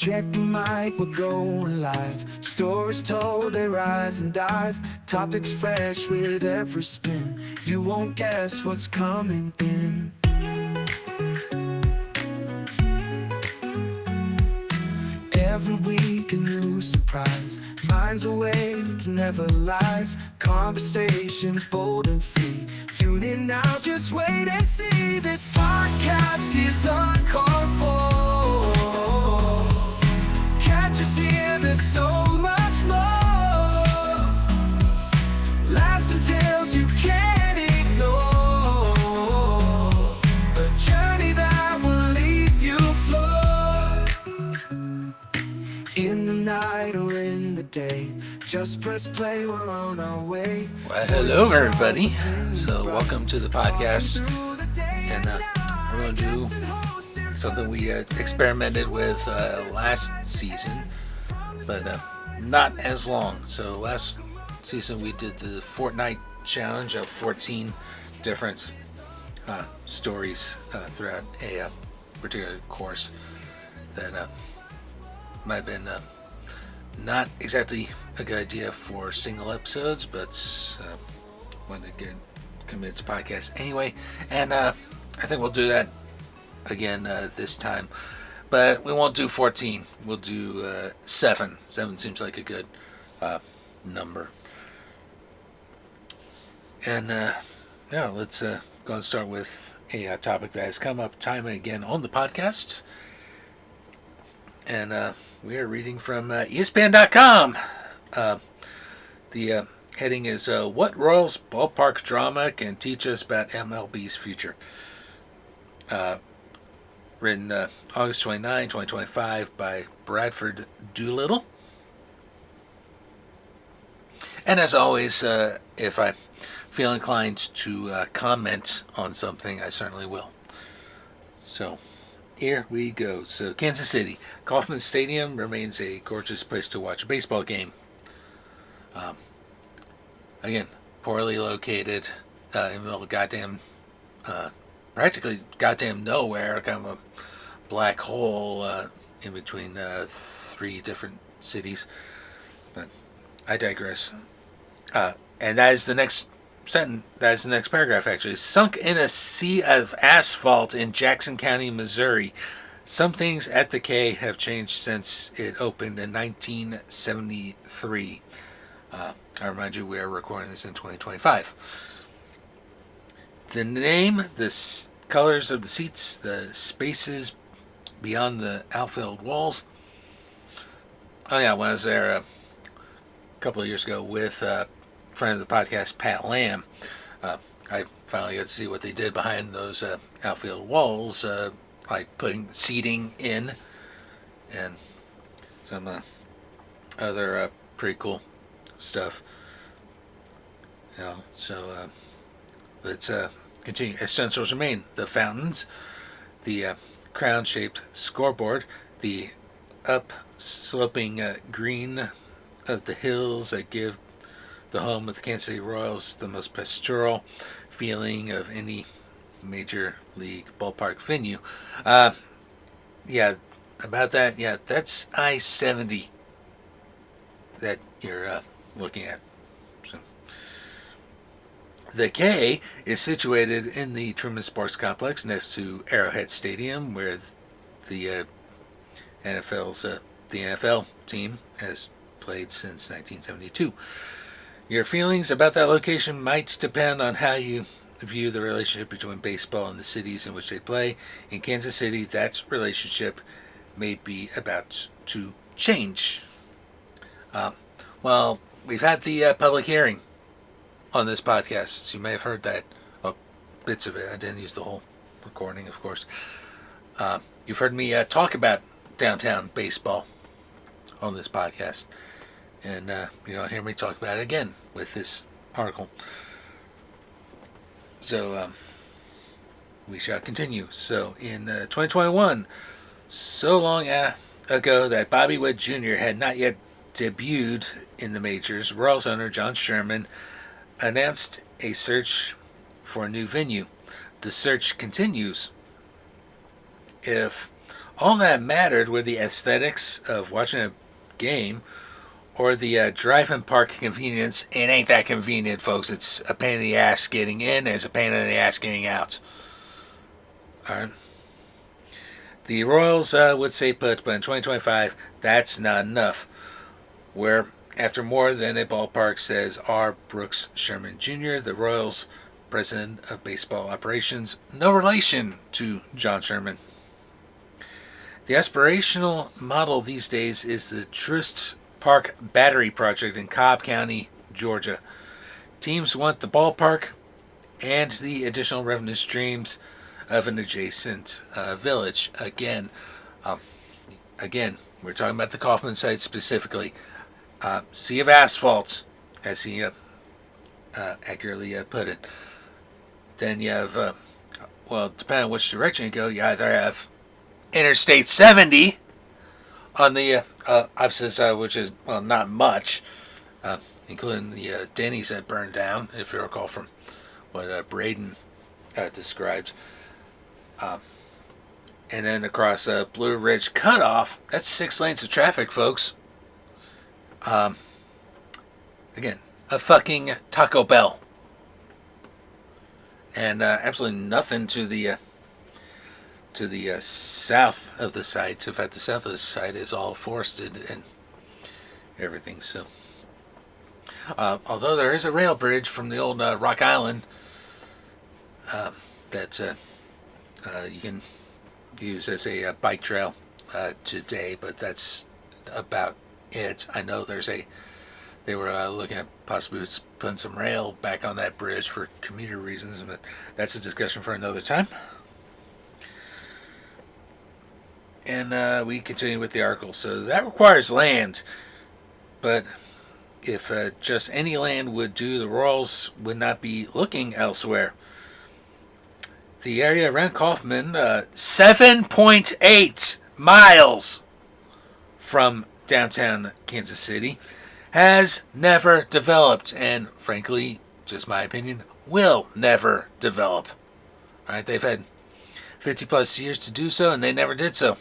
Check the mic, we're going live. Stories told, they rise and dive. Topics fresh with every spin. You won't guess what's coming in. Every week a new surprise. Minds awake, never lies. Conversations bold and free. Tune in now, just wait and see. This podcast is uncalled for. Catch us here, there's so much more. Laughs and tales you can't ignore. A journey that will leave you floored. In the night or in the day, just press play, we're on our way. Well, hello everybody. So welcome to the podcast, and we're going to do something we experimented with last season, but not as long. So last season we did the Fortnight challenge of 14 different stories throughout a particular course that might have been not exactly a good idea for single episodes, but wanted to get committed to podcast anyway, and I think we'll do that again this time, but we won't do 14. We'll do 7. 7 seems like a good number. And yeah, let's go and start with a topic that has come up time and again on the podcast, and we are reading from ESPN.com. The heading is What Royals Ballpark Drama Can Teach Us About MLB's Future. Written August 29, 2025 by Bradford Doolittle. And as always, if I feel inclined to comment on something, I certainly will. So, here we go. So, Kansas City. Kauffman Stadium remains a gorgeous place to watch a baseball game. Again, poorly located in the middle of goddamn, practically goddamn nowhere, kind of a black hole in between 3 different cities. But I digress. And that is the next sentence. That is the next paragraph, actually. Sunk in a sea of asphalt in Jackson County, Missouri. Some things at the K have changed since it opened in 1973. I remind you, we are recording this in 2025. The name, the colors of the seats, the spaces beyond the outfield walls. Oh yeah, when I was there a couple of years ago with a friend of the podcast, Pat Lamb, I finally got to see what they did behind those outfield walls, like putting seating in and some other pretty cool stuff. You know, so let's continue. Essentials remain: the fountains, the crown-shaped scoreboard, the up-sloping green of the hills that give the home of the Kansas City Royals the most pastoral feeling of any major league ballpark venue. Yeah, about that. Yeah, that's I-70 that you're looking at. So, the K is situated in the Truman Sports Complex next to Arrowhead Stadium, where the NFL team has played since 1972. Your feelings about that location might depend on how you view the relationship between baseball and the cities in which they play. In Kansas City, that relationship may be about to change. Well, we've had the public hearing on this podcast. You may have heard that. Well, bits of it. I didn't use the whole recording, of course. You've heard me talk about downtown baseball on this podcast. And you'll hear me talk about it again with this article. So we shall continue. So in 2021, so long ago that Bobby Witt Jr. had not yet debuted in the majors, Royals owner John Sherman announced a search for a new venue. The search continues. If All that mattered were the aesthetics of watching a game or the drive-in park convenience. It ain't that convenient, folks. It's a pain in the ass getting in, and it's a pain in the ass getting out. All right. The Royals would say put, but in 2025, that's not enough. Where, after more than a ballpark, says R. Brooks Sherman Jr., the Royals president of baseball operations, no relation to John Sherman. The aspirational model these days is the Trust Park Battery Project in Cobb County, Georgia. Teams want the ballpark and the additional revenue streams of an adjacent village. Again, we're talking about the Kauffman site specifically. Sea of asphalt, as he accurately put it. Then you have, depending on which direction you go, you either have Interstate 70 on the opposite side, which is, not much, including the Denny's that burned down, if you recall from what Braden described. And then across Blue Ridge Cutoff, that's 6 lanes of traffic, folks. Again, a fucking Taco Bell. And absolutely nothing to the south of the site. In fact, the south of the site is all forested and everything. So, although there is a rail bridge from the old Rock Island that you can use as a bike trail today, but that's about it. I know they were looking at possibly putting some rail back on that bridge for commuter reasons, but that's a discussion for another time. And we continue with the article. So that requires land, but if just any land would do, the Royals would not be looking elsewhere. The area around Kauffman, 7.8 miles from downtown Kansas City, has never developed, and frankly, just my opinion, will never develop. All right, they've had 50 plus years to do so, and they never did so.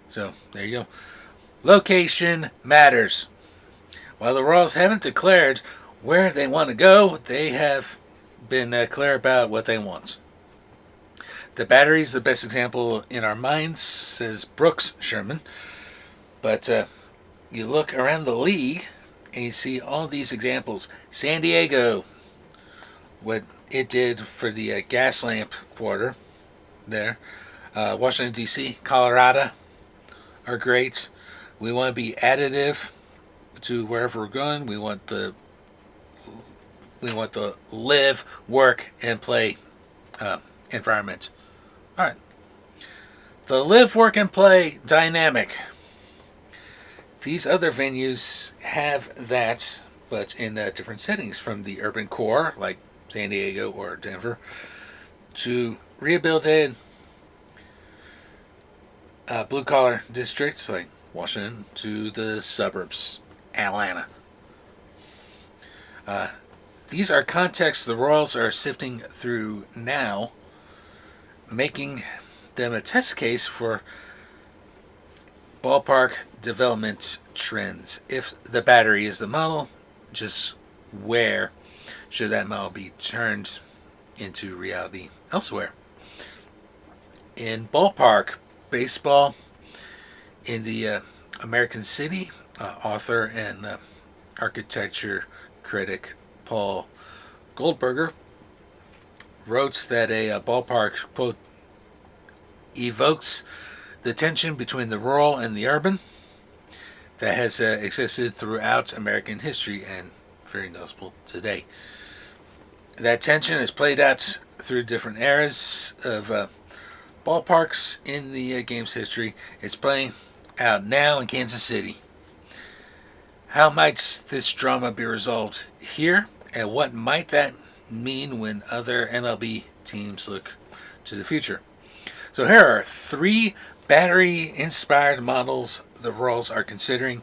So, there you go. Location matters. While the Royals haven't declared where they want to go, they have been clear about what they want. The Battery is the best example in our minds, says Brooks Sherman. But you look around the league and you see all these examples. San Diego, what it did for the gas lamp quarter there. Washington, D.C., Colorado are great. We want to be additive to wherever we're going. We want the live, work, and play environment. All right. The live, work, and play dynamic. These other venues have that, but in different settings, from the urban core, like San Diego or Denver, to rehabilitated blue-collar districts like Washington, to the suburbs, Atlanta. These are contexts the Royals are sifting through now, making them a test case for ballpark development trends. If the Battery is the model, just where should that model be turned into reality elsewhere? In ballpark baseball, in the American City, author and architecture critic Paul Goldberger wrote that a ballpark, quote, evokes the tension between the rural and the urban that has existed throughout American history and very noticeable today. That tension is played out through different eras of ballparks in the game's history. It's playing out now in Kansas City. How might this drama be resolved here, and what might that mean when other MLB teams look to the future? So here are 3 Battery-inspired models the Royals are considering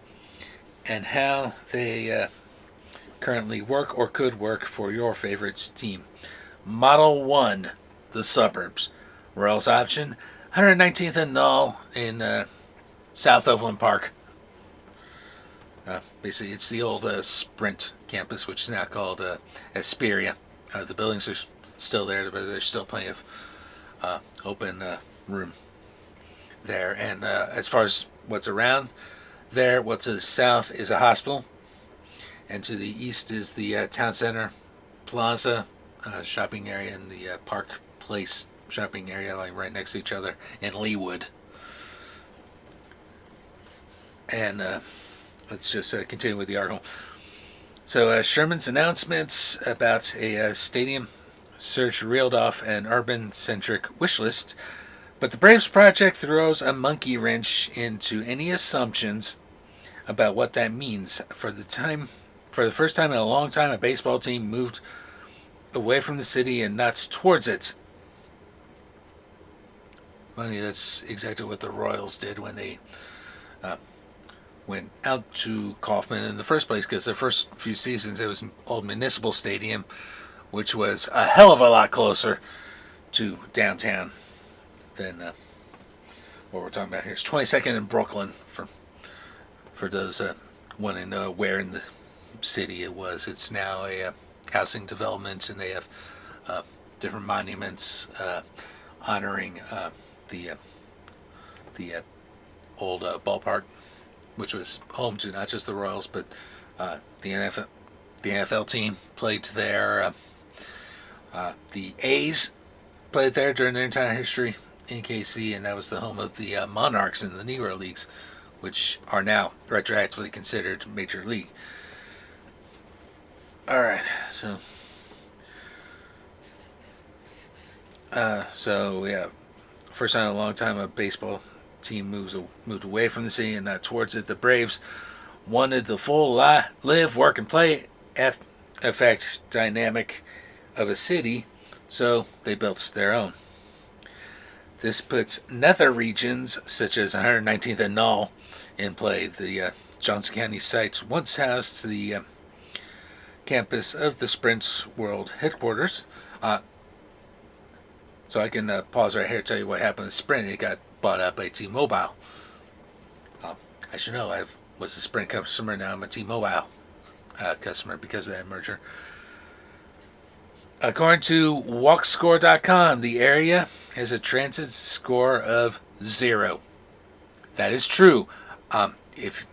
and how they currently work or could work for your favorite team. Model 1, the suburbs. Royals option, 119th and Null in South Overland Park. Basically, it's the old Sprint campus, which is now called Asperia. The buildings are still there, but there's still plenty of open room there. And as far as what's around there, what's to the south is a hospital, and to the east is the town center plaza shopping area and the Park Place shopping area, like right next to each other in Leawood. And let's just continue with the article. So Sherman's announcements about a stadium search reeled off an urban-centric wish list, but the Braves project throws a monkey wrench into any assumptions about what that means. For the first time in a long time, a baseball team moved away from the city and not towards it. Funny, that's exactly what the Royals did when they went out to Kauffman in the first place, because the first few seasons it was old Municipal Stadium, which was a hell of a lot closer to downtown than what we're talking about here. It's 22nd in Brooklyn for those wanting to know where in the city it was. It's now a housing development, and they have different monuments honoring the old ballpark, which was home to not just the Royals, but the NFL team played there. The A's played there during their entire history in KC, and that was the home of the Monarchs in the Negro Leagues, which are now retroactively considered Major League. All right, so yeah, first time in a long time a baseball team moved away from the city and not towards it. The Braves wanted the full live, work, and play effect dynamic of a city, so they built their own. This puts nether regions such as 119th and Null in play. The Johnson County sites once housed the campus of the Sprint's world headquarters. So I can pause right here and tell you what happened with Sprint. It got bought out by T-Mobile. As you know, I was a Sprint customer. Now I'm a T-Mobile customer because of that merger. According to WalkScore.com, the area has a transit score of 0. That is true. If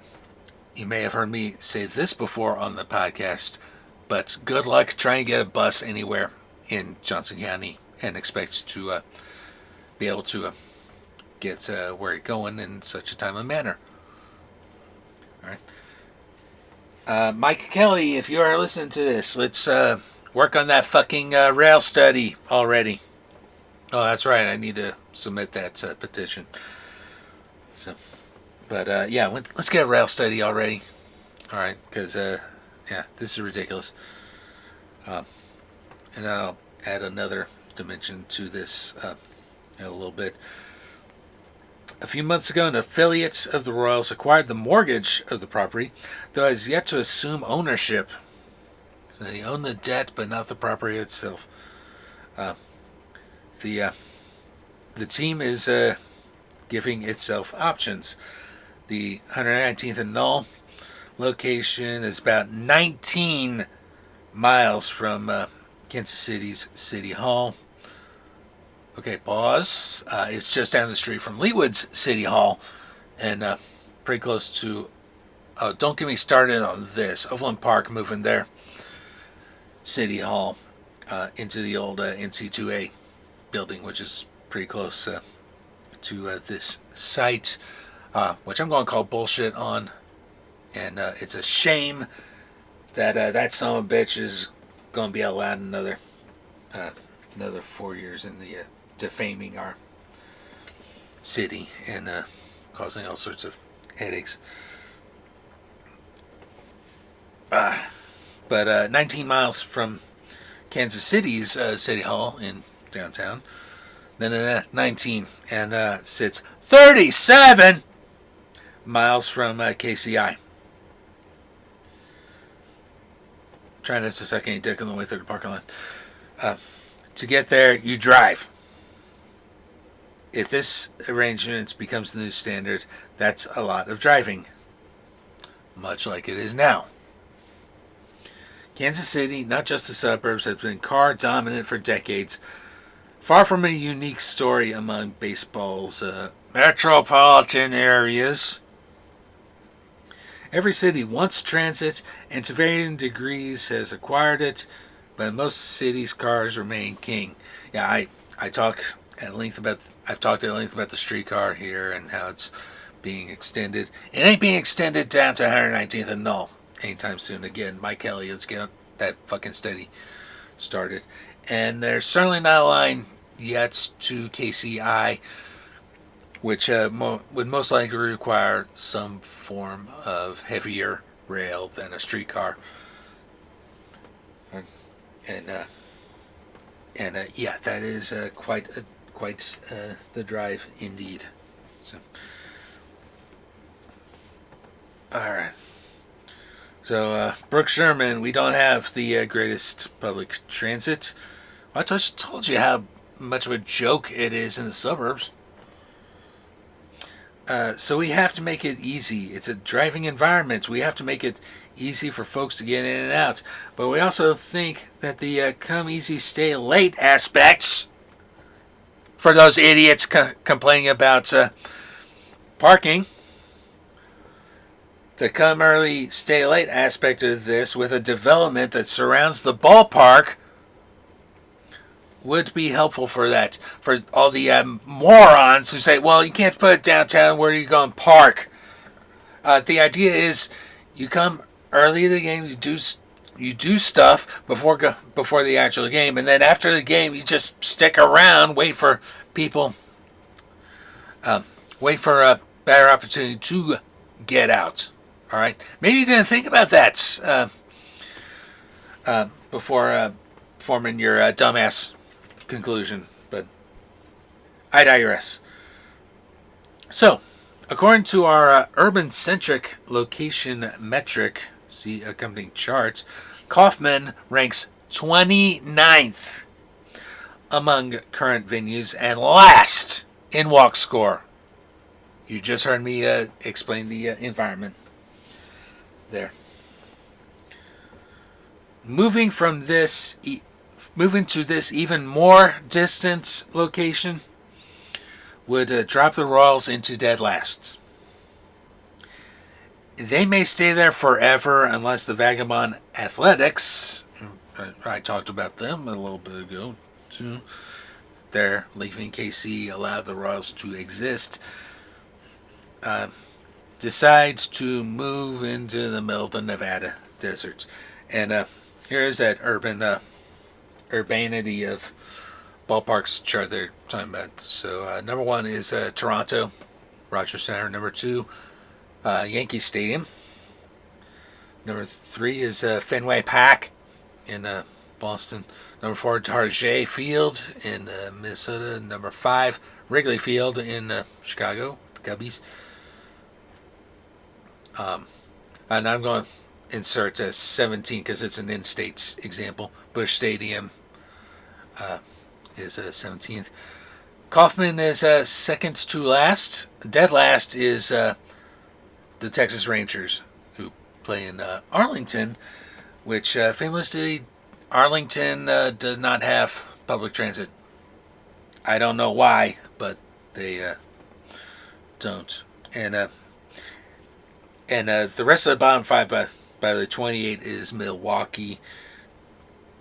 you may have heard me say this before on the podcast, but good luck trying to get a bus anywhere in Johnson County and expect to be able to get where you're going in such a timely manner. All right. Mike Kelly, if you are listening to this, let's work on that fucking rail study already. Oh, that's right. I need to submit that petition. So, but yeah, let's get a rail study already. All right, because yeah, this is ridiculous. And I'll add another dimension to this in a little bit. A few months ago, an affiliate of the Royals acquired the mortgage of the property, though it has yet to assume ownership. So they own the debt, but not the property itself. The team is giving itself options. The 119th and Null location is about 19 miles from Kansas City's City Hall. Okay, pause. It's just down the street from Leawood's City Hall, and pretty close to. Oh, don't get me started on this. Overland Park moving their City Hall into the old NC2A building, which is pretty close to this site, which I'm going to call bullshit on, and it's a shame that that son of a bitch is going to be allowed another 4 years in the defaming our city and causing all sorts of headaches. But 19 miles from Kansas City's City Hall in downtown, then 19, and sits 37 miles from KCI. Trying this a second, dick on the way through the parking lot. To get there, you drive. if this arrangement becomes the new standard, that's a lot of driving, much like it is now. Kansas City, not just the suburbs, has been car dominant for decades. Far from a unique story among baseball's metropolitan areas. Every city wants transit and to varying degrees has acquired it, but in most cities cars remain king. Yeah, I've talked at length about the streetcar here and how it's being extended. It ain't being extended down to 119th and Null anytime soon. Again, Mike Kelly, let's get that fucking study started. And there's certainly not a line yet to KCI, which would most likely require some form of heavier rail than a streetcar. And yeah, that is quite the drive indeed. So, all right. So, Brooke Sherman, we don't have the greatest public transit. I just told you how much of a joke it is in the suburbs. So we have to make it easy. It's a driving environment. We have to make it easy for folks to get in and out. But we also think that the come easy, stay late aspects, for those idiots complaining about parking, the come early, stay late aspect of this with a development that surrounds the ballpark would be helpful for that. For all the morons who say, well, you can't put it downtown, where are you going to park? The idea is you come early to the game, you do stuff before the actual game, and then after the game, you just stick around, wait for people, wait for a better opportunity to get out. All right, maybe you didn't think about that before forming your dumbass conclusion, but I digress. So, according to our urban-centric location metric, see accompanying charts, Kauffman ranks 29th among current venues and last in walk score. You just heard me explain the environment there. Moving to this even more distant location would drop the Royals into dead last. They may stay there forever unless the Vagabond Athletics, I talked about them a little bit ago too, they're leaving KC, allowed the Royals to exist, decides to move into the middle of the Nevada deserts. And here is that urbanity of ballparks chart they're talking about. So number one is Toronto, Rogers Center. Number two, Yankee Stadium. Number three is Fenway Park in Boston. Number four, Target Field in Minnesota. Number five, Wrigley Field in Chicago, the Cubbies. And I'm going to insert 17 because it's an in-state example. Busch Stadium is 17th. Kauffman is second to last. Dead last is the Texas Rangers, who play in Arlington, which famously Arlington does not have public transit. I don't know why, but they don't. And the rest of the bottom five, by the 28 is Milwaukee.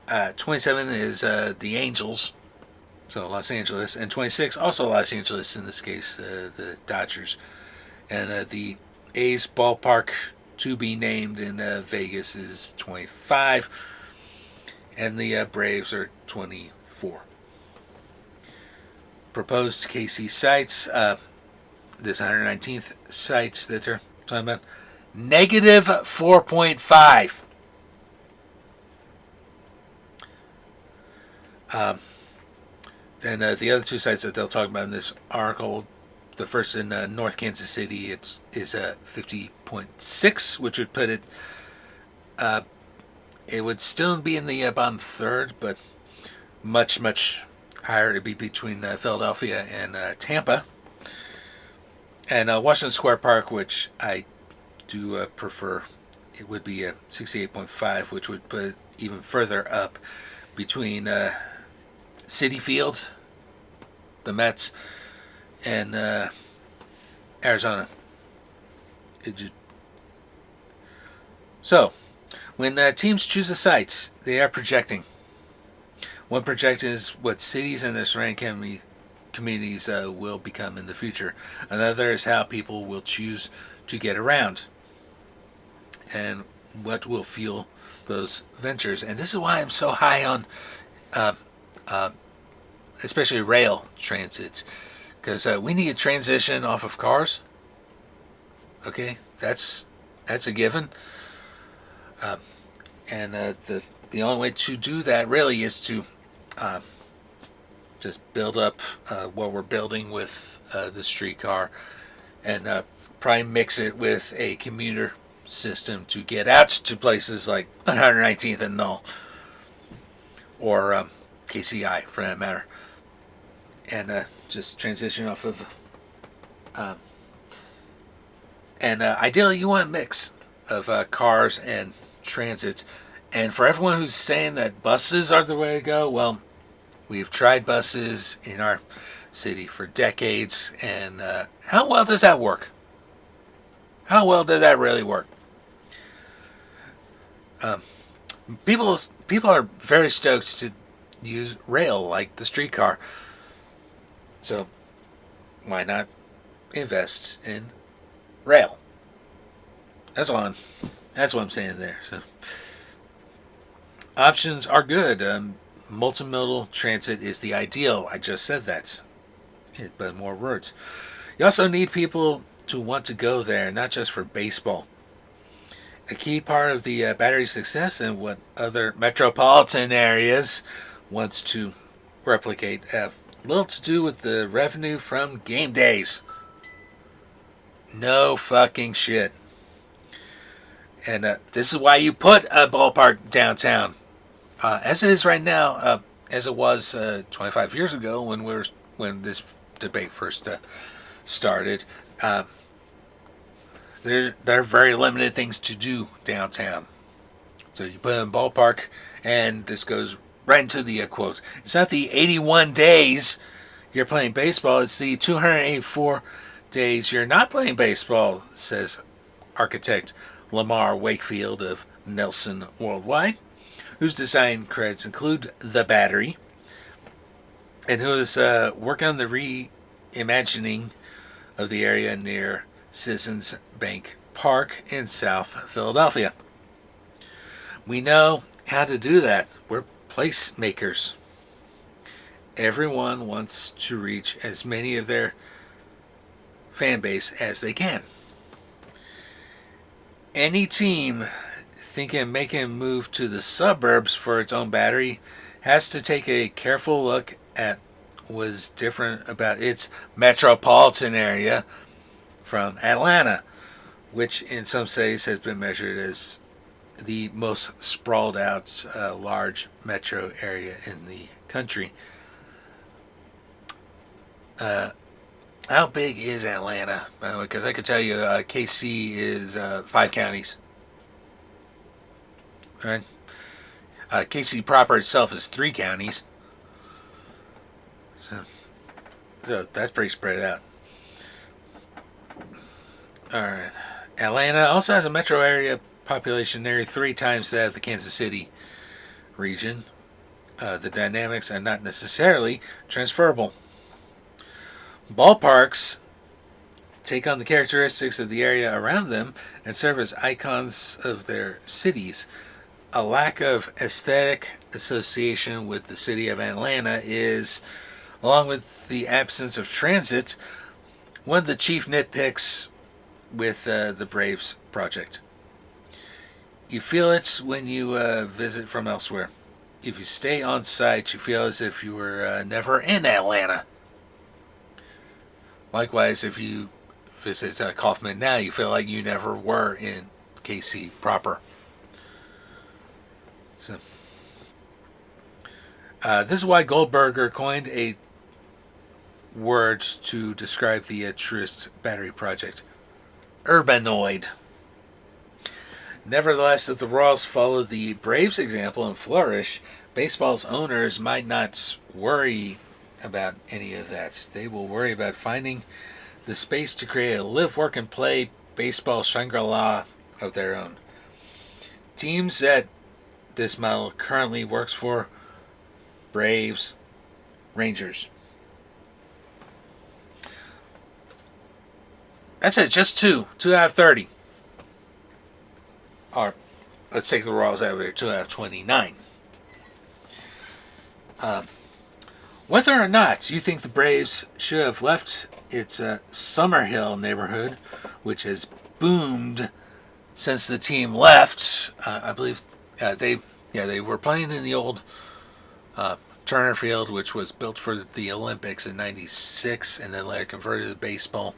27 is the Angels, so Los Angeles, and 26 also Los Angeles in this case, the Dodgers, and the A's ballpark to be named in Vegas is 25, and the Braves are 24. Proposed KC sites, this 119th sites that they're talking about, negative 4.5. Then the other two sites that they'll talk about in this article, the first in North Kansas City, is 50.6, which would put it, it would still be in the bottom third, but much higher. It'd be between Philadelphia and Tampa. And Washington Square Park, which I do prefer, it would be a 68.5, which would put it even further up between Citi Field, the Mets, and Arizona. So, when teams choose a site, they are projecting. One projection is what cities and their surrounding communities will become in the future. Another is how people will choose to get around and what will fuel those ventures. And this is why I'm so high on especially rail transits, because we need a transition off of cars. Okay, that's a given. And the only way to do that really is to just build up what we're building with the streetcar, and probably mix it with a commuter system to get out to places like 119th and Null, or KCI for that matter, and just transition off of. And ideally, you want a mix of cars and transits. And for everyone who's saying that buses are the way to go, well, we've tried buses in our city for decades, and how well does that work? How well does that really work? People are very stoked to use rail like the streetcar. So why not invest in rail? That's what I'm saying there. So options are good. Multimodal transit is the ideal. I just said that, but more words. You also need people to want to go there, not just for baseball. A key part of the Battery's success and what other metropolitan areas wants to replicate have little to do with the revenue from game days. No fucking shit. And this is why you put a ballpark downtown, as it is right now, as it was 25 years ago when this debate first started. There are very limited things to do downtown. So you put in a ballpark, and this goes right into the quote. It's not the 81 days you're playing baseball, it's the 284 days you're not playing baseball, says architect Lamar Wakefield of Nelson Worldwide, whose design credits include the Battery, and who is working on the reimagining of the area near Citizens Bank Park in South Philadelphia. We know how to do that. We're placemakers. Everyone wants to reach as many of their fan base as they can. Any team thinking of making a move to the suburbs for its own Battery has to take a careful look at what is different about its metropolitan area from Atlanta, which in some cities has been measured as the most sprawled out large metro area in the country. How big is Atlanta? Because I could tell you KC is 5 counties. All right. KC proper itself is 3 counties. So that's pretty spread out. Alright. Atlanta also has a metro area population nearly 3 times that of the Kansas City region. The dynamics are not necessarily transferable. Ballparks take on the characteristics of the area around them and serve as icons of their cities. A lack of aesthetic association with the city of Atlanta is, along with the absence of transit, one of the chief nitpicks with the Braves project. You feel it when you visit from elsewhere. If you stay on site, you feel as if you were never in Atlanta. Likewise, if you visit Kauffman now, you feel like you never were in KC proper. So, This is why Goldberger coined a word to describe the Truist Battery Project: urbanoid. Nevertheless, if the Royals follow the Braves' example and flourish, baseball's owners might not worry about any of that. They will worry about finding the space to create a live, work, and play baseball Shangri-La of their own. Teams that this model currently works for: Braves, Rangers. That's it, just 2 out of 30. Or, let's take the Royals out of here, 2 out of 29. Whether or not you think the Braves should have left its Summerhill neighborhood, which has boomed since the team left, I believe they were playing in the old Turner Field, which was built for the Olympics in '96, and then later converted to baseball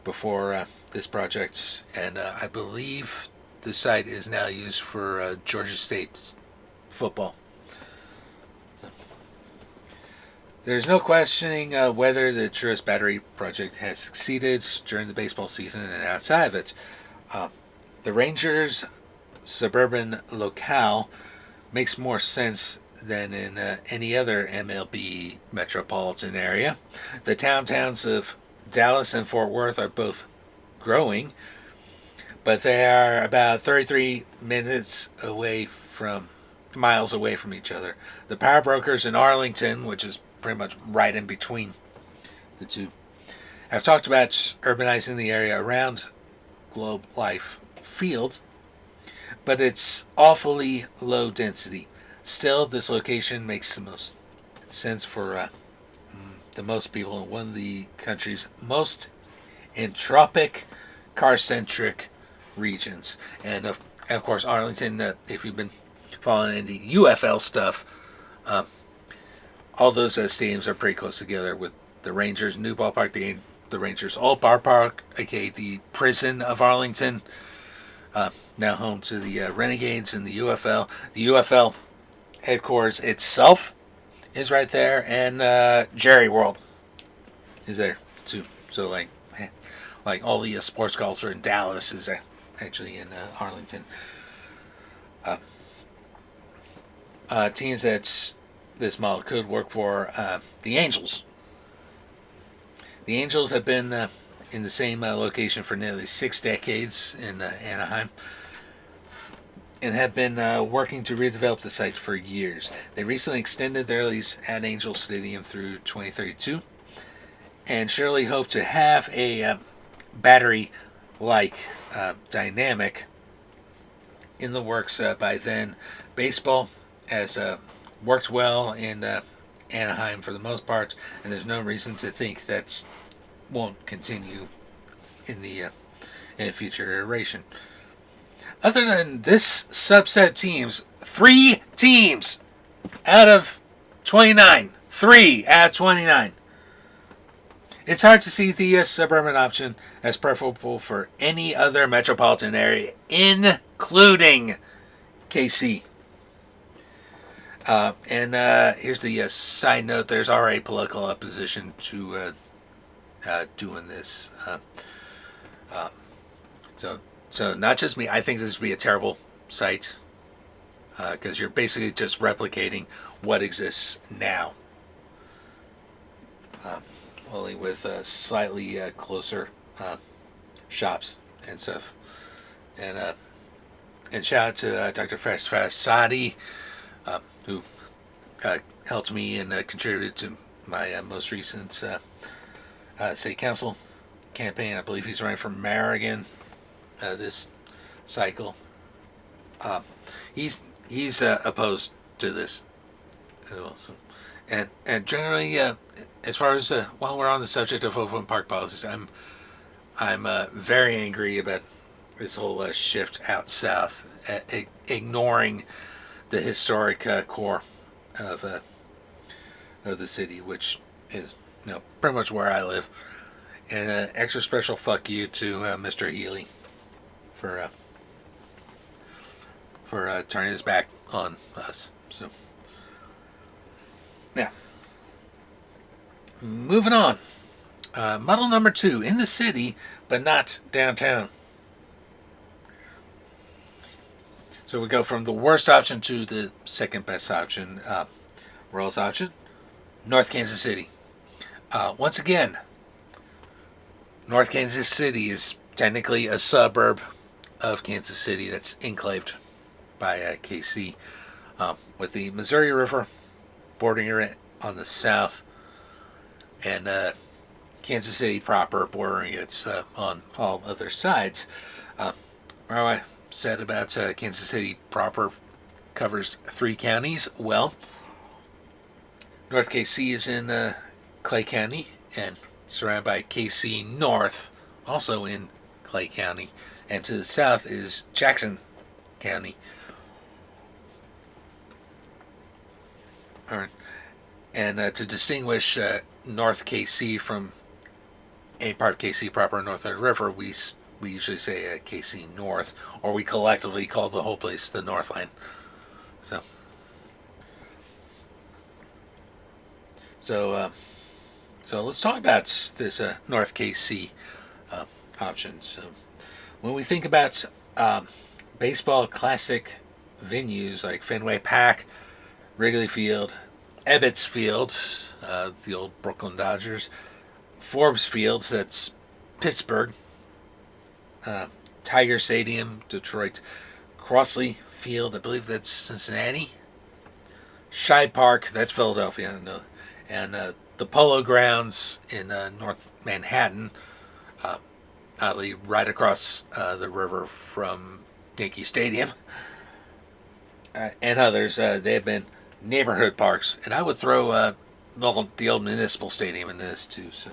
before this project. And I believe the site is now used for Georgia State football. So, there's no questioning whether the Truist Battery Project has succeeded during the baseball season and outside of it. The Rangers' suburban locale makes more sense than in any other MLB metropolitan area. The towns of Dallas and Fort Worth are both growing, but they are about 33 miles away from each other. The power brokers in Arlington, which is pretty much right in between the two, have talked about urbanizing the area around Globe Life Field, but it's awfully low density. Still, this location makes the most sense for the most people in one of the country's most entropic, car-centric regions. And of course, Arlington, if you've been following any UFL stuff, all those stadiums are pretty close together, with the Rangers' new ballpark, the Rangers' old ballpark, aka the prison of Arlington, now home to the Renegades and the UFL. The UFL headquarters itself is right there, and Jerry World is there too. So like all the sports culture in Dallas is actually in Arlington. Teams that this model could work for: the Angels. The Angels have been in the same location for nearly 6 decades in Anaheim, and have been working to redevelop the site for years. They recently extended their lease at Angel Stadium through 2032, and surely hope to have a battery-like dynamic in the works by then. Baseball has worked well in Anaheim for the most part, and there's no reason to think that won't continue in the future iteration. Other than this subset teams, 3 teams out of 29. 3 out of 29. It's hard to see the suburban option as preferable for any other metropolitan area, including KC. And here's the side note: there's already political opposition to doing this. So not just me. I think this would be a terrible site, because you're basically just replicating what exists now, only with slightly closer shops and stuff. And shout out to Dr. Fasadi, who helped me and contributed to my most recent city council campaign. I believe he's running for mayor again this cycle. He's opposed to this as well. So, and generally, as far as while we're on the subject of Oakland Park policies, I'm very angry about this whole shift out south, ignoring the historic core of the city, which is pretty much where I live. And an extra special fuck you to Mr. Healy for turning his back on us. So, Now, moving on. Model number 2, in the city, but not downtown. So we go from the worst option to the second best option. World's option, North Kansas City. Once again, North Kansas City is technically a suburb of Kansas City that's enclaved by KC, with the Missouri River bordering it on the south, and Kansas City proper bordering it on all other sides. What I said about Kansas City proper covers 3 counties. Well, North KC is in Clay County and surrounded by KC North, also in Clay County, and to the south is Jackson County. All right. And to distinguish North KC from any part of KC proper north of the river, we usually say KC North, or we collectively call the whole place the Northland. So let's talk about this North KC option. So when we think about baseball classic venues like Fenway Park, Wrigley Field, Ebbets Field, the old Brooklyn Dodgers, Forbes Fields, that's Pittsburgh, Tiger Stadium, Detroit, Crossley Field, I believe that's Cincinnati, Shibe Park, that's Philadelphia, and the Polo Grounds in North Manhattan, oddly right across the river from Yankee Stadium, and others. They have been neighborhood parks, and I would throw the old municipal stadium in this too. So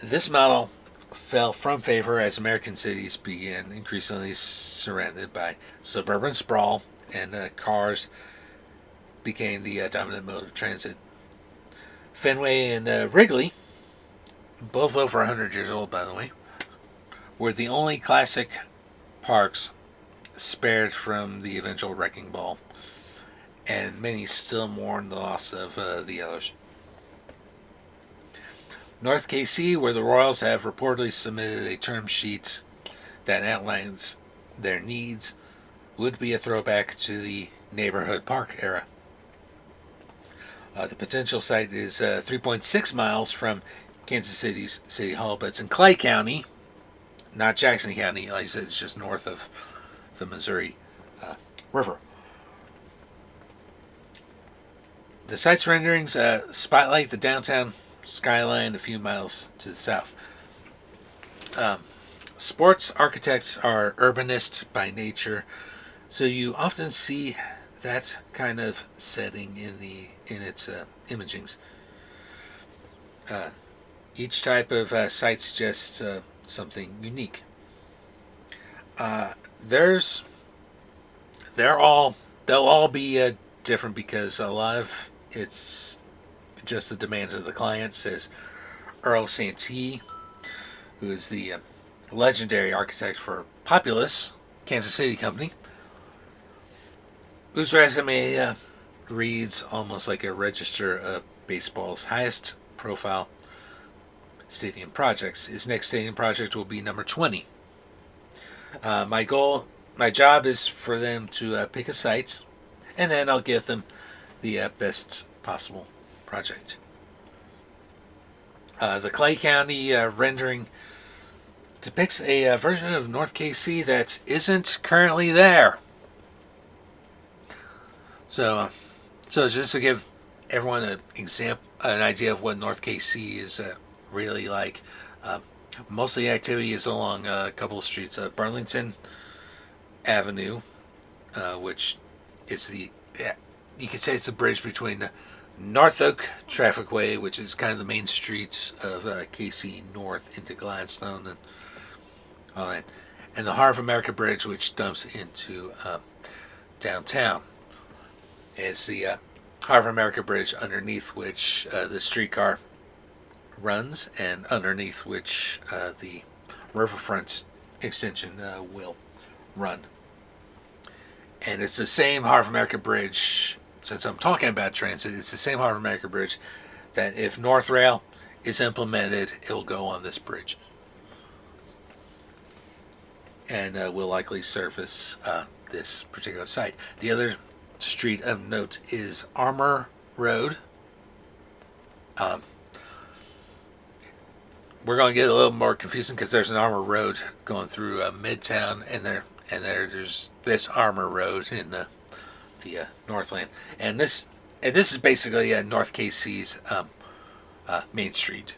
this model fell from favor as American cities began increasingly surrounded by suburban sprawl, and cars became the dominant mode of transit. Fenway and Wrigley, both over 100 years old by the way, were the only classic parks spared from the eventual wrecking ball, and many still mourn the loss of the others. North KC, where the Royals have reportedly submitted a term sheet that outlines their needs, would be a throwback to the neighborhood park era. The potential site is 3.6 miles from Kansas City's City Hall, but it's in Clay County, not Jackson County. Like I said, it's just north of the Missouri River. The site's renderings spotlight the downtown skyline a few miles to the south. Sports architects are urbanists by nature, so you often see that kind of setting in its imagings. Each type of site suggests something unique. They'll all be different because a lot of it's just the demands of the client, says Earl Santee, who is the legendary architect for Populous, Kansas City company, whose resume reads almost like a register of baseball's highest profile stadium projects. His next stadium project will be number 20. My job is for them to pick a site, and then I'll give them the best possible project. The Clay County rendering depicts a version of North KC that isn't currently there. So just to give everyone an idea of what North KC is really like, most of the activity is along a couple of streets. Burlington Avenue, which is you could say it's the bridge between North Oak Traffic Way, which is kind of the main streets of KC North into Gladstone and all that, and the Heart of America Bridge, which dumps into downtown. It's the Heart of America Bridge, underneath which the streetcar runs, and underneath which the riverfront extension will run. And it's the same Heart of America Bridge since I'm talking about transit, it's the same Harbor America Bridge that if North Rail is implemented, it will go on this bridge. And will likely surface this particular site. The other street of note is Armour Road. We're going to get a little more confusing because there's an Armour Road going through Midtown, and there's this Armour Road in the Northland, and this is basically North KC's Main Street.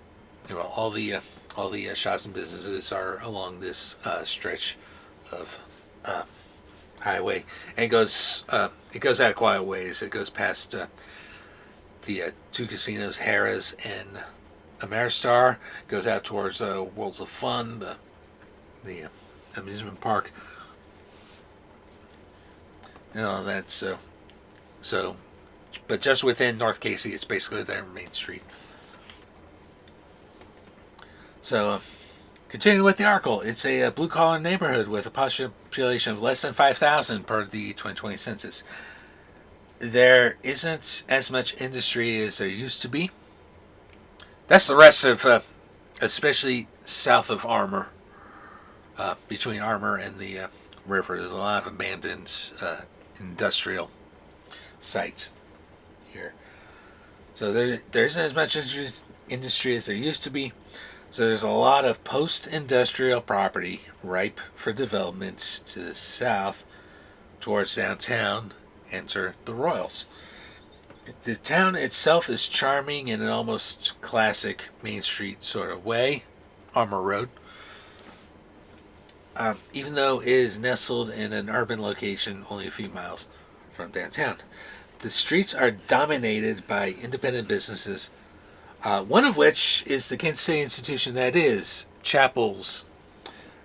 You know, all the shops and businesses are along this stretch of highway, and it goes out quite a ways. It goes past the two casinos, Harrah's and Ameristar. Goes out towards Worlds of Fun, the amusement park. You know, that's so, but just within North Casey, it's basically their main street. So, continuing with the article, it's a blue-collar neighborhood with a population of less than 5,000 per the 2020 census. There isn't as much industry as there used to be. That's the rest of, especially south of Armour, between Armour and the river. There's a lot of abandoned industrial sites here. So there isn't as much industry as there used to be. So there's a lot of post-industrial property ripe for development to the south towards downtown. Enter the Royals. The town itself is charming in an almost classic Main Street sort of way, Armour Road. Even though it is nestled in an urban location only a few miles from downtown. The streets are dominated by independent businesses, one of which is the Kansas City institution that is Chapel's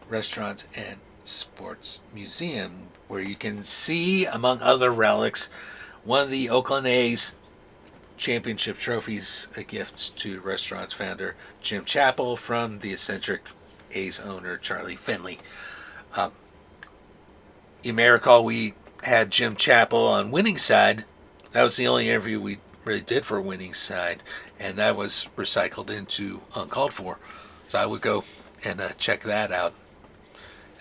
Restaurant and Sports Museum, where you can see, among other relics, one of the Oakland A's championship trophies, a gift to restaurant's founder Jim Chappell from the eccentric A's owner Charlie Finley. You may recall we had Jim Chappell on Winning Side. That was the only interview we really did for Winning Side, and that was recycled into Uncalled For. So I would go and check that out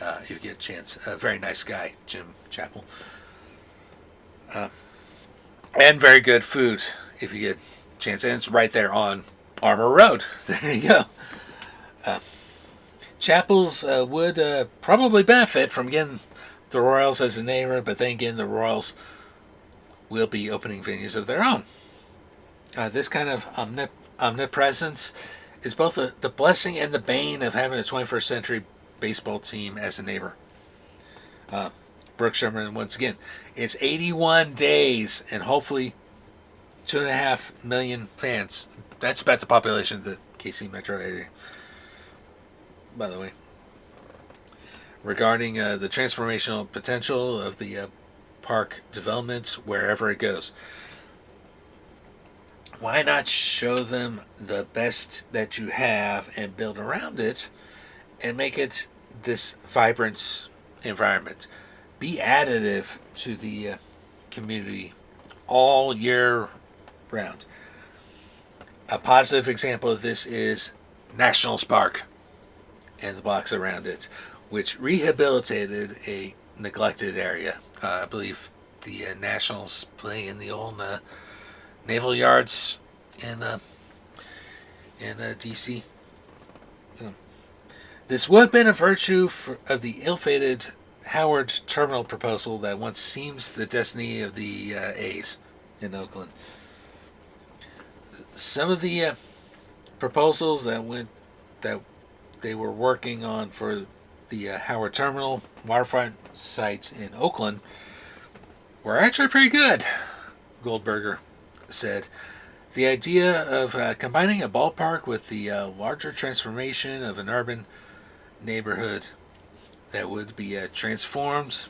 if you get a chance. A very nice guy, Jim Chappell. And very good food if you get a chance. And it's right there on Armour Road. There you go. Chappell's would probably benefit from getting the Royals as a neighbor, but then again, the Royals will be opening venues of their own. This kind of omnipresence is both the blessing and the bane of having a 21st century baseball team as a neighbor. Brooke Sherman, once again, it's 81 days and hopefully 2.5 million fans. That's about the population of the KC metro area, by the way. Regarding the transformational potential of the park development wherever it goes, why not show them the best that you have and build around it and make it this vibrant environment? Be additive to the community all year round. A positive example of this is Nationals Park and the blocks around it, which rehabilitated a neglected area. I believe the Nationals play in the old Naval Yards in D.C. So, this would have been a virtue of the ill-fated Howard Terminal proposal that once seems the destiny of the A's in Oakland. Some of the proposals that they were working on for the Howard Terminal waterfront sites in Oakland were actually pretty good, Goldberger said. The idea of combining a ballpark with the larger transformation of an urban neighborhood that would be transformed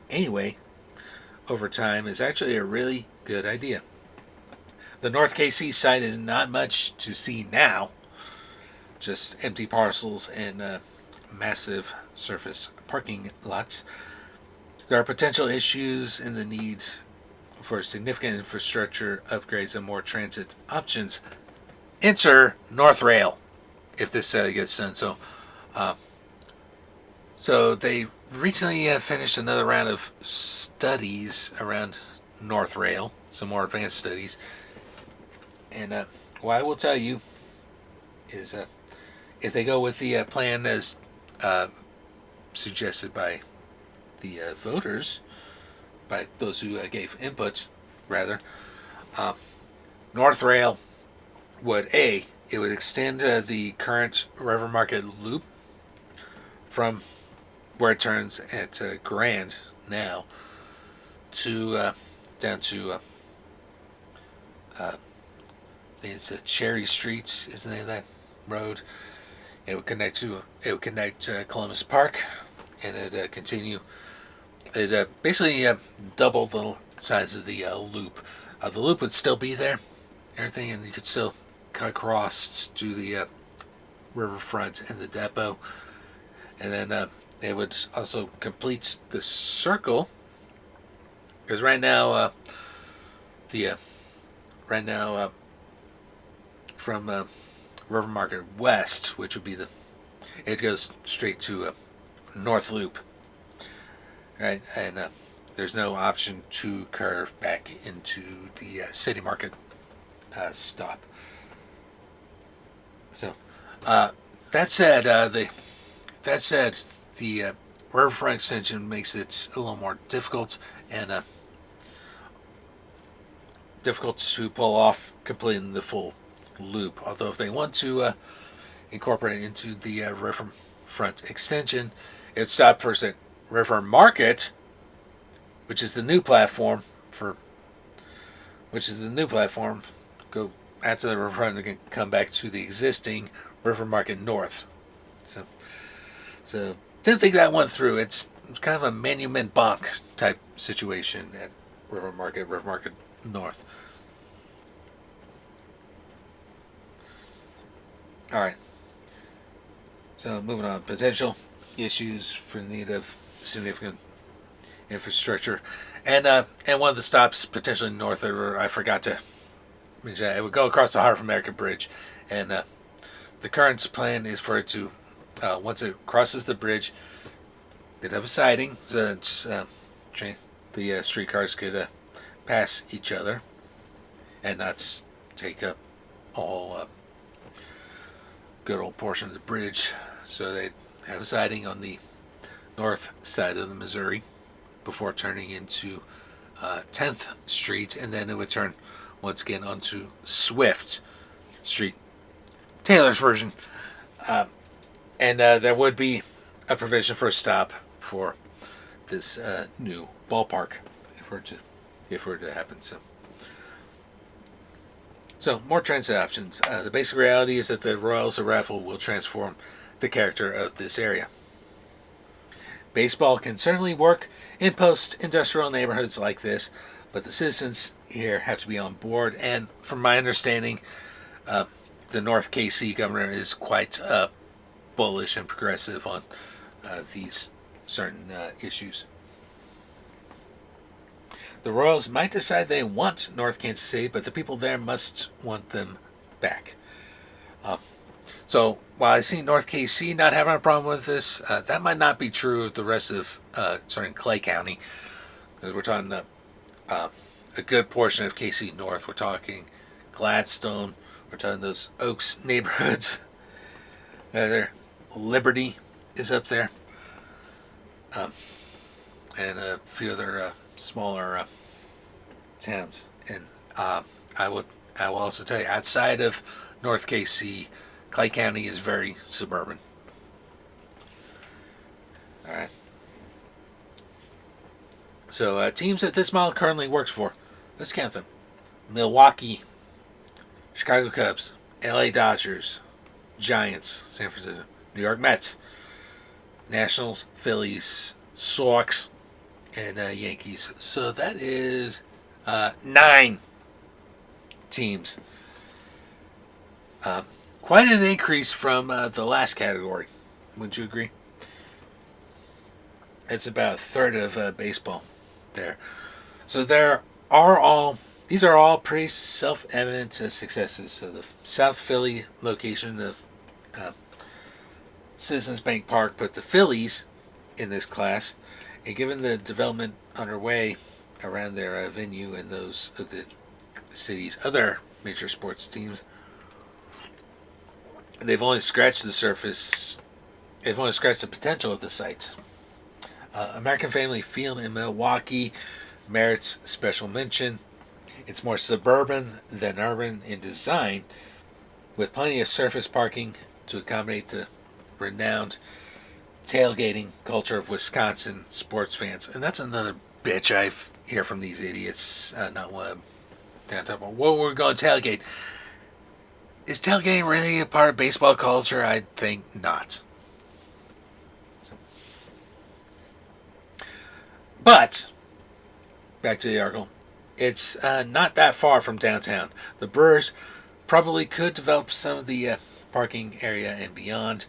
anyway over time is actually a really good idea. The North KC site is not much to see now, just empty parcels and massive surface parking lots. There are potential issues in the need for significant infrastructure upgrades and more transit options, enter North Rail. If this gets done, so they recently finished another round of studies around North Rail, some more advanced studies, and what I will tell you is if they go with the plan as suggested by the voters, by those who gave inputs, rather, North Rail would it would extend the current River Market loop from where it turns at Grand now to down to I think it's Cherry Streets, is the name of that road. It would connect Columbus Park, and it continue. It basically double the size of the loop. The loop would still be there, everything, and you could still cut across to the riverfront and the depot, and then it would also complete the circle. Because right now, from River Market West, which would be it goes straight to North Loop, right? And there's no option to curve back into the City Market stop. So that said, the riverfront extension makes it a little more difficult and difficult to pull off completing the full loop. Although if they want to incorporate it into the riverfront extension, it stopped first at River Market, which is the new platform. Go after the riverfront and come back to the existing River Market North. So didn't think that went through. It's kind of a monument bonk type situation at River Market North. All right. So moving on, potential issues for need of significant infrastructure, and one of the stops potentially north of the river, I forgot to mention, it would go across the Heart of America Bridge, and the current plan is for it to once it crosses the bridge, they'd have a siding so that the streetcars could pass each other and not take up all good old portion of the bridge. So they'd have a siding on the north side of the Missouri before turning into 10th Street, and then it would turn once again onto Swift Street, Taylor's version. And there would be a provision for a stop for this new ballpark if it were to happen. So more transit options. The basic reality is that the Royals raffle will transform the character of this area. Baseball can certainly work in post-industrial neighborhoods like this, but the citizens here have to be on board. And from my understanding, the North KC governor is quite bullish and progressive on these certain issues. The Royals might decide they want North Kansas City, but the people there must want them back. So while I see North KC not having a problem with this, that might not be true of the rest of Clay County. Because we're talking a good portion of KC North. We're talking Gladstone. We're talking those Oaks neighborhoods. There, Liberty is up there, and a few other smaller towns. And I will also tell you, outside of North KC, Clay County is very suburban. All right. So teams that this model currently works for, let's count them: Milwaukee, Chicago Cubs, LA Dodgers, Giants, San Francisco, New York Mets, Nationals, Phillies, Sox, and Yankees. So that is 9 teams. Quite an increase from the last category. Wouldn't you agree? It's about a third of baseball there. So there are all these are all pretty self-evident successes. So the South Philly location of uh, Citizens Bank Park put the Phillies in this class, and given the development underway around their venue and those of the city's other major sports teams, they've only scratched the surface. They've only scratched the potential of the sites. American Family Field in Milwaukee merits special mention. It's more suburban than urban in design, with plenty of surface parking to accommodate the renowned tailgating culture of Wisconsin sports fans. And that's another bitch I hear from these idiots. Not one downtown. Well, we're going to tailgate. Is tailgating really a part of baseball culture? I think not. But, back to the article, it's not that far from downtown. The Brewers probably could develop some of the parking area and beyond,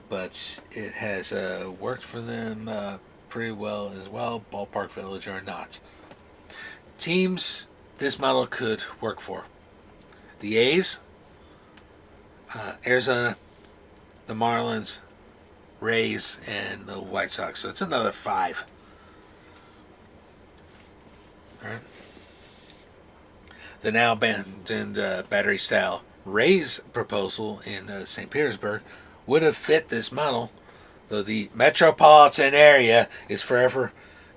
but it has worked for them pretty well as well, Ballpark Village or not. Teams this model could work for: the A's, Arizona, the Marlins, Rays, and the White Sox. So it's another 5. All right. The now abandoned battery-style Rays proposal in St. Petersburg would have fit this model, though the metropolitan area is forever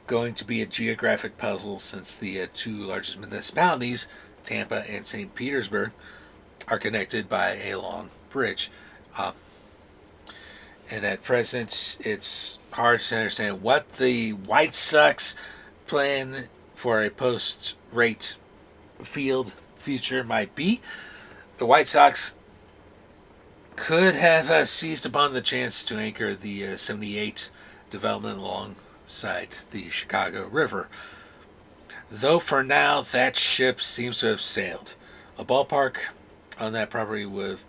going to be a geographic puzzle, since the two largest municipalities, Tampa and St. Petersburg, are connected by a long bridge. And at present, it's hard to understand what the White Sox plan for a post-rate field future might be. The White Sox could have seized upon the chance to anchor the 78 development alongside the Chicago River, though for now that ship seems to have sailed. A ballpark on that property would have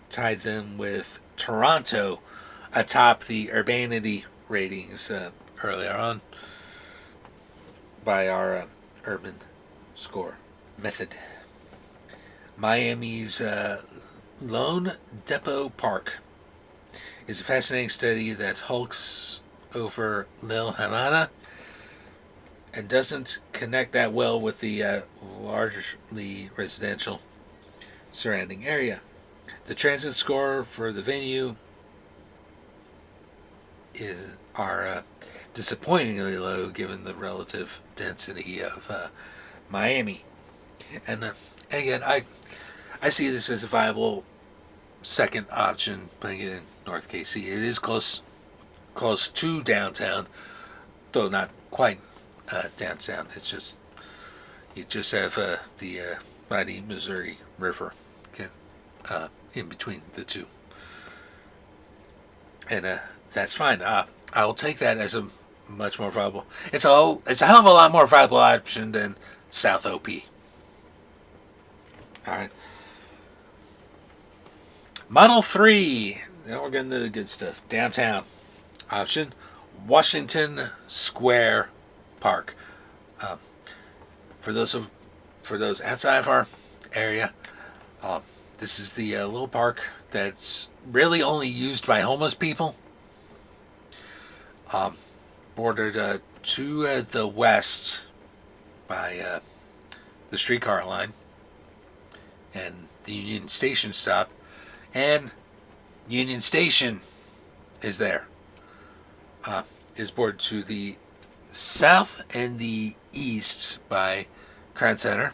tied them with Toronto atop the urbanity ratings earlier on by our urban score method. Miami's Lone Depot Park is a fascinating study that hulks over Lil Havana and doesn't connect that well with the largely residential surrounding area. The transit score for the venue are disappointingly low given the relative density of Miami. And again, I see this as a viable second option, putting it in North KC. It is close to downtown, though not quite downtown. It's just you just have the mighty Missouri River in between the two, and that's fine. I will take that as a much more viable. It's a hell of a lot more viable option than South OP. All right. Model 3. Now we're getting to the good stuff. Downtown option: Washington Square Park. For those outside of our area, this is the little park that's really only used by homeless people. Bordered to the west by the streetcar line and the Union Station stop, and Union Station is there. Is bordered to the south and the east by Crown Center.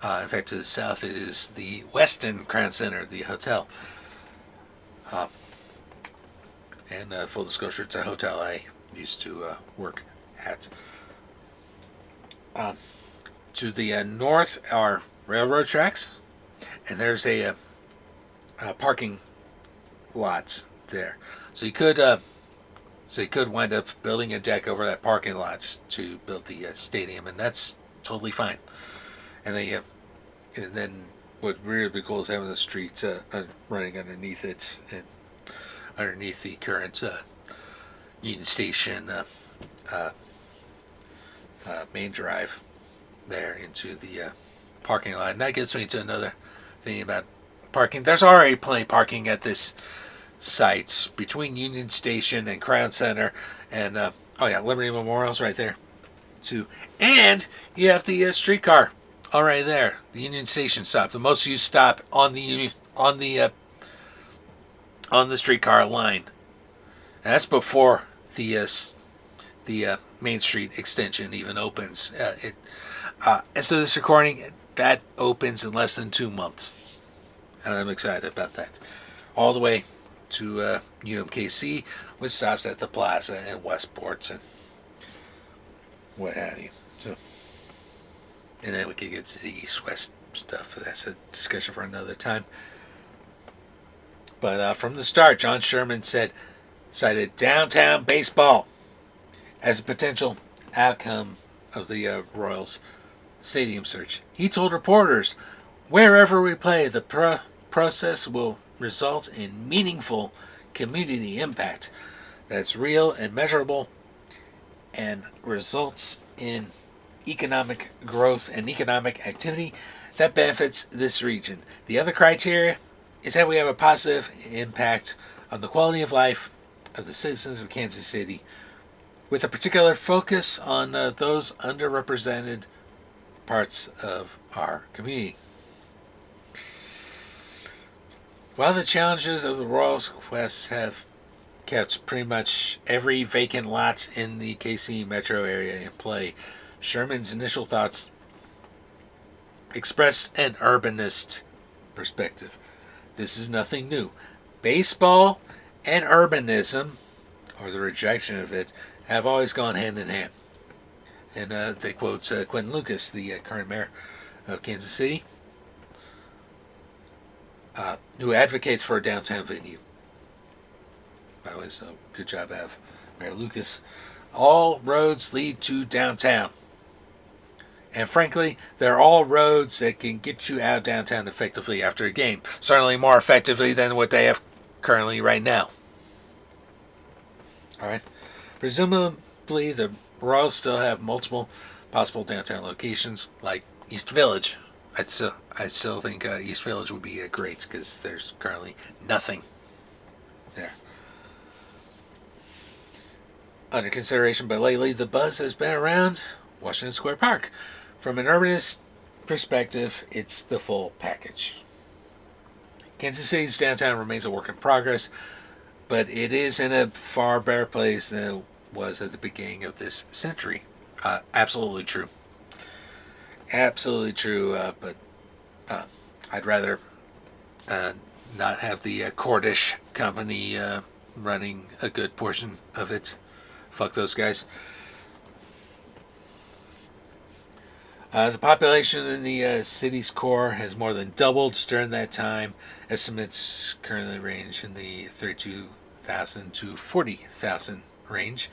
In fact, to the south it is the Westin Crown Center, the hotel. And full disclosure, it's a hotel I used to work at. To the north are railroad tracks, and there's a parking lot there. So you could wind up building a deck over that parking lot to build the stadium, and that's totally fine. And then what really be cool is having the streets running underneath it and underneath the current Union Station main drive there into the parking lot. And that gets me to another thing about parking. There's already plenty of parking at this site between Union Station and Crown Center, and Liberty Memorial's right there too. And you have the streetcar already there, the Union Station stop, the most used stop on the streetcar line. And that's before the Main Street extension even opens. And so this recording, that opens in less than 2 months. And I'm excited about that. All the way to UMKC, with stops at the Plaza and Westports and what have you. So, and then we could get to the East-West stuff. That's a discussion for another time. But from the start, John Sherman cited downtown baseball as a potential outcome of the Royals stadium search. He told reporters, "Wherever we play, the process will result in meaningful community impact that's real and measurable and results in economic growth and economic activity that benefits this region. The other criteria is that we have a positive impact on the quality of life of the citizens of Kansas City, with a particular focus on those underrepresented parts of our community." While the challenges of the Royals' quest have kept pretty much every vacant lot in the KC metro area in play, Sherman's initial thoughts express an urbanist perspective. This is nothing new. Baseball and urbanism, or the rejection of it, have always gone hand in hand. And they quote Quentin Lucas, the current mayor of Kansas City, who advocates for a downtown venue. By the way, so good job out of Mayor Lucas. All roads lead to downtown. And frankly, they're all roads that can get you out of downtown effectively after a game. Certainly more effectively than what they have currently right now. Alright. Presumably, the Royals still have multiple possible downtown locations, like East Village. I still think East Village would be great, because there's currently nothing there. Under consideration, but lately the buzz has been around Washington Square Park. From an urbanist perspective, it's the full package. Kansas City's downtown remains a work in progress, but it is in a far better place than it was at the beginning of this century. Absolutely true. Absolutely true, but I'd rather not have the Cordish company running a good portion of it. Fuck those guys. The population in the city's core has more than doubled during that time. Estimates currently range in the 32,000 to 40,000 range,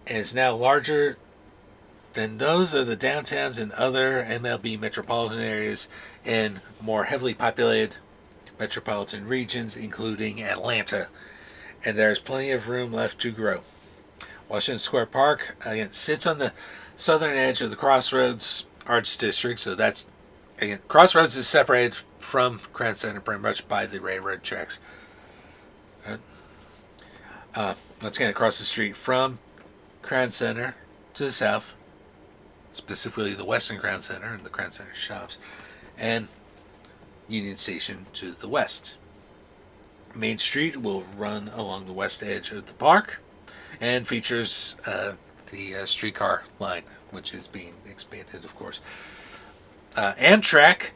and is now larger than those of the downtowns in other MLB metropolitan areas and more heavily populated metropolitan regions, including Atlanta. And there's plenty of room left to grow. Washington Square Park, again, sits on the southern edge of the Crossroads Arts District, so that's, again, Crossroads is separated from Crown Center pretty much by the railroad tracks. That's going to cross the street from Crown Center to the south, specifically the Western Crown Center and the Crown Center shops, and Union Station to the west. Main Street will run along the west edge of the park and features the streetcar line, which is being expanded, of course. Amtrak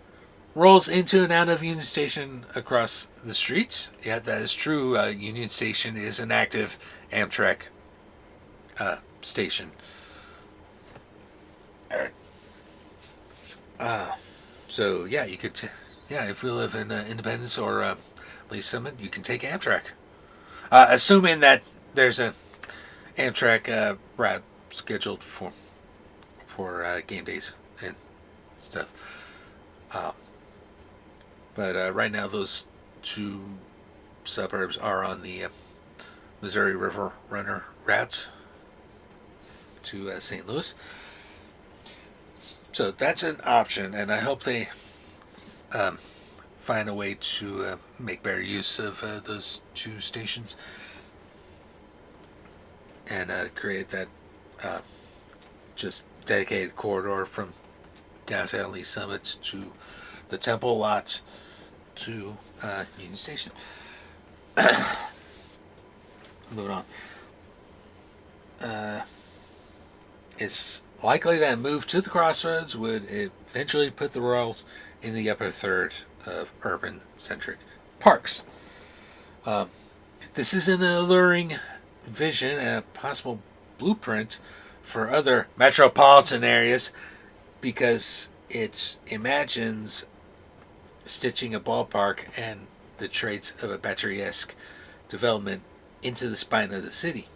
rolls into and out of Union Station across the streets. Yeah, that is true. Union Station is an active Amtrak station. So yeah, you could, if you live in Independence or Lee Summit, you can take Amtrak. Assuming that there's an Amtrak route scheduled for game days and stuff. But right now, those two suburbs are on the Missouri River Runner route to St. Louis. So that's an option, and I hope they find a way to make better use of those two stations and create that just dedicated corridor from downtown Lee Summit to the Temple lots to Union Station. Moving on. It's likely that a move to the crossroads would eventually put the Royals in the upper third of urban-centric parks. This is an alluring vision and a possible blueprint for other metropolitan areas because it imagines stitching a ballpark and the traits of a Battery-esque development into the spine of the city.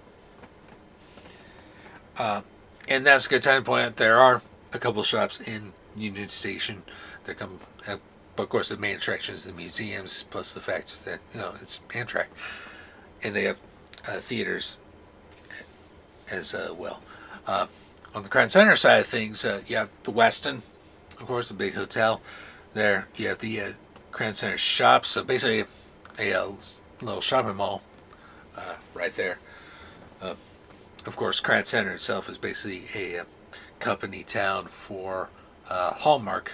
And that's a good time to point out there are a couple shops in Union Station. But of course, the main attraction is the museums, plus the fact that it's Amtrak, and they have theaters as well. On the Crown Center side of things, you have the Westin, of course, a big hotel. There, you have the Crown Center shops, so basically a little shopping mall right there. Of course, Crown Center itself is basically a company town for Hallmark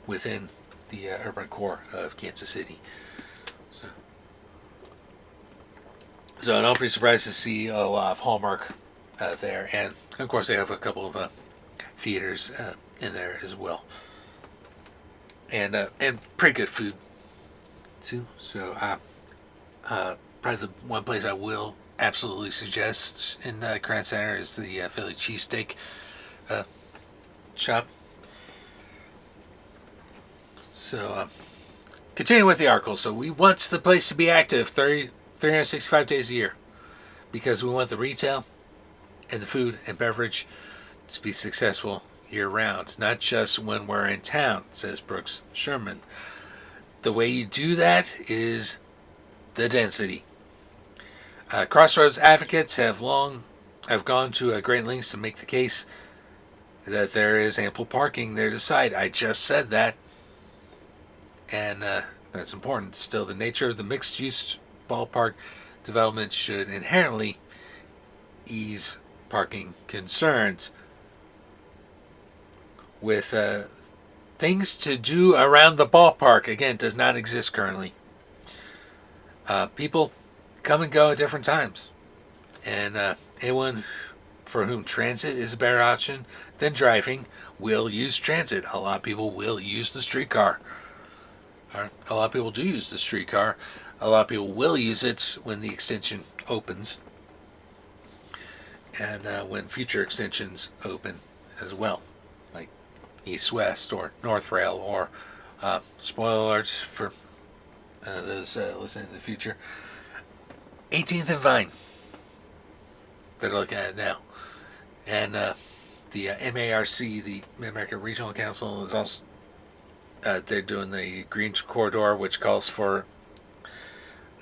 within the urban core of Kansas City. So don't be surprised to see a lot of Hallmark there. And, of course, they have a couple of theaters in there as well. And pretty good food, too. So probably the one place I will absolutely suggest in Crown Center is the Philly cheesesteak shop. So, continuing with the article. So we want the place to be active 365 days a year because we want the retail and the food and beverage to be successful year-round, not just when we're in town, says Brooks Sherman. The way you do that is the density. Crossroads advocates have gone to great lengths to make the case that there is ample parking there to site. I just said that, and that's important. Still, the nature of the mixed-use ballpark development should inherently ease parking concerns. With things to do around the ballpark, again, does not exist currently. People come and go at different times. And anyone for whom transit is a better option than driving will use transit. A lot of people will use the streetcar. A lot of people do use the streetcar. A lot of people will use it when the extension opens. And when future extensions open as well. Like East-West or North Rail or spoiler alerts for those listening in the future. 18th and Vine. They're looking at it now. And the MARC, the Mid-American Regional Council, is also they're doing the Green Corridor, which calls for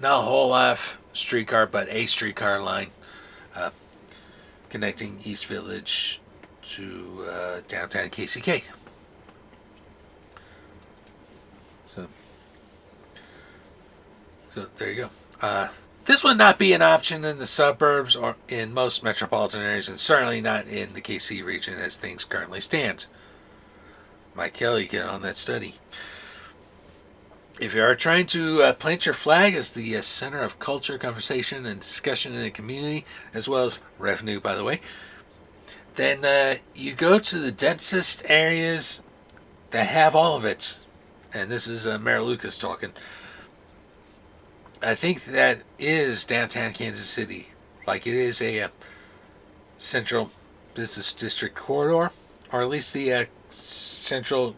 not a whole lot of streetcar, but a streetcar line connecting East Village to downtown KCK. So there you go. This would not be an option in the suburbs or in most metropolitan areas, and certainly not in the KC region as things currently stand. Mike Kelly, get on that study. If you are trying to plant your flag as the center of culture, conversation, and discussion in the community, as well as revenue, by the way, then you go to the densest areas that have all of it. And this is Mayor Lucas talking. I think that is downtown Kansas City. Like it is a central business district corridor, or at least the central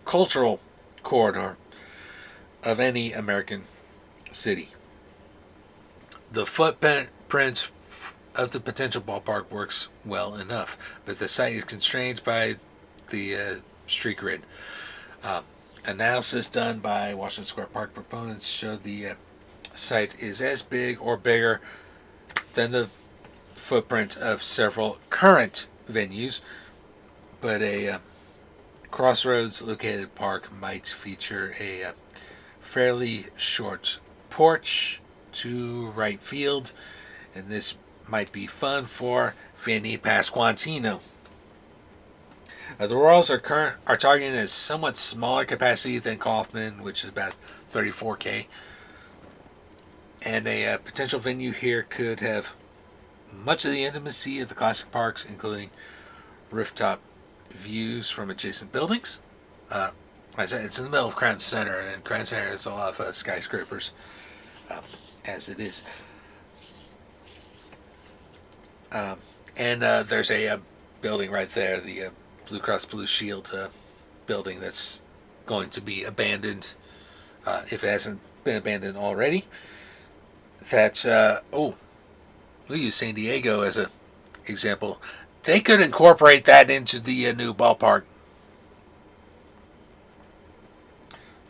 cultural corridor of any American city. The footprint of the potential ballpark works well enough, but the site is constrained by the street grid. Analysis done by Washington Square Park proponents showed the site is as big or bigger than the footprint of several current venues, but a crossroads located park might feature a fairly short porch to right field, and this might be fun for Vinny Pasquantino. The Royals are targeting a somewhat smaller capacity than Kauffman, which is about 34K. And a potential venue here could have much of the intimacy of the classic parks, including rooftop views from adjacent buildings. Like I said, it's in the middle of Crown Center, and Crown Center has a lot of skyscrapers, as it is. And there's a building right there, the Blue Cross Blue Shield building that's going to be abandoned, if it hasn't been abandoned already. That's, we'll use San Diego as an example. They could incorporate that into the new ballpark.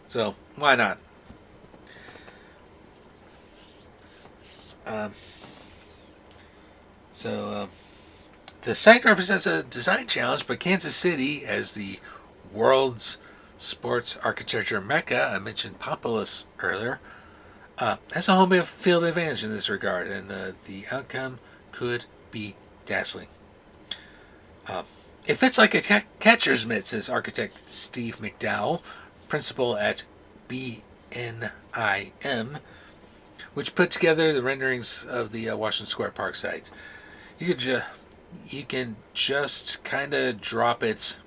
So, why not? The site represents a design challenge, but Kansas City, as the world's sports architecture mecca, I mentioned Populous earlier, has a home field advantage in this regard, and the outcome could be dazzling. It fits like a catcher's mitt, says architect Steve McDowell, principal at BNIM, which put together the renderings of the Washington Square Park site. You can just kind of drop it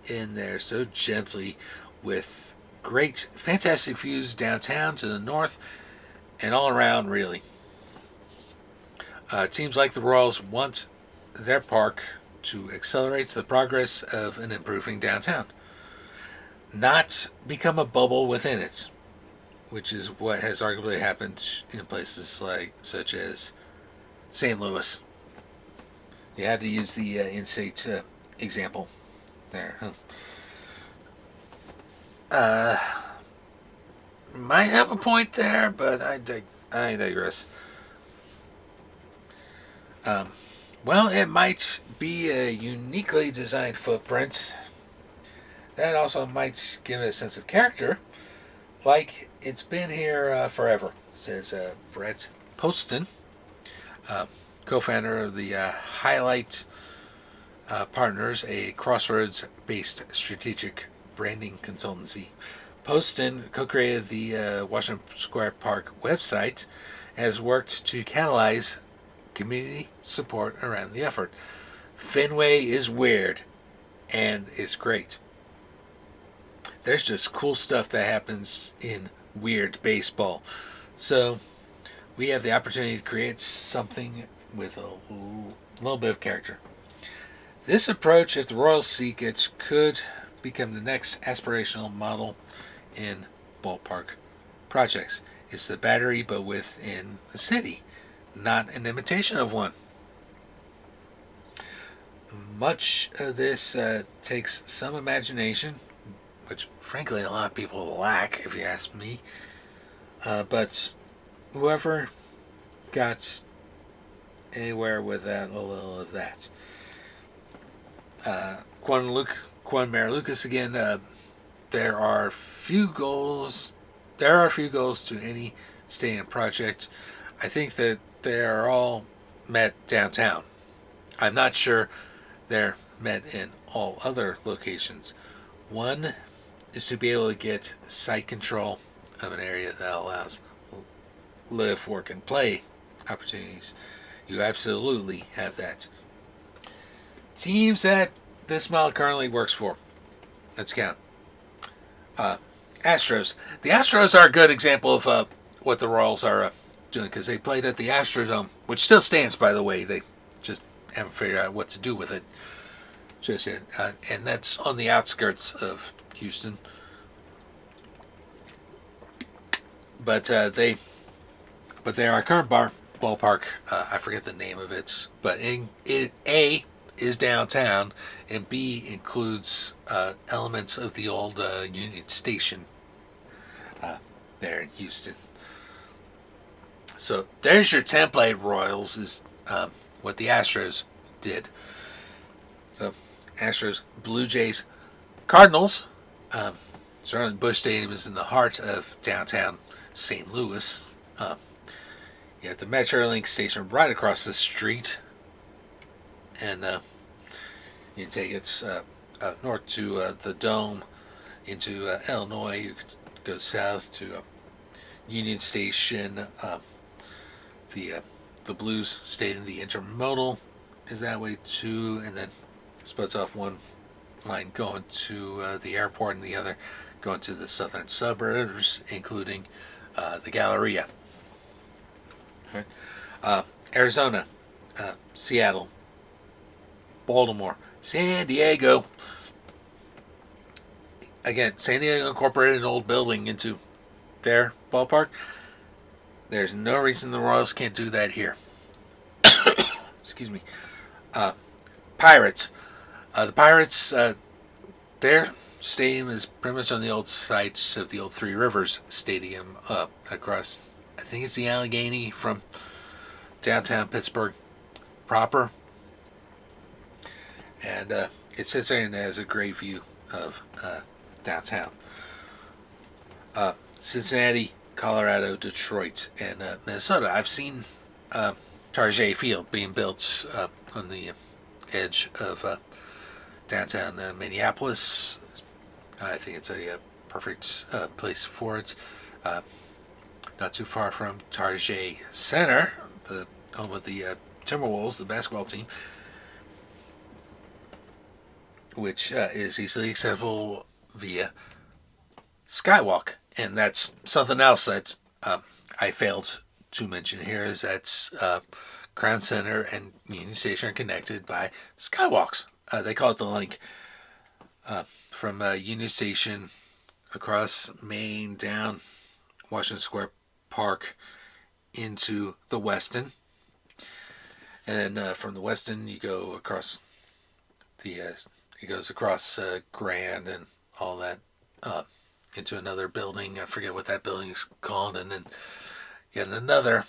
in there so gently, with great, fantastic views downtown to the north and all around, really. Teams like the Royals want their park to accelerate the progress of an improving downtown, not become a bubble within it, which is what has arguably happened in places such as St. Louis. You had to use the in-state example there. Might have a point there, but I digress. Well, it might be a uniquely designed footprint. That also might give it a sense of character, like it's been here forever, says Brett Poston, co-founder of the Highlight Partners, a crossroads-based strategic branding consultancy. Poston co-created the Washington Square Park website and has worked to catalyze community support around the effort. Fenway is weird, and it's great. There's just cool stuff that happens in weird baseball. So we have the opportunity to create something with a little bit of character. This approach, if the Royals seek it, could become the next aspirational model in ballpark projects. It's the Battery, but within the city, not an imitation of one. Much of this takes some imagination, which frankly a lot of people lack, if you ask me. But whoever got anywhere without a little of that. Quan Mayor Lucas again. There are few goals to any stadium project. I think that they are all met downtown. I'm not sure they're met in all other locations. One is to be able to get site control of an area that allows live, work, and play opportunities. You absolutely have that. Teams that this model currently works for. Let's count. Astros. The Astros are a good example of what the Royals are doing, because they played at the Astrodome, which still stands, by the way. They just haven't figured out what to do with it just yet. And that's on the outskirts of Houston. But they are our current ballpark. I forget the name of it, but A is downtown, and B includes elements of the old Union Station there in Houston. So there's your template, Royals, is what the Astros did. So, Astros, Blue Jays, Cardinals. Surrounding Busch Stadium is in the heart of downtown St. Louis. You have the Metrolink station right across the street, and you can take it north to the Dome into Illinois. You could go south to Union Station. The Blues Stadium, the Intermodal, is that way too, and then splits off one line going to the airport and the other going to the southern suburbs, including the Galleria. Right. Arizona, Seattle, Baltimore, San Diego. Again, San Diego incorporated an old building into their ballpark. There's no reason the Royals can't do that here. Excuse me. Pirates. The Pirates, their stadium is pretty much on the old sites of the old Three Rivers Stadium across, I think it's the Allegheny from downtown Pittsburgh proper. And it sits there and has a great view of downtown. Cincinnati, Colorado, Detroit, and Minnesota. I've seen Target Field being built on the edge of downtown Minneapolis. I think it's a perfect place for it. Not too far from Target Center, the home of the Timberwolves, the basketball team, which is easily accessible via Skywalk. And that's something else that I failed to mention here, is that Crown Center and Union Station are connected by skywalks. They call it the link from Union Station across Main down Washington Square Park into the Westin. And then from the Westin you go across it goes across Grand and all that into another building. I forget what that building is called. And then yet another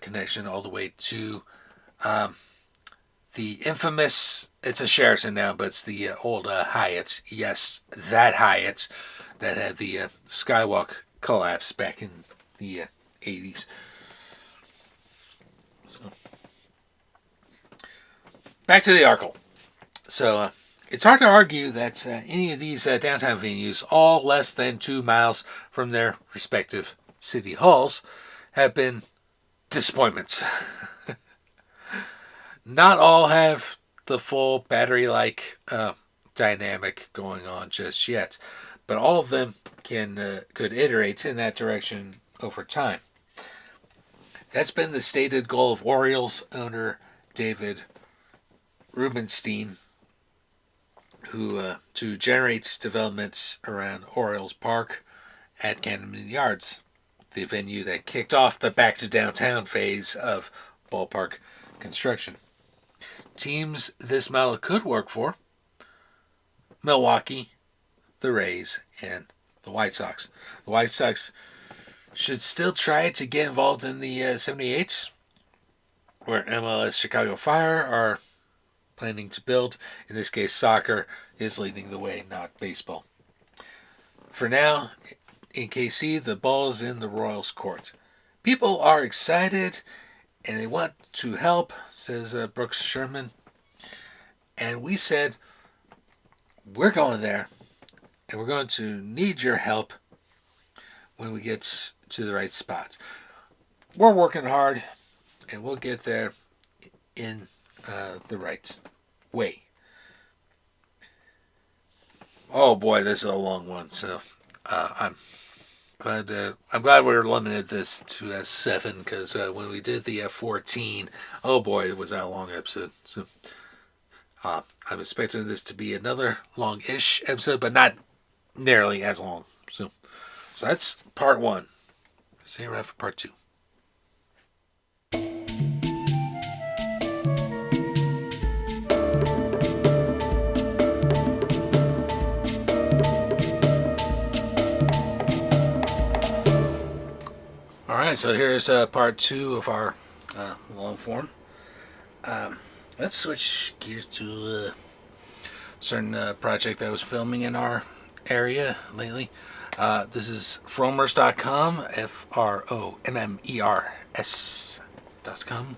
connection all the way to the infamous, it's a Sheraton now, but it's the old Hyatt. Yes, that Hyatt that had the Skywalk collapse back in the 80s. So, back to the article. So, it's hard to argue that any of these downtown venues, all less than 2 miles from their respective city halls, have been disappointments. Not all have the full battery-like dynamic going on just yet, but all of them could iterate in that direction over time. That's been the stated goal of Orioles owner David Rubenstein, who to generate developments around Orioles Park at Camden Yards, the venue that kicked off the back to downtown phase of ballpark construction. Teams this model could work for: Milwaukee, the Rays, and the White Sox. The White Sox should still try to get involved in the 78s, where MLS Chicago Fire are planning to build. In this case, soccer is leading the way, not baseball. For now, in KC, the ball is in the Royals' court. People are excited and they want to help, says Brooks Sherman. And we said, we're going there and we're going to need your help when we get to the right spot. We're working hard and we'll get there in the right way. Oh boy, this is a long one, so I'm glad we were limited this to 7, because when we did the 14, oh boy, it was that long episode. So I'm expecting this to be another long-ish episode, but not nearly as long. So that's part 1. See you around for part 2. Alright, so here's part 2 of our long form. Let's switch gears to a certain project that I was filming in our area lately. This is Frommers.com, Frommers.com.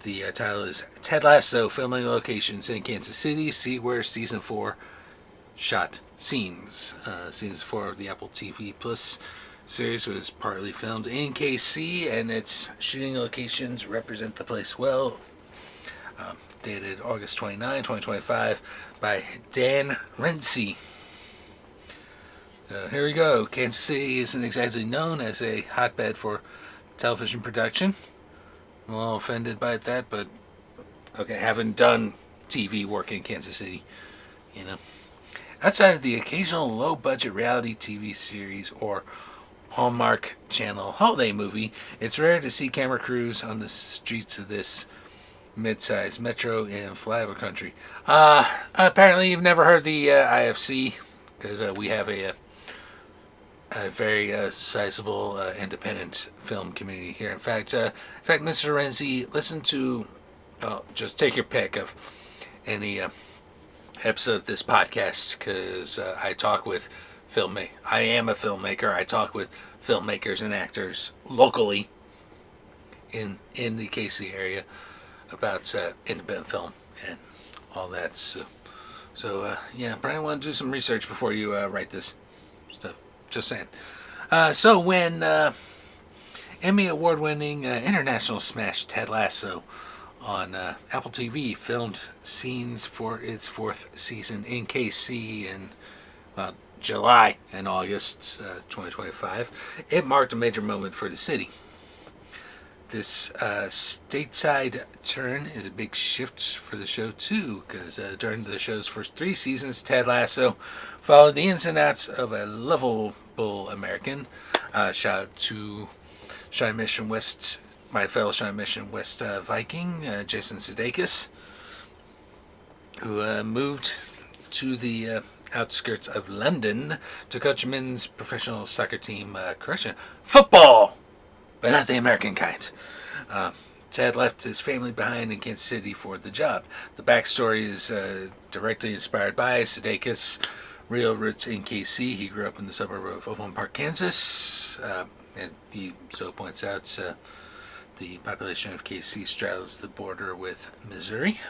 The title is Ted Lasso Filming Locations in Kansas City. See where Season 4 shot scenes. Season 4 of the Apple TV Plus series was partly filmed in KC, and its shooting locations represent the place well. Dated August 29, 2025 by Dan Renzi. Here we go. Kansas City isn't exactly known as a hotbed for television production. I'm a little offended by that, but okay, haven't done TV work in Kansas City, you know. Outside of the occasional low-budget reality TV series or Hallmark Channel holiday movie, it's rare to see camera crews on the streets of this mid-sized metro in flyover country. Apparently you've never heard the IFC, because we have a very sizable independent film community here. In fact, Mr. Renzi, listen to, just take your pick of any episode of this podcast, because I talk with I am a filmmaker. I talk with filmmakers and actors locally in the KC area about independent film and all that. So yeah, probably want to do some research before you write this stuff. Just saying. So when Emmy award-winning international smash Ted Lasso on Apple TV filmed scenes for its 4th season in KC in July and August 2025, it marked a major moment for the city. This stateside turn is a big shift for the show too, because during the show's first 3 seasons, Ted Lasso followed the ins and outs of a lovable American. Shout out to Sumimasen West, my fellow Sumimasen West Viking, Jason Sudeikis, who moved to the outskirts of London to coach a men's professional soccer team, football, but not the American kind. Ted left his family behind in Kansas City for the job. The backstory is directly inspired by Sudeikis' real roots in KC. He grew up in the suburb of Overland Park, Kansas. And he so points out the population of KC straddles the border with Missouri.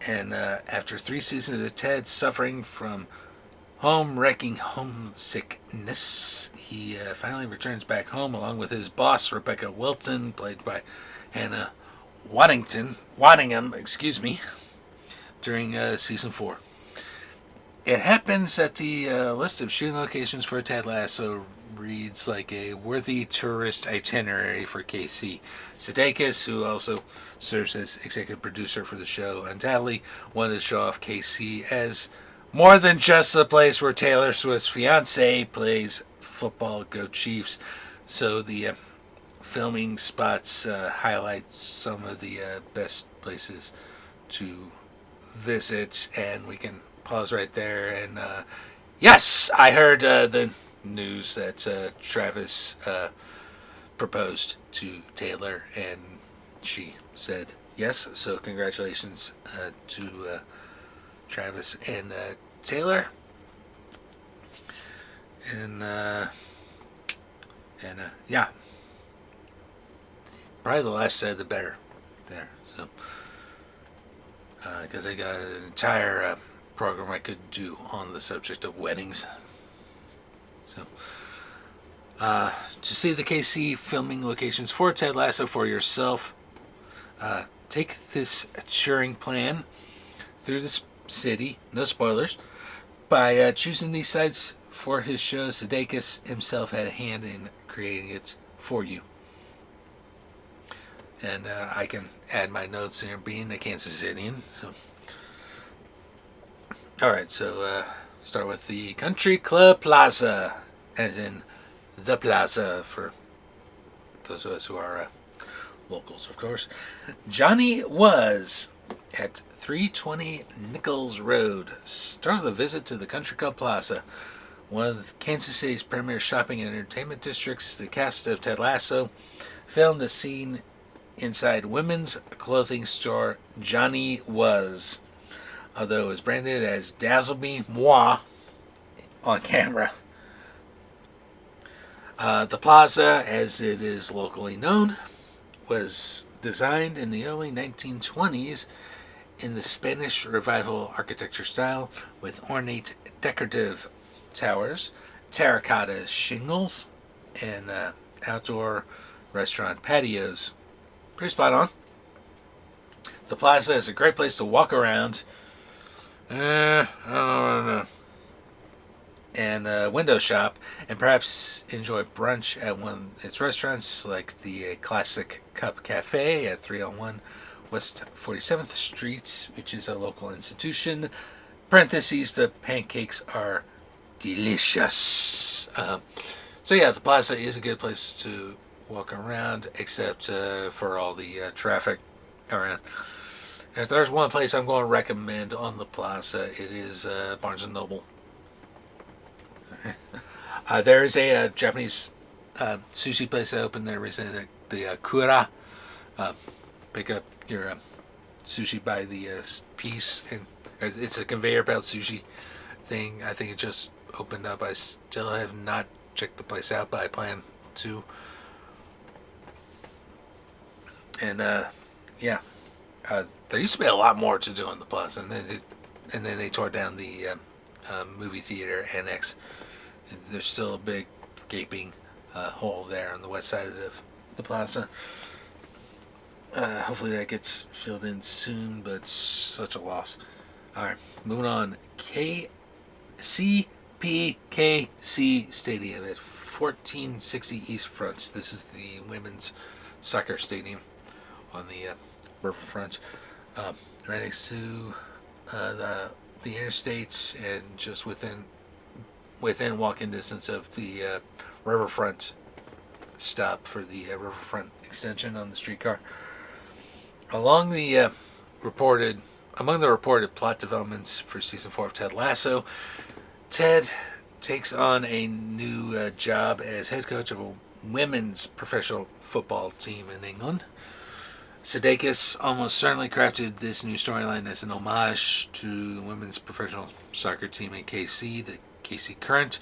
And after 3 seasons of Ted suffering from home-wrecking homesickness, he finally returns back home along with his boss, Rebecca Wilton, played by Hannah Waddingham, during season 4. It happens that the list of shooting locations for Ted Lasso reads like a worthy tourist itinerary for KC. Sudeikis, who also serves as executive producer for the show, undoubtedly wanted to show off KC as more than just a place where Taylor Swift's fiance plays football. Go Chiefs. So the filming spots highlight some of the best places to visit, and we can pause right there. And yes, I heard the news that Travis proposed to Taylor, and she said yes. So congratulations to Travis and Taylor. And yeah, probably the less said the better there. So because I got an entire program I could do on the subject of weddings. So to see the KC filming locations for Ted Lasso for yourself, take this touring plan through the city, no spoilers, by choosing these sites for his show. Sudeikis himself had a hand in creating it for you. And I can add my notes here, being a Kansas Cityan. So, all right, so start with the Country Club Plaza, as in the plaza for those of us who are locals, of course. Johnny was at 320 Nichols Road. Start the visit to the Country Club Plaza, one of Kansas City's premier shopping and entertainment districts. The cast of Ted Lasso filmed a scene inside women's clothing store Johnny Was, although it was branded as Dazzle Me Moi on camera. The plaza, as it is locally known, was designed in the early 1920s in the Spanish Revival architecture style, with ornate decorative towers, terracotta shingles, and outdoor restaurant patios. Pretty spot on. The plaza is a great place to walk around. I don't know. And window shop, and perhaps enjoy brunch at one of its restaurants, like the Classic Cup Cafe at 301 West 47th Street, which is a local institution. Parentheses, the pancakes are delicious. So yeah, the plaza is a good place to walk around, except for all the traffic around. If there's one place I'm going to recommend on the plaza, it is Barnes & Noble. There is a Japanese sushi place that opened there recently, the Kura. Pick up your sushi by the piece, and it's a conveyor belt sushi thing. I think it just opened up. I still have not checked the place out, but I plan to. And yeah, there used to be a lot more to do on the plaza, and then they tore down the movie theater annex. There's still a big gaping hole there on the west side of the plaza. Hopefully that gets filled in soon, but it's such a loss. Alright, moving on. CPKC Stadium at 1460 East Front. This is the women's soccer stadium on the riverfront. Right next to the interstates, and just within walking distance of the riverfront stop for the riverfront extension on the streetcar. Among the reported plot developments for season 4 of Ted Lasso, Ted takes on a new job as head coach of a women's professional football team in England. Sudeikis almost certainly crafted this new storyline as an homage to the women's professional soccer team in KC, the KC Current,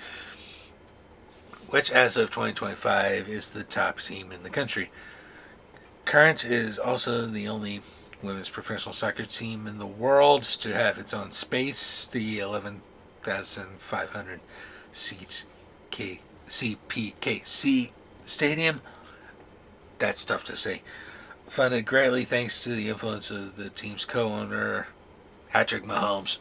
which as of 2025 is the top team in the country. Current is also the only women's professional soccer team in the world to have its own space, the 11,500 seats CPKC Stadium. That's tough to say. Funded greatly thanks to the influence of the team's co-owner, Patrick Mahomes.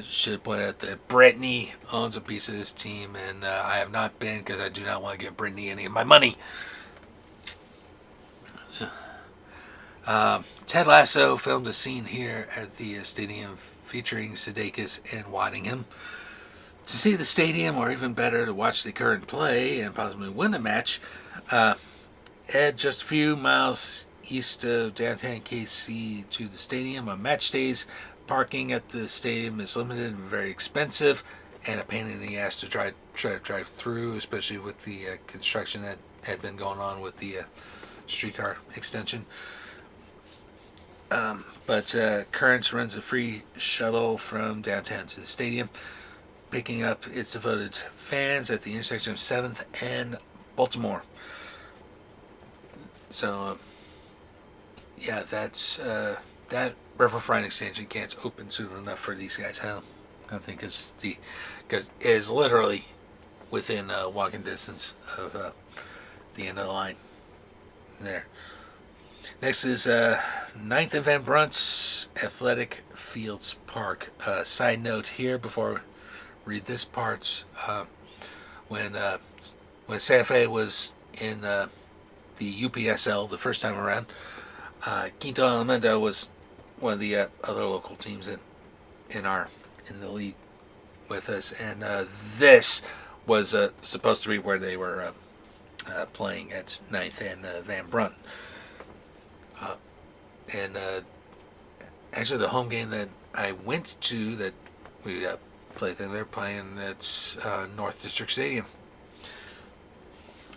Should point out that Brittany owns a piece of this team, and I have not been because I do not want to give Brittany any of my money. So, Ted Lasso filmed a scene here at the stadium featuring Sudeikis and Waddingham. To see the stadium, or even better, to watch the current play and possibly win the match, head just a few miles east of downtown KC to the stadium. On match days, parking at the stadium is limited and very expensive, and a pain in the ass to try to drive through, especially with the construction that had been going on with the streetcar extension. But Currents runs a free shuttle from downtown to the stadium, picking up its devoted fans at the intersection of 7th and Baltimore. So, yeah, that's that riverfront extension can't open soon enough for these guys. I think because it is literally within walking distance of the end of the line there. Next is 9th and Van Brunt's Athletic Fields Park. Side note here before I read this part, when Santa Fe was in the UPSL the first time around, Quinto Elemento was one of the other local teams in the league with us, and this was supposed to be where they were playing at 9th and Van Brunt. And actually, the home game that I went to that we played, they were playing at North District Stadium.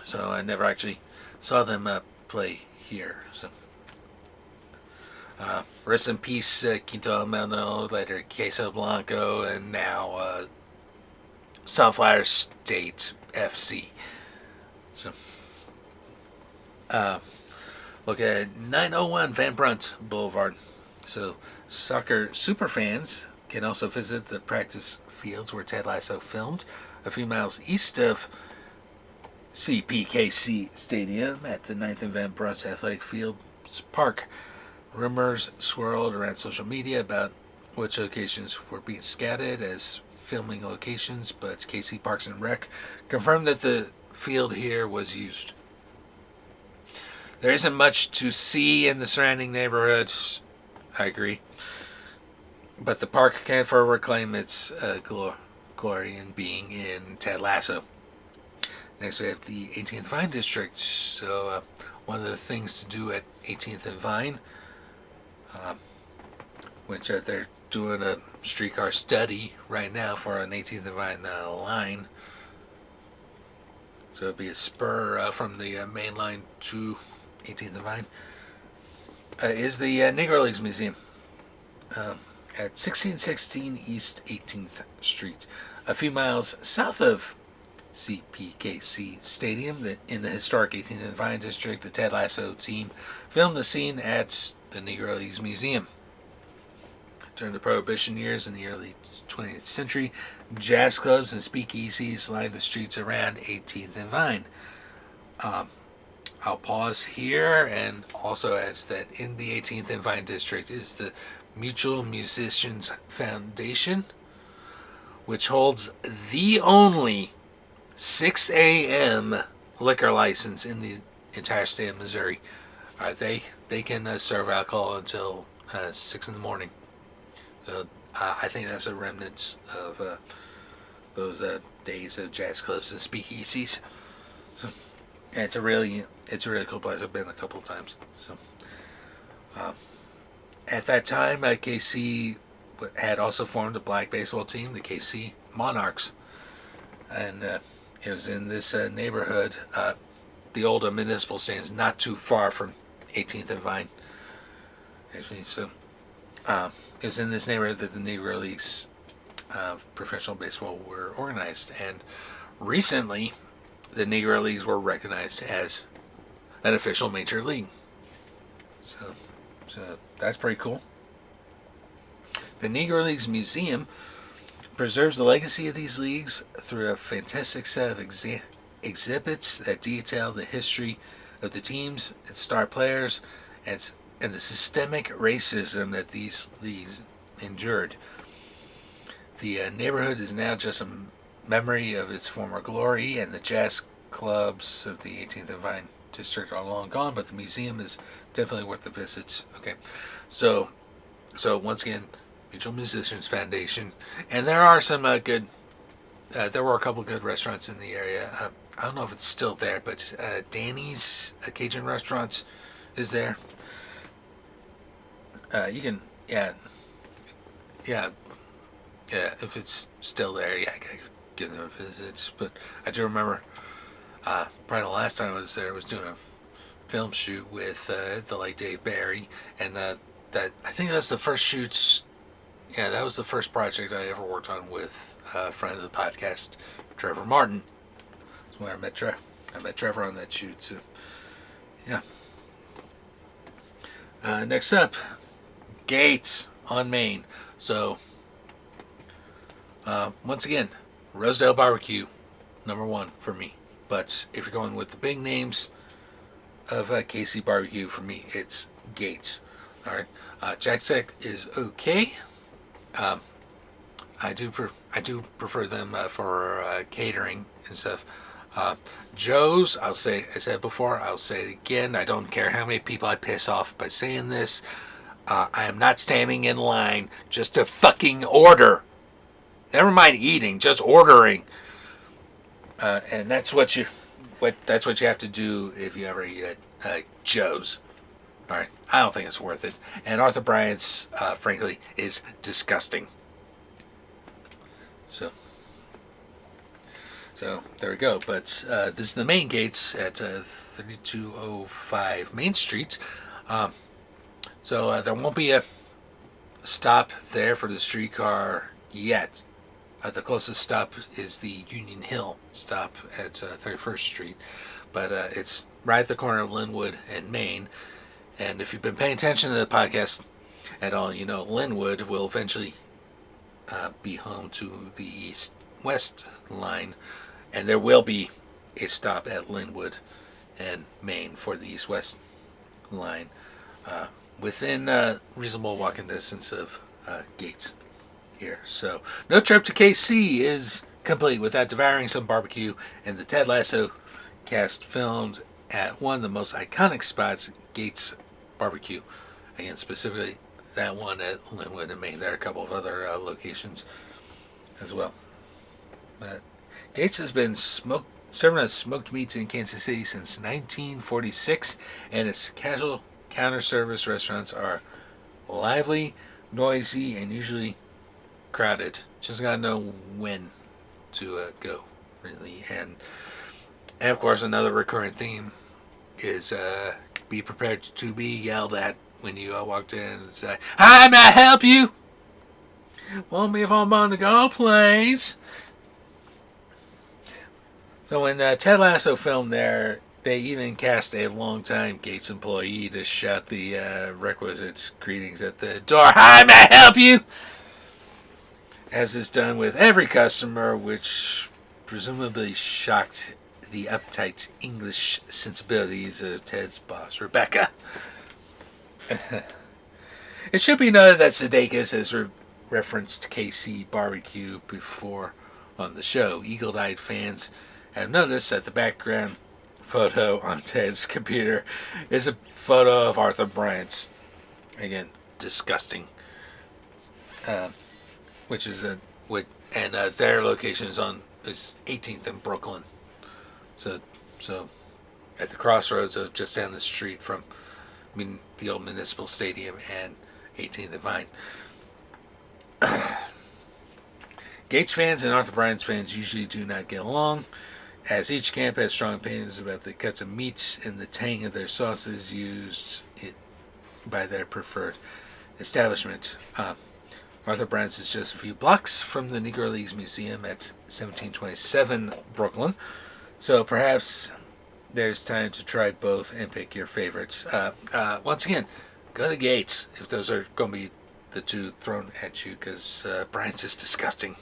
So I never actually saw them play here. So, rest in peace, Quinto Almeno, later Queso Blanco, and now Sunflower State FC. So, look at 901 Van Brunt Boulevard. So, soccer superfans can also visit the practice fields where Ted Lasso filmed, a few miles east of CPKC Stadium at the 9th and Van Brunt Athletic Fields Park. Rumors swirled around social media about which locations were being scouted as filming locations, but KC Parks and Rec confirmed that the field here was used. There isn't much to see in the surrounding neighborhoods, I agree, but the park can forever reclaim its glory in being in Ted Lasso. Next we have the 18th Vine District. So one of the things to do at 18th and Vine, which they're doing a streetcar study right now for an 18th and Vine line. So it'll be a spur from the main line to 18th and Vine. Is the Negro Leagues Museum at 1616 East 18th Street, a few miles south of CPKC Stadium. In the historic 18th and Vine District, the Ted Lasso team filmed the scene at the Negro Leagues Museum. During the Prohibition years in the early 20th century, jazz clubs and speakeasies lined the streets around 18th and Vine. I'll pause here and also add that in the 18th and Vine District is the Mutual Musicians Foundation, which holds the only 6 a.m. liquor license in the entire state of Missouri. They can serve alcohol until 6 in the morning. So I think that's a remnant of those days of jazz clubs and speakeasies. So, yeah, it's a really cool place. I've been a couple of times. So at that time, KC had also formed a black baseball team, the KC Monarchs, and it was in this neighborhood. The old municipal stadium, not too far from 18th and Vine, actually. So it was in this neighborhood that the Negro Leagues professional baseball were organized, and recently the Negro Leagues were recognized as an official major league. So that's pretty cool. The Negro Leagues Museum preserves the legacy of these leagues through a fantastic set of exhibits that detail the history of the teams, its star players, and the systemic racism that these leagues endured. The neighborhood is now just a memory of its former glory, and the jazz clubs of the 18th and Vine District are long gone, but the museum is definitely worth the visits. Okay, so once again, Mutual Musicians Foundation, and there are some good. There were a couple good restaurants in the area. I don't know if it's still there, but Danny's Cajun Restaurants is there. You can, yeah. If it's still there, yeah, I could give them a visit. But I do remember, probably the last time I was there, I was doing a film shoot with the late Dave Barry, and that I think that's the first shoots. Yeah, that was the first project I ever worked on with a friend of the podcast, Trevor Martin. That's where I met Trevor. I met Trevor on that shoot too. Yeah. Next up, Gates on Main. So, once again, Rosedale Barbecue, number one for me. But if you're going with the big names of KC Barbecue, for me, it's Gates. All right, Jack Stack is okay. I do prefer them for catering and stuff. Joe's, I said it before, I'll say it again. I don't care how many people I piss off by saying this. I am not standing in line just to fucking order. Never mind eating, just ordering. And that's what you have to do if you ever eat at Joe's. All right, I don't think it's worth it. And Arthur Bryant's, frankly, is disgusting. So there we go. But this is the main gates at 3205 Main Street. So there won't be a stop there for the streetcar yet. The closest stop is the Union Hill stop at 31st Street. But it's right at the corner of Linwood and Main. And if you've been paying attention to the podcast at all, you know Linwood will eventually be home to the east-west line. And there will be a stop at Linwood and Main for the east-west line within reasonable walking distance of gates here. So no trip to KC is complete without devouring some barbecue, and the Ted Lasso cast filmed at one of the most iconic spots, Gates Barbecue. Again, specifically that one at Linwood and Maine. There are a couple of other locations as well. But Gates has been serving us smoked meats in Kansas City since 1946, and its casual counter service restaurants are lively, noisy, and usually crowded. Just gotta know when to go, really. And of course, another recurring theme is be prepared to be yelled at when you walked in and say, "Hi, may I help you? Want me if I'm on to go, please?" So when Ted Lasso filmed there, they even cast a longtime Gates employee to shout the requisite greetings at the door. "Hi, may I help you?" As is done with every customer, which presumably shocked the uptight English sensibilities of Ted's boss, Rebecca. It should be noted that Sudeikis has referenced KC Barbecue before on the show. Eagle-eyed fans have noticed that the background photo on Ted's computer is a photo of Arthur Bryant's. Again, disgusting. Which is their location is 18th and Brooklyn. So at the crossroads of just down the street from the old Municipal Stadium and 18th and Vine. Gates fans and Arthur Bryant's fans usually do not get along, as each camp has strong opinions about the cuts of meat and the tang of their sauces used by their preferred establishment. Arthur Bryant's is just a few blocks from the Negro Leagues Museum at 1727 Brooklyn, so perhaps there's time to try both and pick your favorites. Once again, go to Gates if those are going to be the two thrown at you, because Bryant's is disgusting.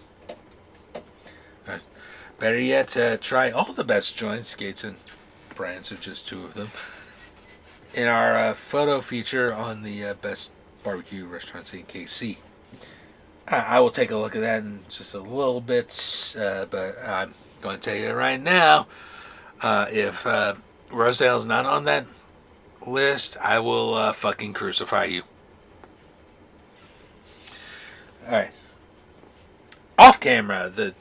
Better yet, try all the best joints. Gates and Bryant's are just two of them. In our photo feature on the best barbecue restaurants in KC. I will take a look at that in just a little bit, but I'm going to tell you right now, if Rosedale's not on that list, I will fucking crucify you. Alright. Off camera, the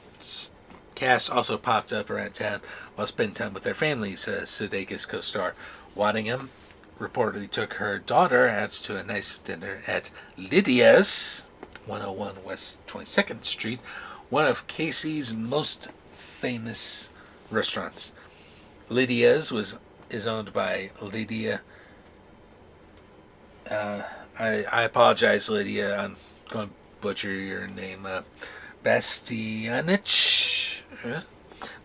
cast also popped up around town while spending time with their families. Sudeikis co-star Waddingham reportedly took her daughter out to a nice dinner at Lydia's, 101 West 22nd Street, one of KC's most famous restaurants. Lydia's is owned by Lydia. I apologize, Lydia. I'm going to butcher your name. Bastianich.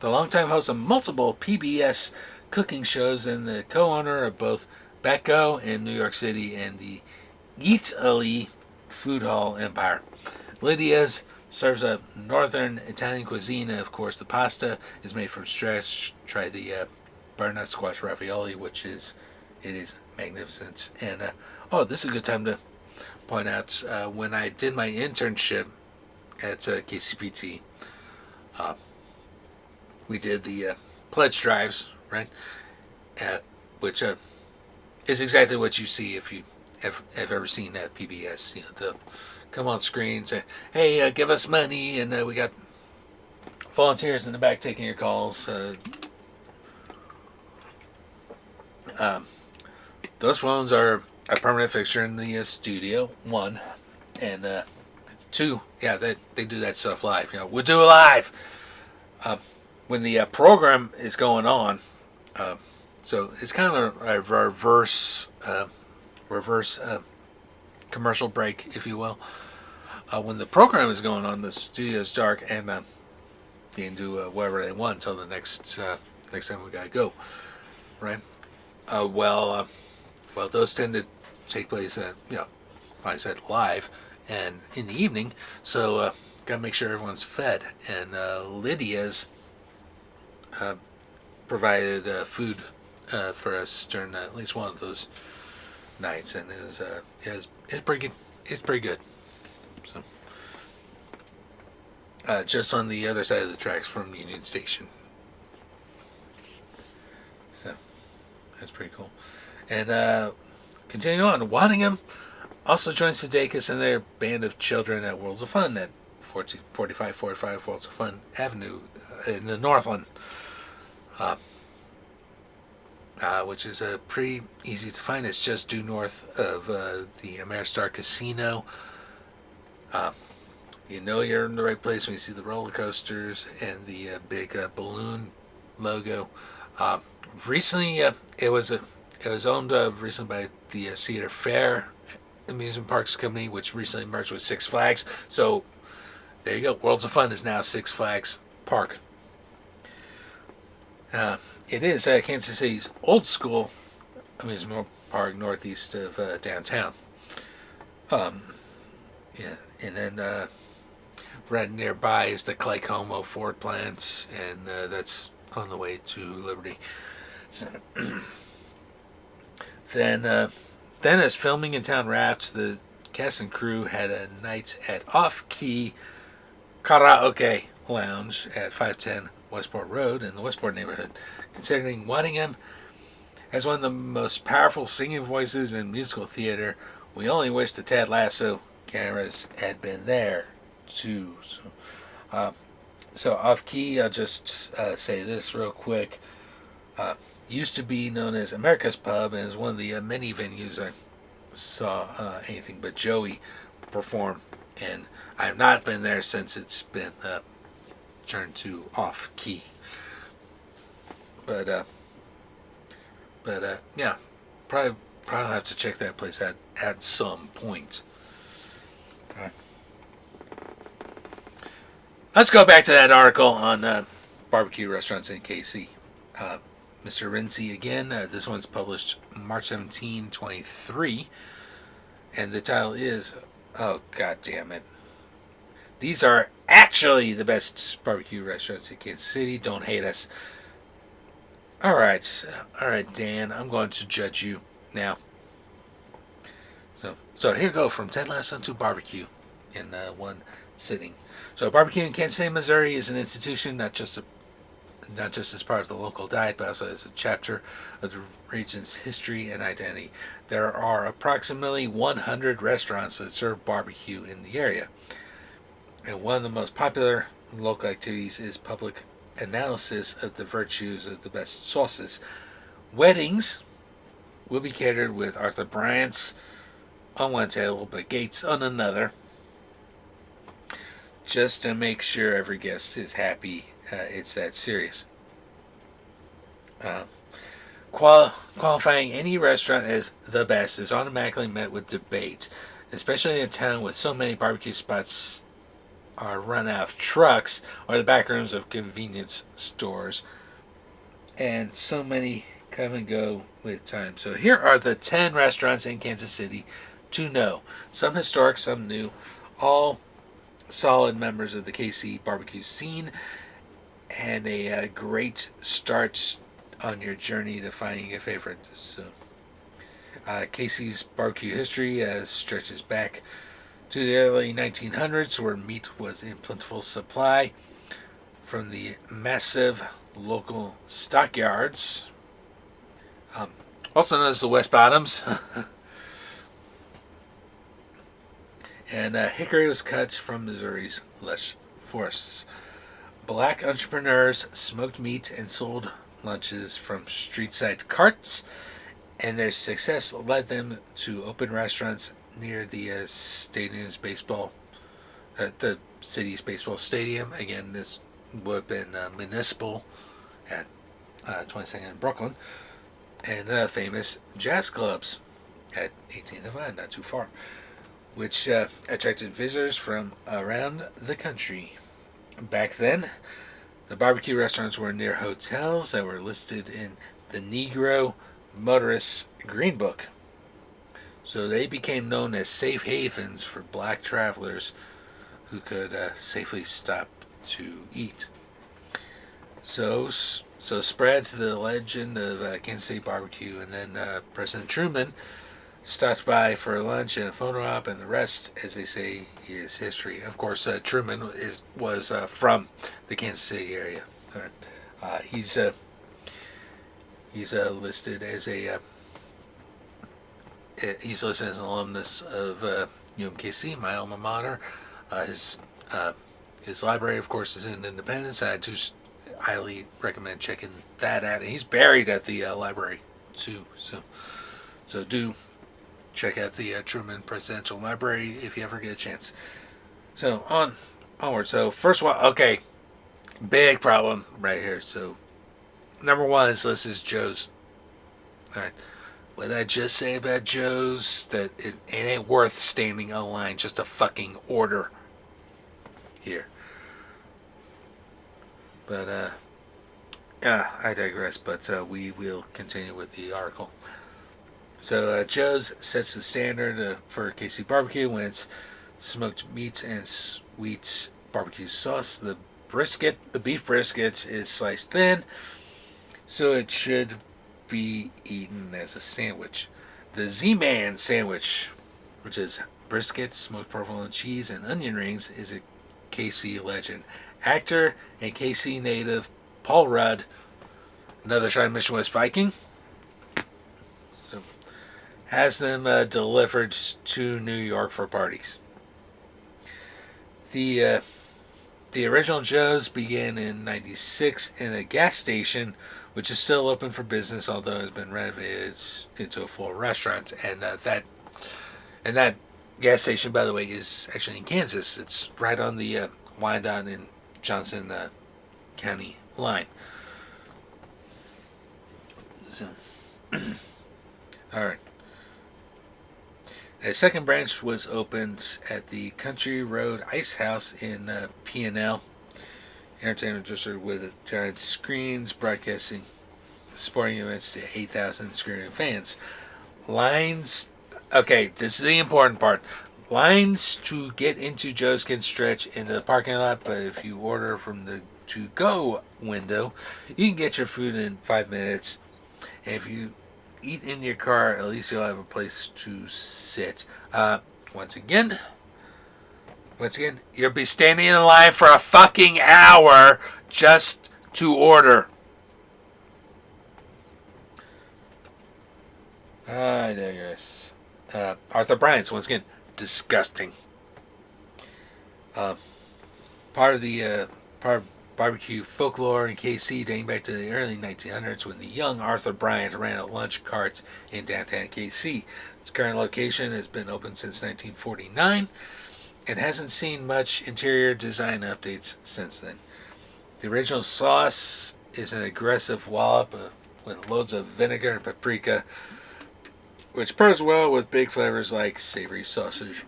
The longtime host of multiple PBS cooking shows and the co-owner of both Becco in New York City and the Italy Food Hall Empire. Lydia's serves up northern Italian cuisine, and of course the pasta is made from scratch. Try the butternut squash ravioli, it is magnificent. And this is a good time to point out when I did my internship at KCPT, we did the pledge drives, right? Which is exactly what you see if you have ever seen that PBS. They'll come on screen and say, "Hey, give us money," and we got volunteers in the back taking your calls. Those phones are a permanent fixture in the studio, one, and two, yeah, they do that stuff live. We'll do it live. when the program is going on, so it's kind of a reverse commercial break, if you will. When the program is going on, the studio is dark, and they can do whatever they want until the next time we gotta go, right? Well, those tend to take place at, like I said, live and in the evening. So gotta make sure everyone's fed. And Lydia's provided food for us during at least one of those nights, and it's pretty good. It's pretty good. So just on the other side of the tracks from Union Station. So that's pretty cool. And continuing on, Waddingham also joins Sudeikis and their band of children at Worlds of Fun at 4545 Worlds of Fun Avenue in the Northland, which is pretty easy to find. It's just due north of the Ameristar Casino. You know you're in the right place when you see the roller coasters and the big balloon logo. Recently, it was owned recently by the Cedar Fair Amusement Parks Company, which recently merged with Six Flags. So there you go. Worlds of Fun is now Six Flags Park. It is Kansas City's old school amusement park northeast of downtown. Yeah, and then right nearby is the Claycomo Ford plant, and that's on the way to Liberty. So, then as filming in town wraps, the cast and crew had a night at Off-Key Karaoke Lounge at 510 Westport Road in the Westport neighborhood. Considering Waddingham as one of the most powerful singing voices in musical theater, we only wish the Ted Lasso cameras had been there too. So Off-Key, I'll just say this real quick. Used to be known as America's Pub, and is one of the many venues I saw anything but Joey perform, and I have not been there since it's been turned to Off-Key. But yeah, probably have to check that place out at some point. Okay. Let's go back to that article on barbecue restaurants in KC. Mr. Rinsey again. This one's published March 17, 23. And the title is, oh, god damn it. These are actually the best barbecue restaurants in Kansas City. Don't hate us. Alright, Dan. I'm going to judge you now. So here we go, from Ted Lasso to barbecue in one sitting. So barbecue in Kansas City, Missouri is an institution not just as part of the local diet, but also as a chapter of the region's history and identity. There are approximately 100 restaurants that serve barbecue in the area. And one of the most popular local activities is public analysis of the virtues of the best sauces. Weddings will be catered with Arthur Bryant's on one table, but Gates on another, just to make sure every guest is happy. It's that serious. Qualifying any restaurant as the best is automatically met with debate, especially in a town with so many barbecue spots are run out of trucks or the back rooms of convenience stores, and so many come and go with time. So here are the 10 restaurants in Kansas City to know. Some historic, some new, all solid members of the KC barbecue scene, and a great start on your journey to finding a favorite. So KC's barbecue history stretches back to the early 1900s, where meat was in plentiful supply from the massive local stockyards, also known as the West Bottoms. And hickory was cut from Missouri's lush forests. Black entrepreneurs smoked meat and sold lunches from street-side carts, and their success led them to open restaurants near the the city's baseball stadium. Again, this would have been Municipal at 22nd in Brooklyn, and famous jazz clubs at 18th and Vine, not too far, which attracted visitors from around the country. Back then, the barbecue restaurants were near hotels that were listed in the Negro Motorist Green Book. So they became known as safe havens for black travelers who could safely stop to eat. So spreads the legend of Kansas City barbecue, and then President Truman stopped by for lunch and a photo op, and the rest, as they say, is history. Of course, Truman was from the Kansas City area. He's listed as he's listed as an alumnus of UMKC, my alma mater. His library, of course, is in Independence. I just highly recommend checking that out. And he's buried at the library too, so do check out the Truman Presidential Library if you ever get a chance. So onward. So first one, okay, big problem right here. So number one on this list is Joe's. All right, what did I just say about Joe's? That it ain't worth standing in line just to fucking order here. But I digress. But we will continue with the article. So Joe's sets the standard for KC barbecue when it's smoked meats and sweet barbecue sauce. The beef brisket, is sliced thin, so it should be eaten as a sandwich. The Z-Man sandwich, which is brisket, smoked provolone cheese, and onion rings, is a KC legend. Actor and KC native Paul Rudd, another China Mission West Viking, has them delivered to New York for parties. The original Joe's began in '96 in a gas station, which is still open for business, although has been renovated into a full restaurant. And that gas station, by the way, is actually in Kansas. It's right on the Wyandotte and Johnson County line. So, all right. A second branch was opened at the Country Road Ice House in P&L. Entertainment district with giant screens broadcasting sporting events to 8,000 screaming fans. Lines. Okay, this is the important part. Lines to get into Joe's can stretch into the parking lot, but if you order from the to-go window, you can get your food in 5 minutes. And if you eat in your car, at least you'll have a place to sit. Once again, you'll be standing in line for a fucking hour just to order. I digress. Arthur Bryant's, once again, disgusting. Part of barbecue folklore in KC dating back to the early 1900s when the young Arthur Bryant ran at lunch carts in downtown KC. Its current location has been open since 1949 and hasn't seen much interior design updates since then. The original sauce is an aggressive wallop with loads of vinegar and paprika, which pairs well with big flavors like savory sausage.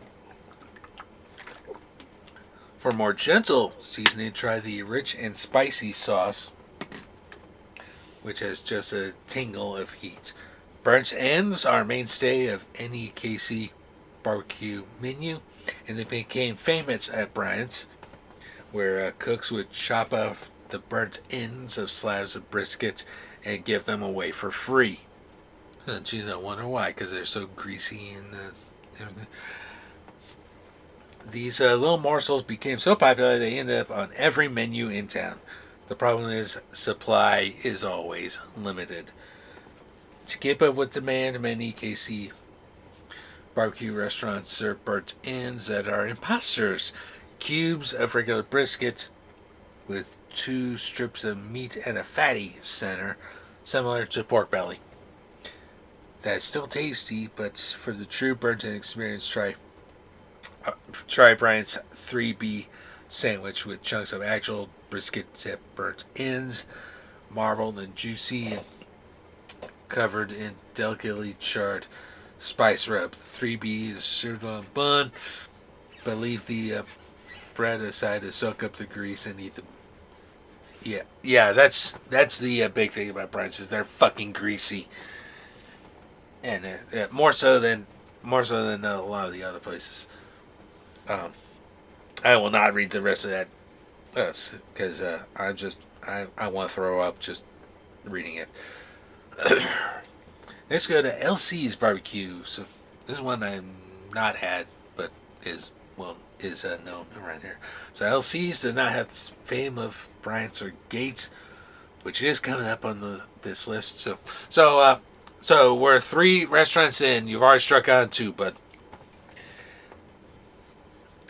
For more gentle seasoning, try the rich and spicy sauce, which has just a tingle of heat. Burnt ends are a mainstay of any KC barbecue menu, and they became famous at Bryant's, where cooks would chop off the burnt ends of slabs of brisket and give them away for free. Geez, I wonder why, because they're so greasy and everything. These little morsels became so popular they ended up on every menu in town. The problem is supply is always limited. To keep up with demand, many KC barbecue restaurants serve burnt ends that are imposters. Cubes of regular brisket with 2 strips of meat and a fatty center, similar to pork belly. That's still tasty, but for the true burnt end experience, try Bryant's 3B sandwich with chunks of actual briskets have burnt ends, marbled and juicy, and covered in delicately charred spice rub. 3B is served on a bun, but leave the bread aside to soak up the grease and eat the. Yeah. That's the big thing about brines is they're fucking greasy, and they're more so than a lot of the other places. I will not read the rest of that because I want to throw up just reading it. Let's go to LC's barbecue. So this one I've not had, but is known around here. So LC's does not have the fame of Bryant's or Gates, which is coming up on this list. So we're 3 restaurants in. You've already struck on 2, but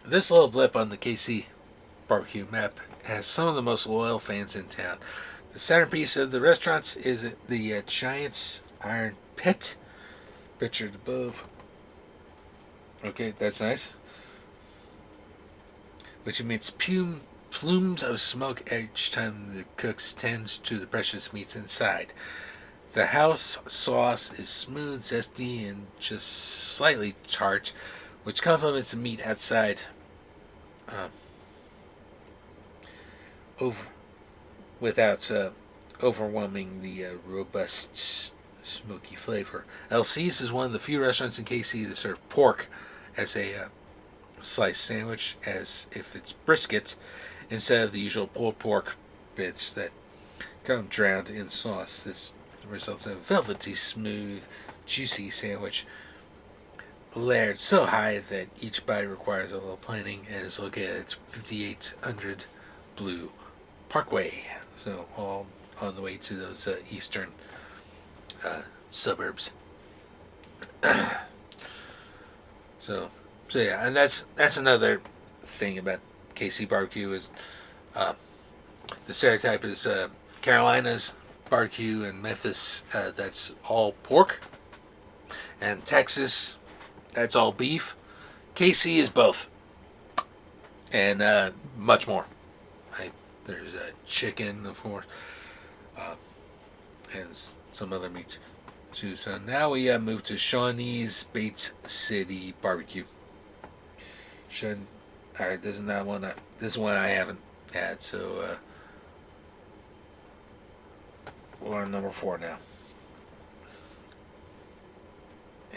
this little blip on the KC barbecue map has some of the most loyal fans in town. The centerpiece of the restaurants is the Giant's Iron Pit, pictured above. Okay, that's nice. Which emits plumes of smoke each time the cook tends to the precious meats inside. The house sauce is smooth, zesty, and just slightly tart, which complements the meat outside. Without overwhelming the robust smoky flavor. LC's is one of the few restaurants in KC that serve pork as a sliced sandwich, as if it's brisket, instead of the usual pulled pork bits that come drowned in sauce. This results in a velvety, smooth, juicy sandwich layered so high that each bite requires a little planning, and is located at 5800 Blue Parkway. So all on the way to those eastern suburbs. So yeah, and that's another thing about KC barbecue is the stereotype is Carolina's barbecue and Memphis that's all pork, and Texas that's all beef. KC is both, and much more. There's chicken, of course, and some other meats too. So now we move to Shawnee's Bates City Barbecue. Alright, this is not one. This is one I haven't had. So we're on number 4 now,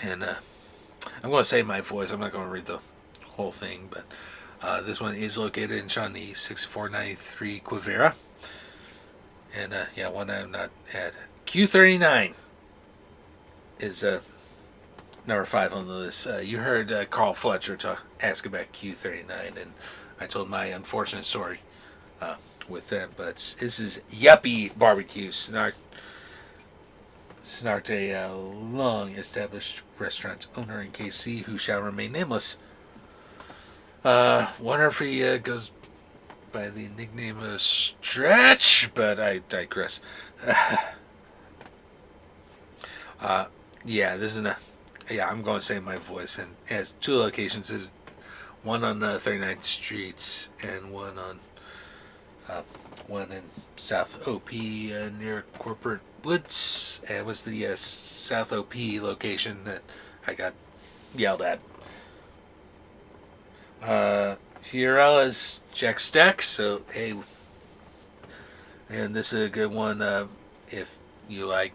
and I'm going to say my voice. I'm not going to read the whole thing, but this one is located in Shawnee, 6493 Quivira. And one I have not had. Q39 is number 5 on the list. You heard Carl Fletcher ask about Q39, and I told my unfortunate story with them. But this is Yuppie Barbecue, Snart, a long-established restaurant owner in KC who shall remain nameless. Wonder if he goes by the nickname of Stretch, but I digress. I'm going to say my voice, and it has 2 locations. Is one on 39th Street and one in South OP near Corporate Woods, and it was the South OP location that I got yelled at. Fiorella's Jack Stack, so hey, and this is a good one if you like,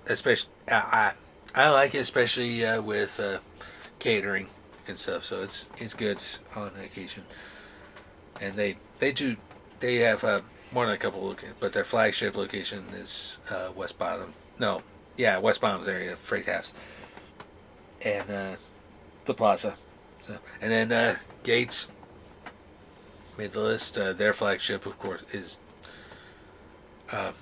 especially I like it, especially with catering and stuff. So it's good on occasion, and they have more than a couple locations, but their flagship location is West Bottoms area, Freight House, and the Plaza. So, and then Gates made the list. Their flagship, of course, is the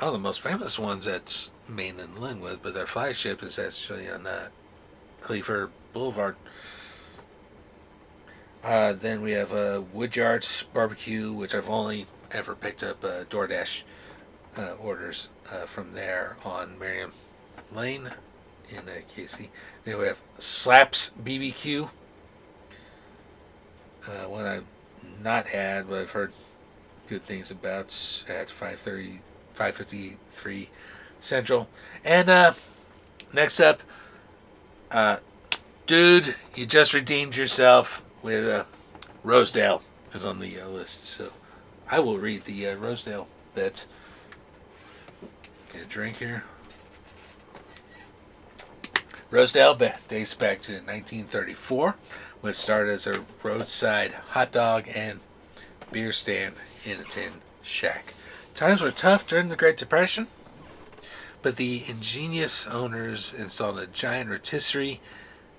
most famous ones that's Main and Linwood, but their flagship is actually on Cleaver Boulevard. Then we have Woodyard Barbecue, which I've only ever picked up DoorDash orders from there on Merriam Lane in KC. Then we have Slaps BBQ, one I've not had, but I've heard good things about at 5:53 Central. And next up, dude, you just redeemed yourself with Rosedale is on the list. So I will read the Rosedale bit. Get a drink here. Rosedale dates back to 1934, when it started as a roadside hot dog and beer stand in a tin shack. Times were tough during the Great Depression, but the ingenious owners installed a giant rotisserie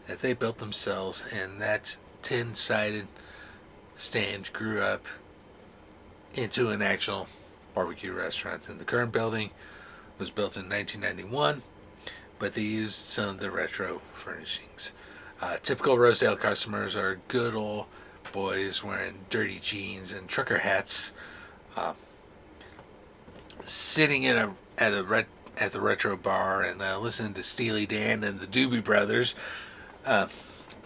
that they built themselves, and that tin-sided stand grew up into an actual barbecue restaurant. And the current building was built in 1991, but they used some of the retro furnishings. Typical Rosedale customers are good old boys wearing dirty jeans and trucker hats, sitting at the retro bar and listening to Steely Dan and the Doobie Brothers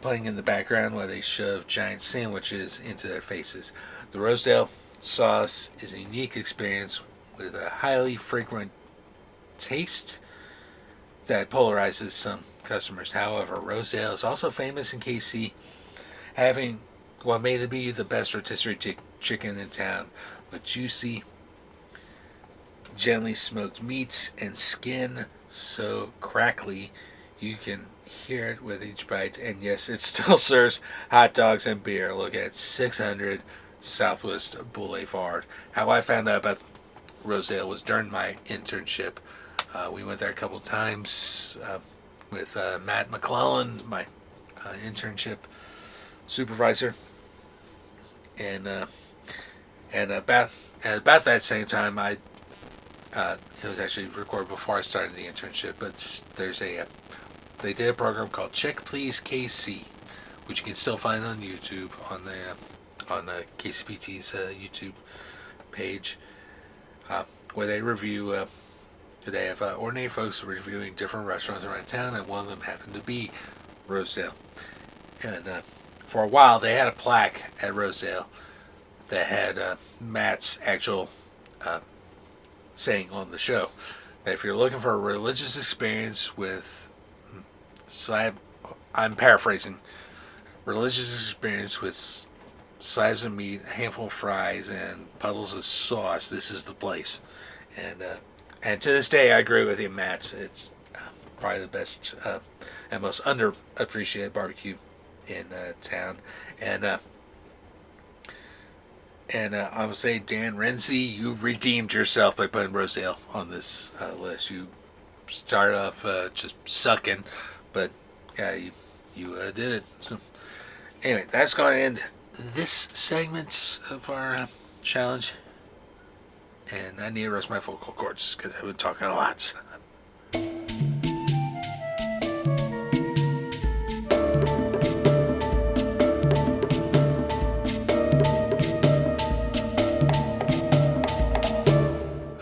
playing in the background while they shove giant sandwiches into their faces. The Rosedale sauce is a unique experience with a highly frequent taste that polarizes some customers. However, Rosedale is also famous in KC, having what may be the best rotisserie chicken in town, with juicy, gently smoked meat and skin so crackly you can hear it with each bite. And yes, it still serves hot dogs and beer. Look at 600 Southwest Boulevard. How I found out about Rosedale was during my internship. We went there a couple times with Matt McClellan, my internship supervisor, and about that same time, it was actually recorded before I started the internship. But they did a program called Check Please KC, which you can still find on YouTube on KCPT's YouTube page, where they review. They have ordinary folks reviewing different restaurants around town, and one of them happened to be Rosedale. And for a while, they had a plaque at Rosedale that had Matt's actual saying on the show that if you're looking for a religious experience with I'm paraphrasing, religious experience with slabs of meat, a handful of fries, and puddles of sauce, this is the place. And to this day, I agree with you, Matt. It's probably the best and most underappreciated barbecue in town. And I would say, Dan Renzi, you redeemed yourself by putting Rosedale on this list. You started off just sucking, but yeah, you did it. So anyway, that's going to end this segment of our challenge. And I need to rest my vocal cords because I've been talking a lot.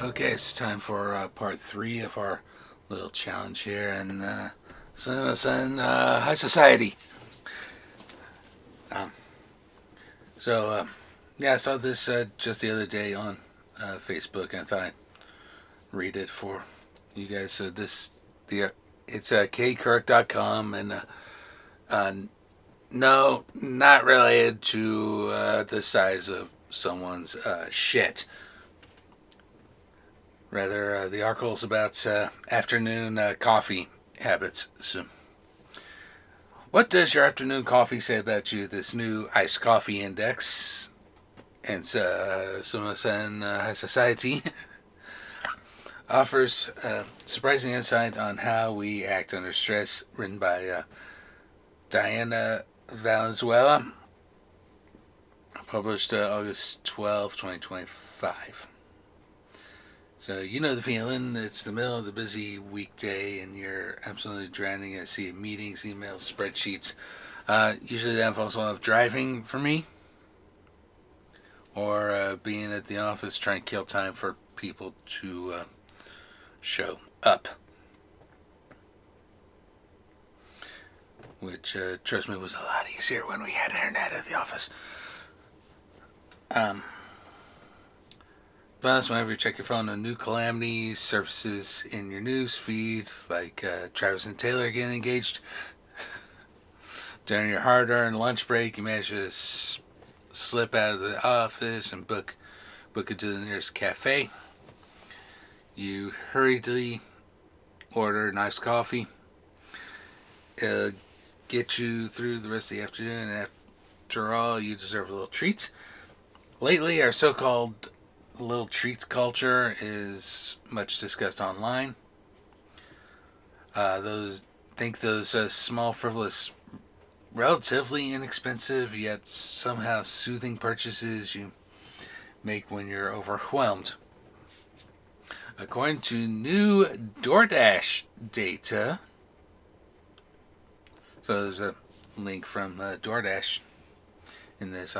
Okay, it's time for part 3 of our little challenge here. And Sumimasen, High Society. Yeah, I saw this just the other day on Facebook, and I thought I'd read it for you guys. So it's kkirk.com, and no, not related to the size of someone's shit. Rather, the article's about afternoon coffee habits. So, what does your afternoon coffee say about you? This new iced coffee index and Sumimasen High Society offers surprising insight on how we act under stress, written by Diana Valenzuela, published August 12, 2025. So you know the feeling. It's the middle of the busy weekday and you're absolutely drowning in a sea of meetings, emails, spreadsheets. Usually that involves a lot of driving for me, or being at the office trying to kill time for people to show up. Which, trust me, was a lot easier when we had internet at the office. Plus, whenever you check your phone, a new calamity surfaces in your news feeds, like Travis and Taylor getting engaged. During your hard-earned lunch break, you manage to slip out of the office and book it to the nearest cafe. You hurriedly order an iced coffee. It'll get you through the rest of the afternoon, and after all, you deserve a little treat. Lately, our so-called little treats culture is much discussed online. Those small, frivolous, relatively inexpensive yet somehow soothing purchases you make when you're overwhelmed. According to new DoorDash data, so there's a link from DoorDash in this.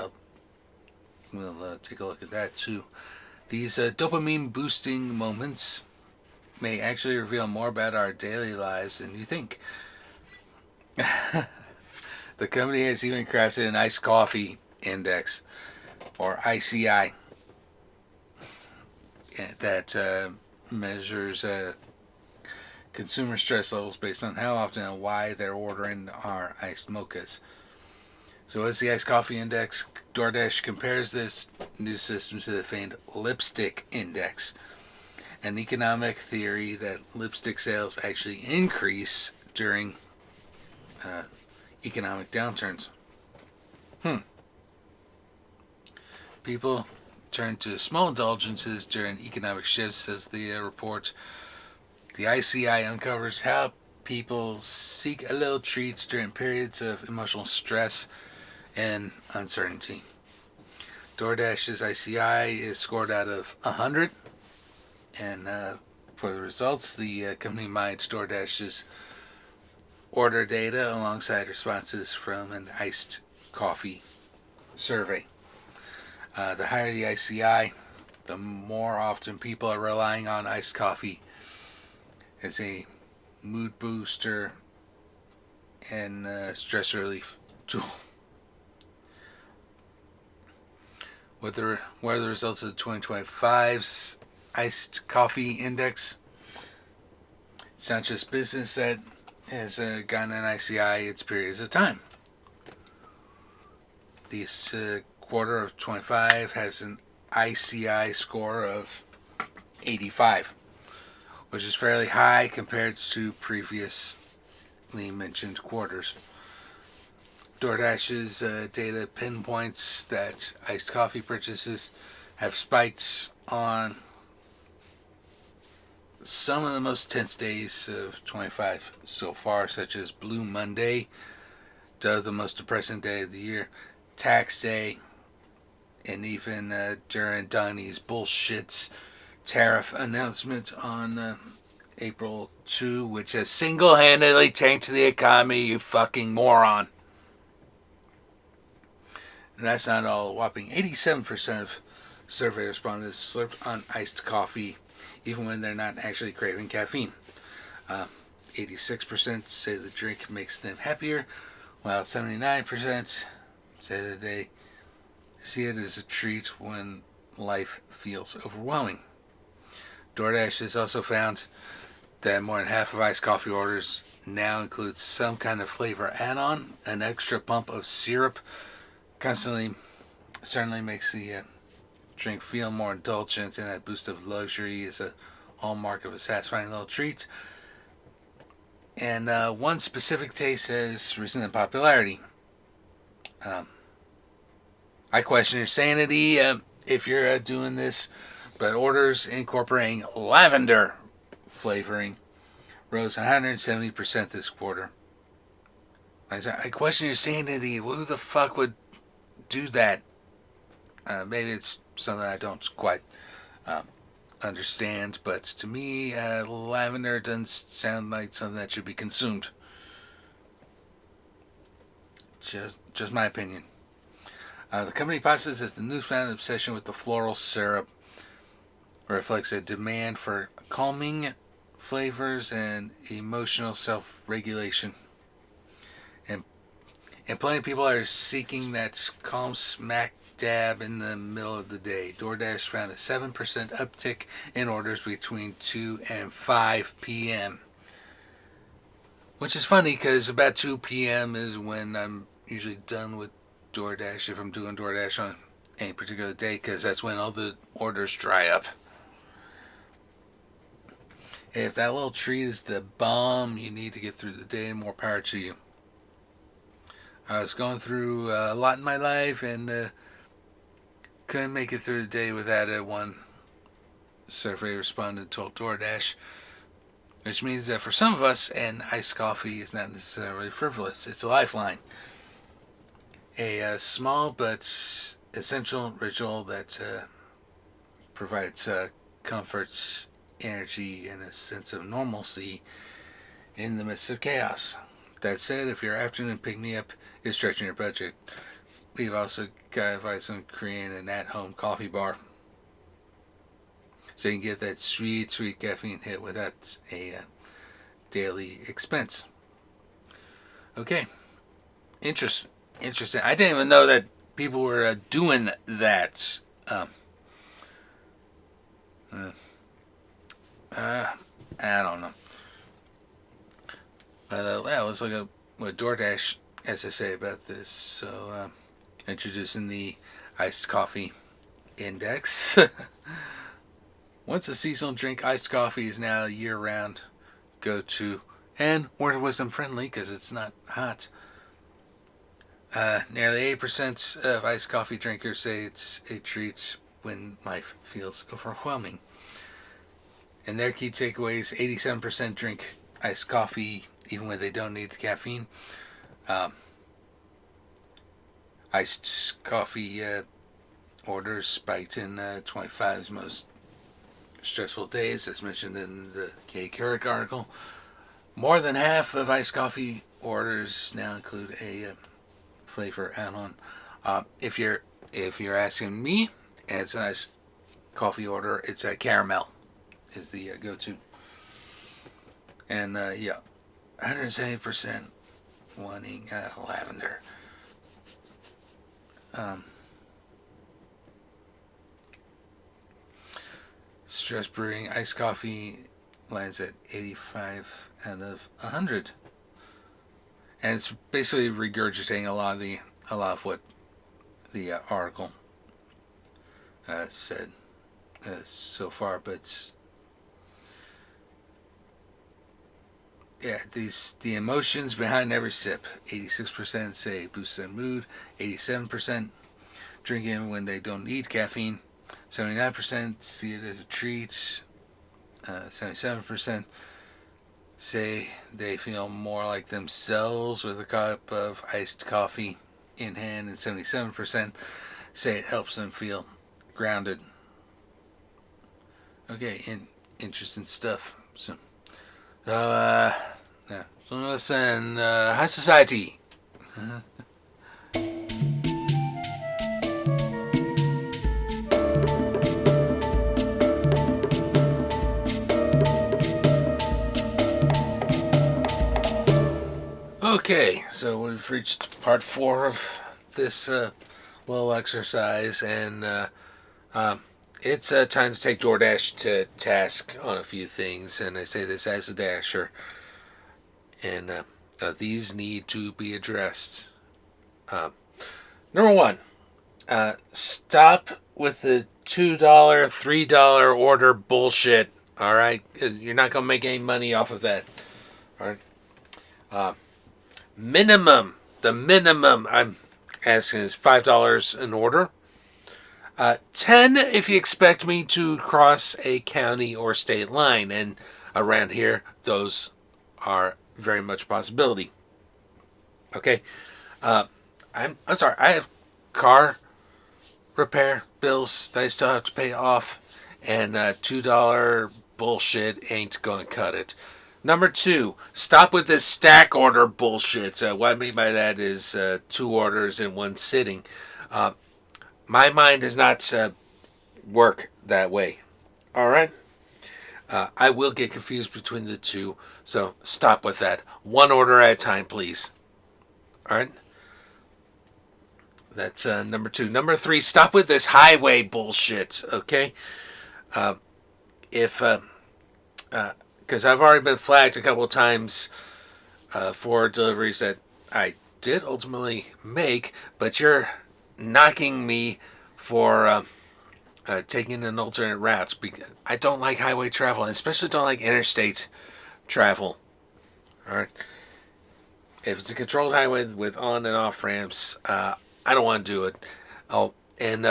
We'll take a look at that too. These dopamine boosting moments may actually reveal more about our daily lives than you think. The company has even crafted an iced coffee index, or ICI, that measures consumer stress levels based on how often and why they're ordering our iced mochas. So what's the iced coffee index? DoorDash compares this new system to the famed lipstick index, an economic theory that lipstick sales actually increase during economic downturns. People turn to small indulgences during economic shifts, says the report. The ICI uncovers how people seek a little treats during periods of emotional stress and uncertainty. DoorDash's ICI is scored out of 100, and for the results, the company mines DoorDash's order data alongside responses from an iced coffee survey. The higher the ICI, the more often people are relying on iced coffee as a mood booster and stress relief tool. What are the results of the 2025's iced coffee index? It's not just business that has gotten an ICI, it's periods of time. This quarter of 25 has an ICI score of 85, which is fairly high compared to previously mentioned quarters. DoorDash's data pinpoints that iced coffee purchases have spiked on some of the most tense days of 25 so far, such as Blue Monday, the most depressing day of the year, Tax Day, and even during Donnie's bullshit tariff announcement on April 2, which has single-handedly tanked the economy, you fucking moron. And that's not all. A whopping 87% of survey respondents slurp on iced coffee even when they're not actually craving caffeine. 86% say the drink makes them happier, while 79% say that they see it as a treat when life feels overwhelming. DoorDash has also found that more than half of iced coffee orders now include some kind of flavor add-on. An extra pump of syrup certainly makes the drink feel more indulgent, and that boost of luxury is a hallmark of a satisfying little treat. And one specific taste has risen in popularity. I question your sanity if you're doing this, but orders incorporating lavender flavoring rose 170% this quarter. I question your sanity. Who the fuck would do that? Maybe it's something I don't quite understand, but to me, lavender doesn't sound like something that should be consumed. Just my opinion. The company posits that the newfound obsession with the floral syrup reflects a demand for calming flavors and emotional self-regulation. And plenty of people are seeking that calm smack dab in the middle of the day. DoorDash found a 7% uptick in orders between 2 and 5 p.m. Which is funny because about 2 p.m. is when I'm usually done with DoorDash if I'm doing DoorDash on any particular day, because that's when all the orders dry up. If that little treat is the bomb you need to get through the day, more power to you. I was going through a lot in my life and couldn't make it through the day without one survey respondent told DoorDash. Which means that for some of us, an iced coffee is not necessarily frivolous. It's a lifeline. A small but essential ritual that provides comfort, energy, and a sense of normalcy in the midst of chaos. That said, if your afternoon pick-me-up is stretching your budget, we've also got advice on creating an at-home coffee bar. So you can get that sweet, sweet caffeine hit without a daily expense. Okay. Interesting. I didn't even know that people were doing that. I don't know. But let's look at what DoorDash has to say about this. So, introducing the iced coffee index. Once a seasonal drink, iced coffee is now year-round go-to and more wisdom friendly because it's not hot. Nearly 8% of iced coffee drinkers say it's a treat when life feels overwhelming. And their key takeaways: 87% drink iced coffee even when they don't need the caffeine. Iced coffee orders spiked in 25's most stressful days, as mentioned in the Kura article. More than half of iced coffee orders now include a flavor add-on. If you're asking me, and it's an iced coffee order, it's a caramel is the go-to. And 170% wanting lavender. Stress brewing iced coffee lands at 85 out of 100. And it's basically regurgitating a lot of what the article said so far, but yeah, the emotions behind every sip. 86% say it boosts their mood. 87% drinking when they don't need caffeine. 79% see it as a treat. 77% say they feel more like themselves with a cup of iced coffee in hand, and 77% say it helps them feel grounded. Okay, interesting stuff. So listen, high society. Okay, so we've reached part 4 of this little exercise, and it's time to take DoorDash to task on a few things, and I say this as a dasher, and these need to be addressed. Number 1, stop with the $2, $3 order bullshit, alright? You're not going to make any money off of that, alright? The minimum I'm asking is $5 an order. 10 if you expect me to cross a county or state line, and around here those are very much a possibility. Okay, I'm sorry, I have car repair bills that I still have to pay off, and $2 bullshit ain't gonna cut it. Number 2, stop with this stack order bullshit. What I mean by that is 2 orders in one sitting. My mind does not work that way. All right? I will get confused between the two, so stop with that. 1 order at a time, please. All right? That's number 2. Number 3, stop with this highway bullshit, okay? If because I've already been flagged a couple of times for deliveries that I did ultimately make, but you're knocking me for taking an alternate routes. Because I don't like highway travel, and especially don't like interstate travel. All right. If it's a controlled highway with on and off ramps, I don't want to do it. Oh, and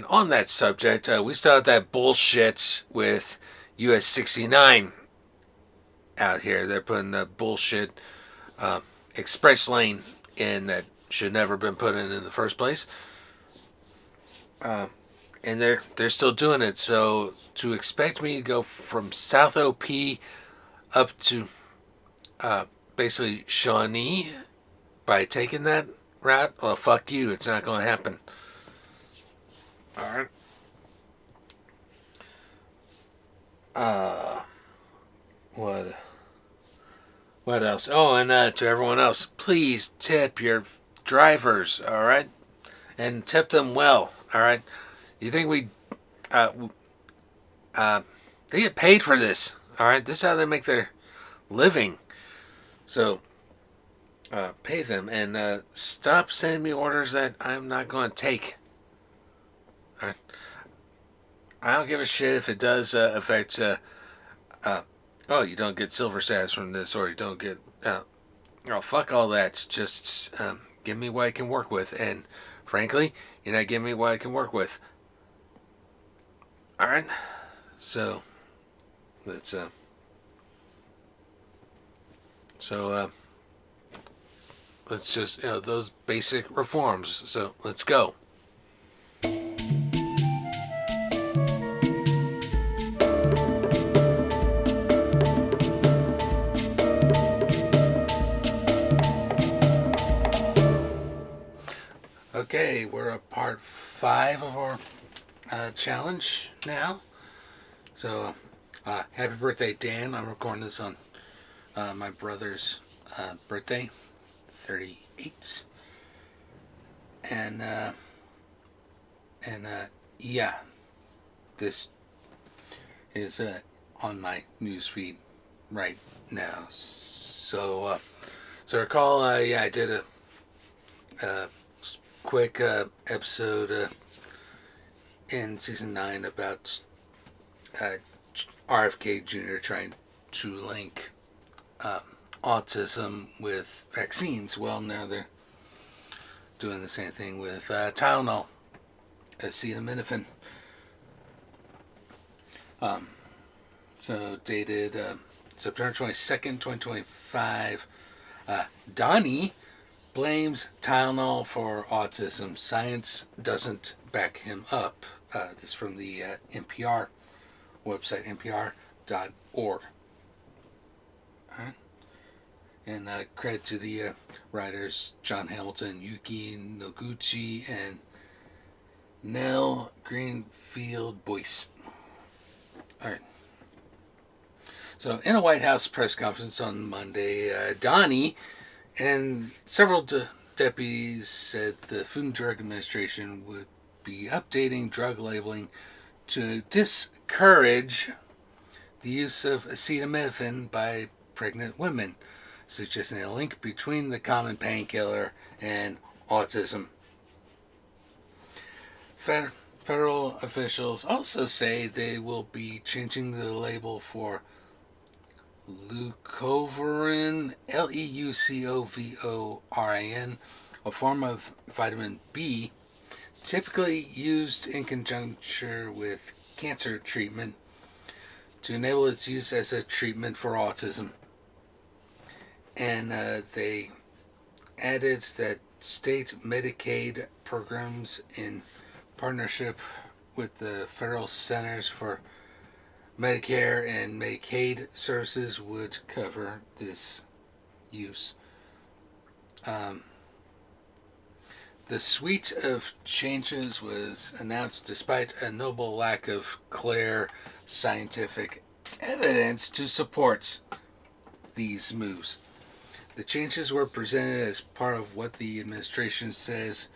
on that subject, we still have that bullshit with US 69 out here. They're putting the bullshit express lane in that should never been put in the first place. And they're still doing it. So to expect me to go from South OP up to basically Shawnee by taking that route, well, fuck you. It's not going to happen. All right. What else? Oh, and to everyone else, please tip your drivers. All right, and tip them well. All right. You think they get paid for this? All right. This is how they make their living. So pay them and stop sending me orders that I'm not going to take. All right. I don't give a shit if it does affect. Oh, you don't get silver status from this, or you don't get. Oh, fuck all that. Just give me what I can work with, and frankly, you're not giving me what I can work with. All right. So let's. Let's just those basic reforms. So let's go. Okay, we're at part 5 of our challenge now. So, happy birthday, Dan. I'm recording this on my brother's birthday, 38. And yeah, this is on my news feed right now. So recall, I did a quick episode in season 9 about RFK Jr. trying to link autism with vaccines. Well, now they're doing the same thing with Tylenol, acetaminophen. So dated September 22nd, 2025. Donnie blames Tylenol for autism. Science doesn't back him up. This is from the NPR website, npr.org. Alright. And credit to the writers John Hamilton, Yuki Noguchi, and Nell Greenfield Boyce. Alright. So, in a White House press conference on Monday, Donnie and several deputies said the Food and Drug Administration would be updating drug labeling to discourage the use of acetaminophen by pregnant women, suggesting a link between the common painkiller and autism. Federal officials also say they will be changing the label for leucovorin, Leucovorin, a form of vitamin B, typically used in conjunction with cancer treatment, to enable its use as a treatment for autism. And they added that state Medicaid programs in partnership with the Federal Centers for Medicare and Medicaid services would cover this use. The suite of changes was announced despite a notable lack of clear scientific evidence to support these moves. The changes were presented as part of what the administration says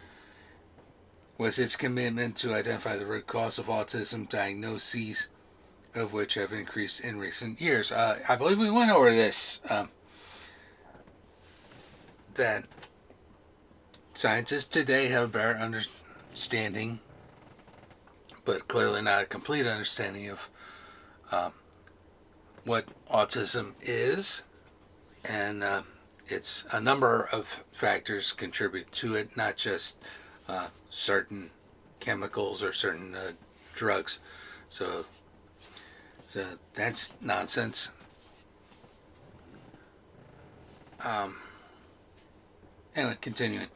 was its commitment to identify the root cause of autism, diagnoses of which have increased in recent years. I believe we went over this, that scientists today have a better understanding, but clearly not a complete understanding of what autism is, and it's a number of factors contribute to it, not just certain chemicals or certain drugs. So that's nonsense. Anyway, continuing.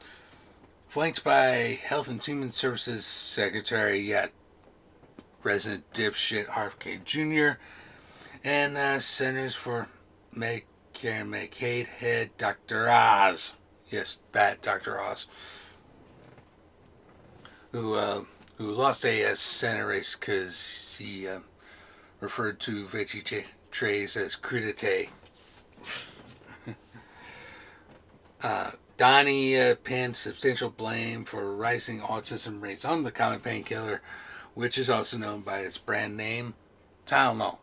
Flanked by Health and Human Services Secretary, yet resident dipshit RFK Jr., and Centers for Medicare and Medicaid head Dr. Oz. Yes, that Dr. Oz. Who lost a Senate race because he referred to veggie trays as crudité. Donnie pinned substantial blame for rising autism rates on the common painkiller, which is also known by its brand name, Tylenol.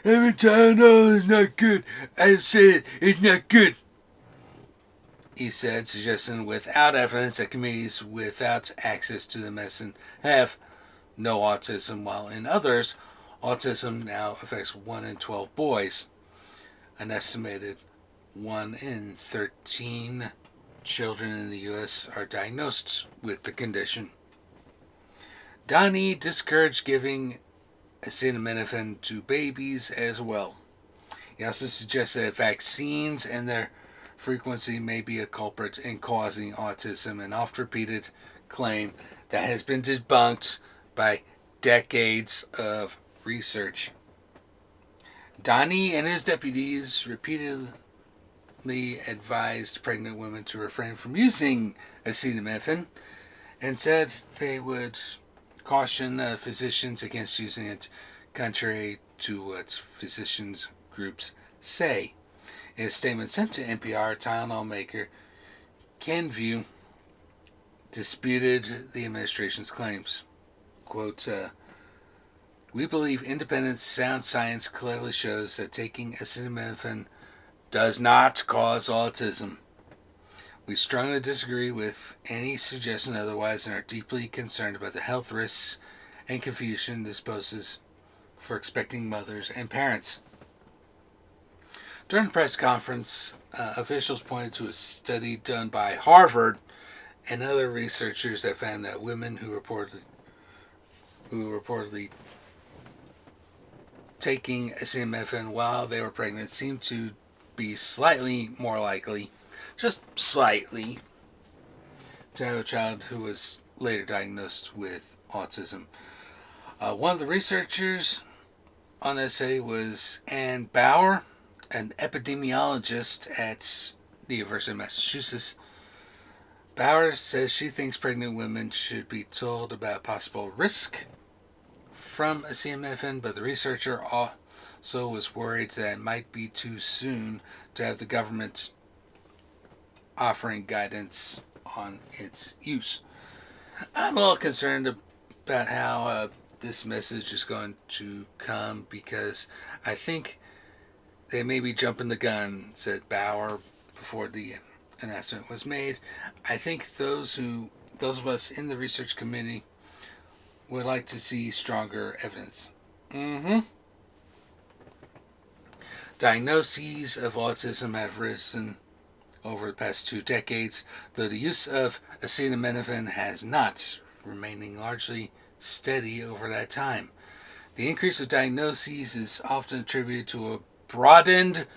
Every Tylenol is not good. I said it's not good, he said, suggesting without evidence that communities without access to the medicine have no autism, while in others, autism now affects 1 in 12 boys. An estimated 1 in 13 children in the U.S. are diagnosed with the condition. Donnie discouraged giving acetaminophen to babies as well. He also suggested that vaccines and their frequency may be a culprit in causing autism, an oft-repeated claim that has been debunked by decades of research. Donnie and his deputies repeatedly advised pregnant women to refrain from using acetaminophen and said they would caution physicians against using it, contrary to what physicians groups say. In a statement sent to NPR, Tylenol maker Kenvue disputed the administration's claims. Quote, we believe independent sound science clearly shows that taking acetaminophen does not cause autism. We strongly disagree with any suggestion otherwise and are deeply concerned about the health risks and confusion this poses for expecting mothers and parents. During the press conference, officials pointed to a study done by Harvard and other researchers that found that women who reportedly taking acetaminophen while they were pregnant seemed to be slightly more likely, just slightly, to have a child who was later diagnosed with autism. One of the researchers on this study was Ann Bauer, an epidemiologist at the University of Massachusetts. Bauer says she thinks pregnant women should be told about possible risk from acetaminophen, but the researcher also was worried that it might be too soon to have the government offering guidance on its use. I'm a little concerned about how this message is going to come, because I think they may be jumping the gun, said Bauer before the announcement was made. I think those of us in the research committee would like to see stronger evidence. Diagnoses of autism have risen over the past 2 decades, though the use of acetaminophen has not, remaining largely steady over that time. The increase of diagnoses is often attributed to a broadened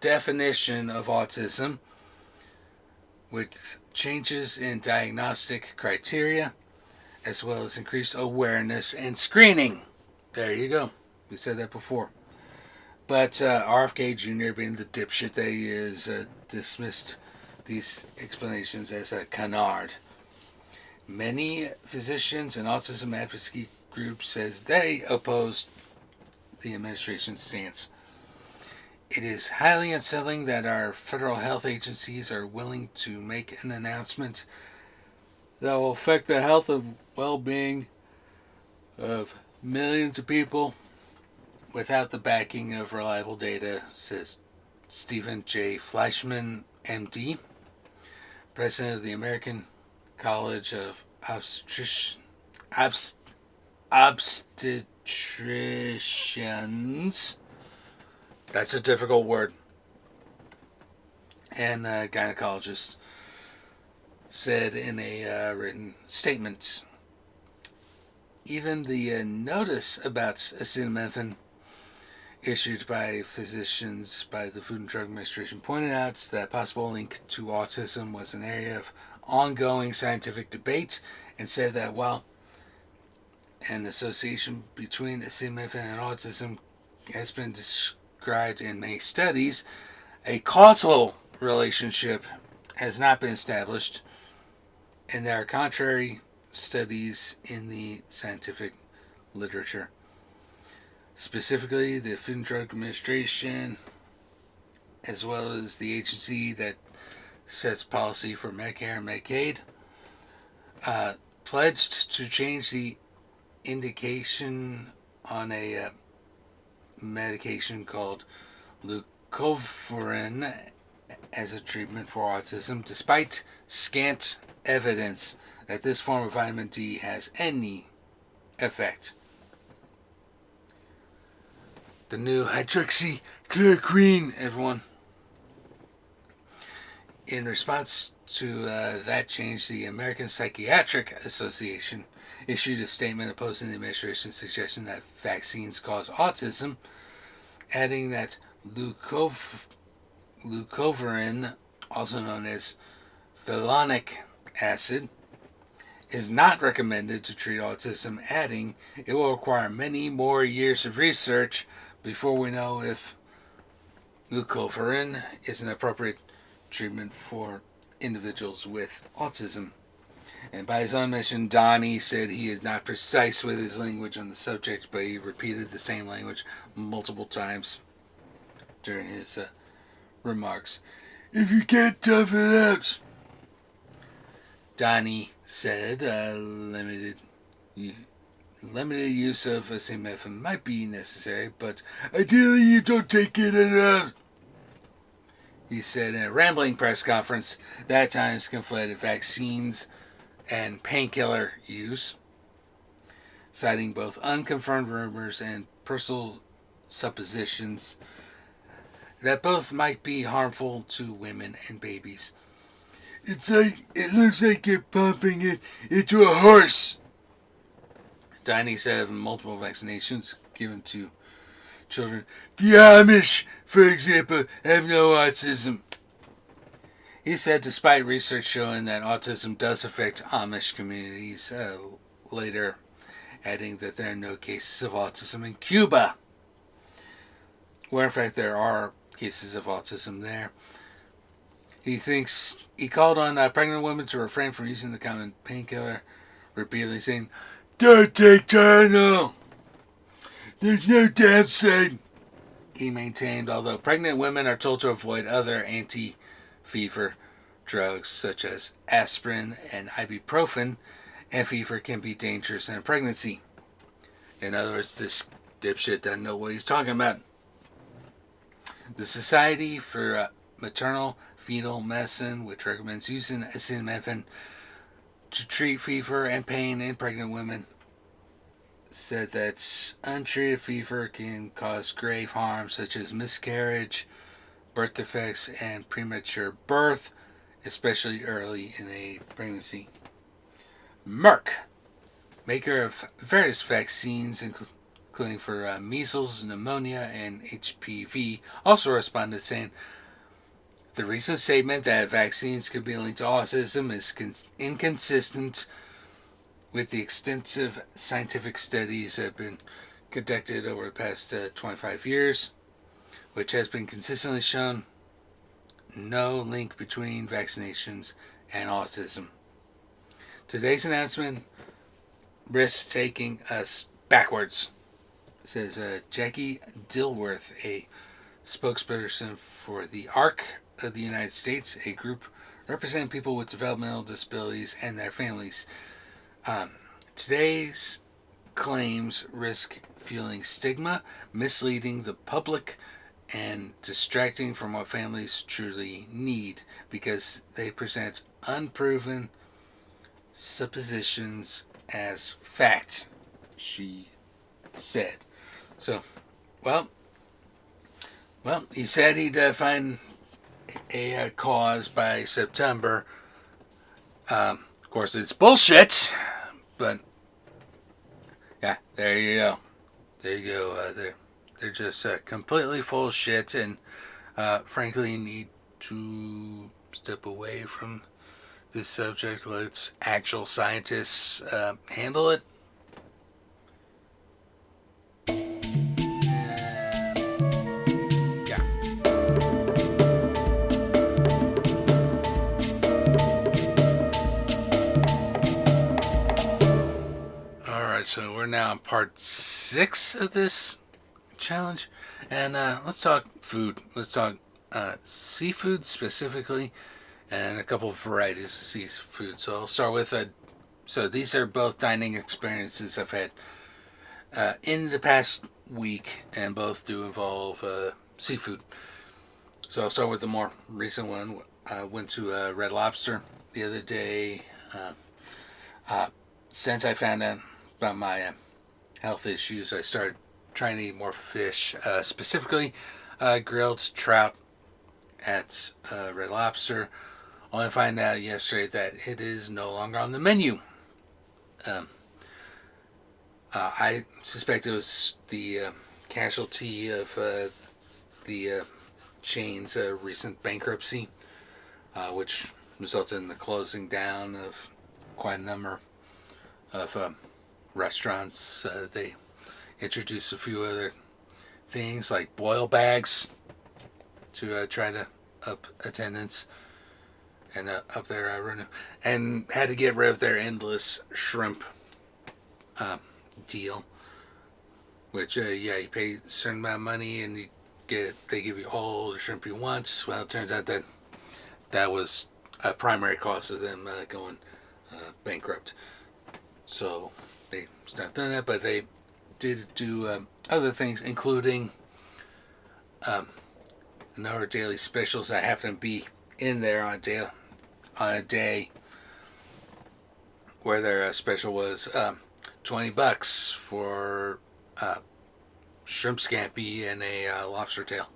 definition of autism, with changes in diagnostic criteria, as well as increased awareness and screening. There you go. We said that before. But RFK Jr., being the dipshit that he is, dismissed these explanations as a canard. Many physicians and autism advocacy groups says they oppose the administration's stance. It is highly unsettling that our federal health agencies are willing to make an announcement that will affect the health and well-being of millions of people without the backing of reliable data, says Stephen J. Fleischman, MD, president of the American College of Obstetricians. That's a difficult word. And gynecologists said in a written statement. Even the notice about acetaminophen issued by physicians by the Food and Drug Administration pointed out that possible link to autism was an area of ongoing scientific debate and said that while an association between acetaminophen and autism has been described in many studies, a causal relationship has not been established, and there are contrary studies in the scientific literature. Specifically, the Food and Drug Administration, as well as the agency that sets policy for Medicare and Medicaid, pledged to change the indication on a medication called leucovorin as a treatment for autism, despite scant evidence that this form of vitamin D has any effect. The new hydroxychloroquine, everyone. In response to that change, the American Psychiatric Association issued a statement opposing the administration's suggestion that vaccines cause autism, adding that leucovorin, also known as phelonic acid, is not recommended to treat autism, adding it will require many more years of research before we know if leucovorin is an appropriate treatment for individuals with autism. And by his own admission, Donnie said he is not precise with his language on the subject, but he repeated the same language multiple times during his remarks. If you can't tough it out, Donnie said, limited use of acetaminophen might be necessary, but ideally you don't take it at all. He said in a rambling press conference that at times conflated vaccines and painkiller use, citing both unconfirmed rumors and personal suppositions that both might be harmful to women and babies. It looks like you're pumping it into a horse. Diney said of multiple vaccinations given to children. The Amish, for example, have no autism. He said despite research showing that autism does affect Amish communities, later adding that there are no cases of autism in Cuba, where in fact there are cases of autism there. He called on pregnant women to refrain from using the common painkiller, repeatedly saying, "Don't take Tylenol. There's no downside." He maintained, although pregnant women are told to avoid other anti-fever drugs such as aspirin and ibuprofen, and fever can be dangerous in a pregnancy. In other words, this dipshit doesn't know what he's talking about. The Society for Maternal Fetal Medicine, which recommends using acetaminophen to treat fever and pain in pregnant women, said that untreated fever can cause grave harm such as miscarriage, birth defects, and premature birth, especially early in a pregnancy. Merck, maker of various vaccines, including for measles, pneumonia, and HPV, also responded saying, "The recent statement that vaccines could be linked to autism is inconsistent with the extensive scientific studies that have been conducted over the past 25 years, which has been consistently shown no link between vaccinations and autism. Today's announcement risks taking us backwards," says Jackie Dilworth, a spokesperson for the ARC of the United States, a group representing people with developmental disabilities and their families. Today's claims risk fueling stigma, misleading the public, and distracting from what families truly need because they present unproven suppositions as fact, she said. So, well, he said he'd find a cause by September. Of course, it's bullshit, but yeah, there you go. They're just completely full of shit, and frankly need to step away from this subject. Let actual scientists handle it. Yeah. All right, so we're now on part 6 of this challenge, and let's talk food. Let's talk seafood specifically, and a couple of varieties of seafood. So I'll start with so these are both dining experiences I've had in the past week, and both do involve seafood. So I'll start with the more recent one. I went to Red Lobster the other day. Since I found out about my health issues, I started trying to eat more fish, specifically grilled trout at Red Lobster. Only find out yesterday that it is no longer on the menu. I suspect it was the casualty of the chain's recent bankruptcy, which resulted in the closing down of quite a number of restaurants. They introduced a few other things like boil bags to try to up attendance and up their revenue, and had to get rid of their endless shrimp deal, which you pay a certain amount of money and they give you all the shrimp you want. Well, it turns out that was a primary cause of them going bankrupt. So they stopped doing that, but they did do other things, including a number of daily specials that happened to be in there on a day where their special was $20 for shrimp scampi and a lobster tail,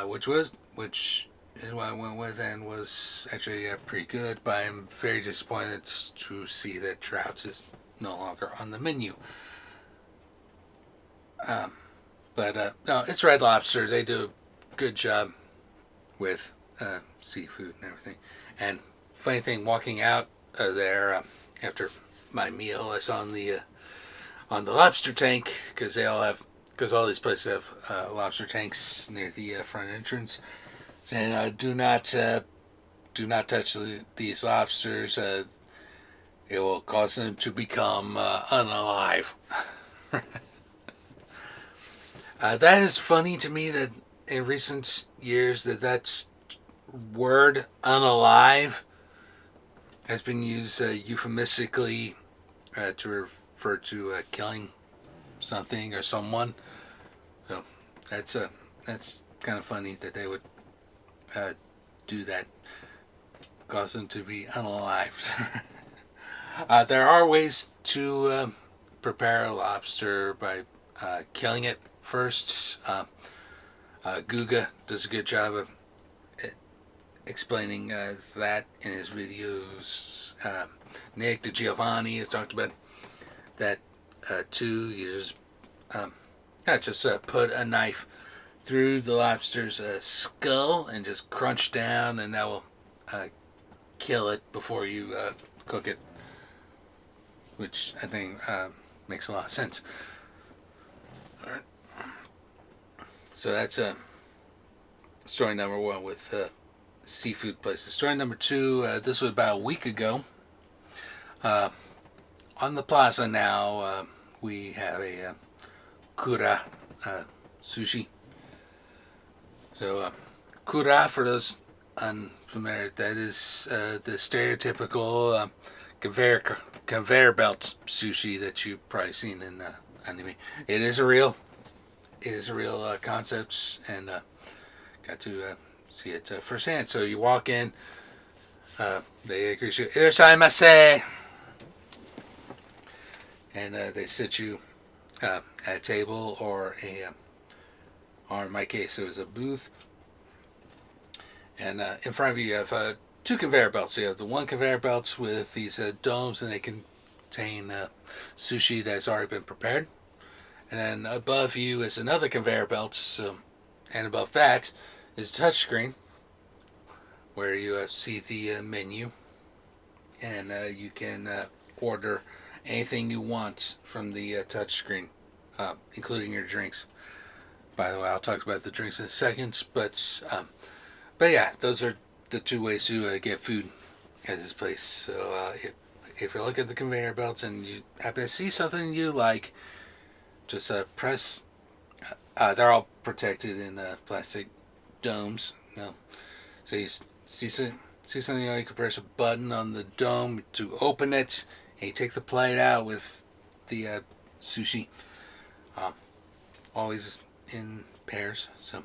which is what I went with and was actually pretty good. But I'm very disappointed to see that trout is no longer on the menu. But no, it's Red Lobster. They do a good job with seafood and everything. And funny thing, walking out of there after my meal, I saw on the lobster tank, because all these places have lobster tanks near the front entrance, saying do not touch these lobsters. It will cause them to become unalive. That is funny to me that in recent years that word unalive has been used euphemistically to refer to killing something or someone. So that's kind of funny that they would do that, cause them to be unalived. There are ways to prepare a lobster by killing it first. Guga does a good job of explaining that in his videos. Nick DiGiovanni has talked about that too. You just put a knife through the lobster's skull and just crunch down, and that will kill it before you cook it, which I think makes a lot of sense. All right. So that's story number 1 with seafood places. Story number 2, this was about a week ago. On the plaza now, we have a Kura sushi. So, Kura, for those unfamiliar, that is the stereotypical conveyor belt sushi that you've probably seen in anime. It is a real concept, and got to see it firsthand. So you walk in, they greet you, "Irashaimase," and they sit you at a table or or in my case, it was a booth. And in front of you, you have two conveyor belts. You have the one conveyor belt with these domes, and they contain sushi that's already been prepared. And then above you is another conveyor belt, and above that is a touchscreen where you see the menu, and you can order anything you want from the touchscreen, including your drinks. By the way, I'll talk about the drinks in a second, but yeah, those are the two ways to get food at this place. So if you're looking at the conveyor belts and you happen to see something you like, just press. They're all protected in plastic domes. So you see something you like, you can press a button on the dome to open it, and you take the plate out with the sushi. Always in pairs. So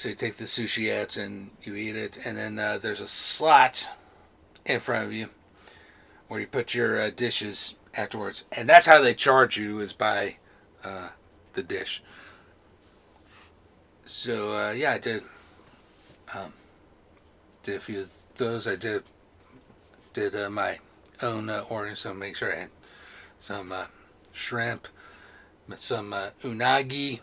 you take the sushi out and you eat it, and then there's a slot in front of you where you put your dishes afterwards, and that's how they charge you, is by the dish. So yeah, I did a few of those. I did my own ordering, so make sure I had some shrimp, some unagi,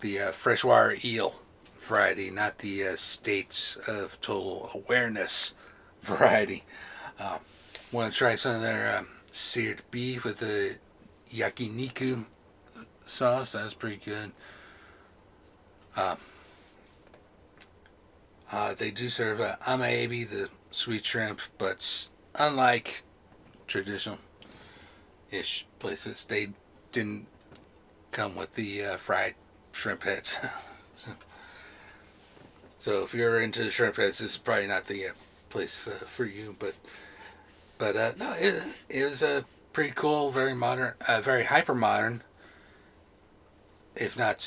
the freshwater eel variety, not the states of total awareness variety. Want to try some of their seared beef with the yakiniku sauce. That was pretty good. They do serve amaebi, the sweet shrimp, but unlike traditional-ish places, they didn't come with the fried shrimp heads. So if you're into the shrimp heads, this is probably not the place for you. But no, it was pretty cool, very modern, very hyper modern, if not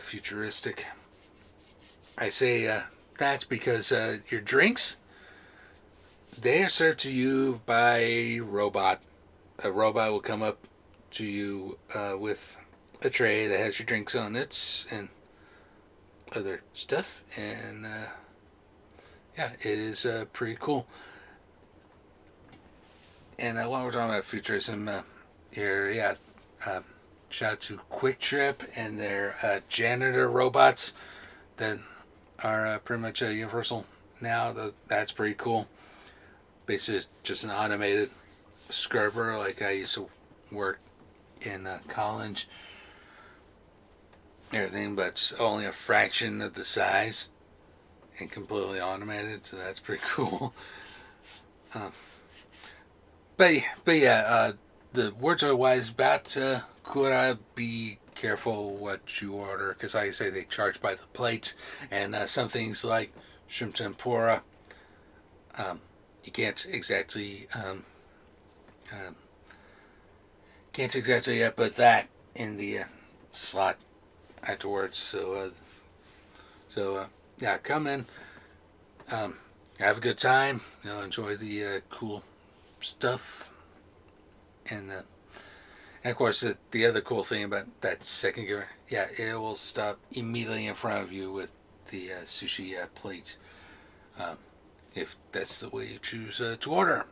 futuristic. I say that's because your drinks, they are served to you by a robot. A robot will come up to you with a tray that has your drinks on it and other stuff, and yeah, it is pretty cool. And while we're talking about futurism here, yeah, shout out to Quick Trip and their janitor robots that are pretty much universal now. That's pretty cool. Basically, it's just an automated scrubber, like I used to work in college. Everything, but it's only a fraction of the size and completely automated, so that's pretty cool. But yeah, the words are wise about Kura. Be careful what you order, because like I say, they charge by the plate, and some things like shrimp tempura, you can't exactly put that in the slot afterwards. So yeah, come in, have a good time, enjoy the cool stuff, and of course the other cool thing about that second gear, yeah, it will stop immediately in front of you with the sushi plate, if that's the way you choose to order.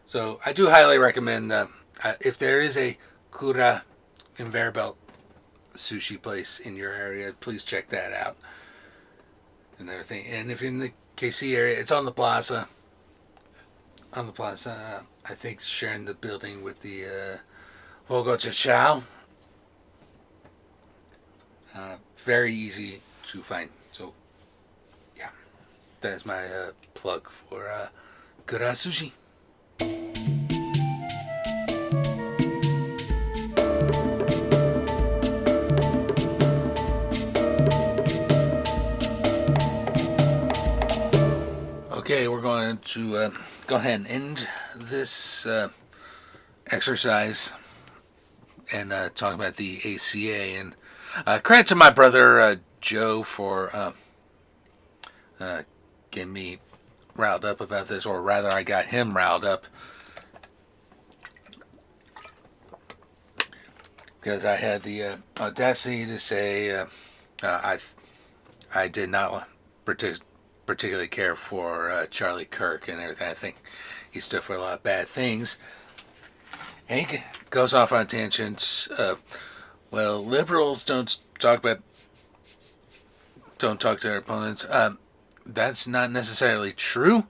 So I do highly recommend, if there is a Kura conveyor belt sushi place in your area, please check that out and everything. And if you're in the KC area, it's on the plaza. I think sharing the building with the Hogo Chao. Very easy to find. So yeah, that's my plug for Kura Sushi. Okay, we're going to go ahead and end this exercise and talk about the ACA. And credit to my brother Joe for getting me riled up about this, or rather, I got him riled up because I had the audacity to say I did not particularly care for Charlie Kirk and everything. I think he stood for a lot of bad things. And he goes off on tangents. Well, liberals don't talk to their opponents. That's not necessarily true,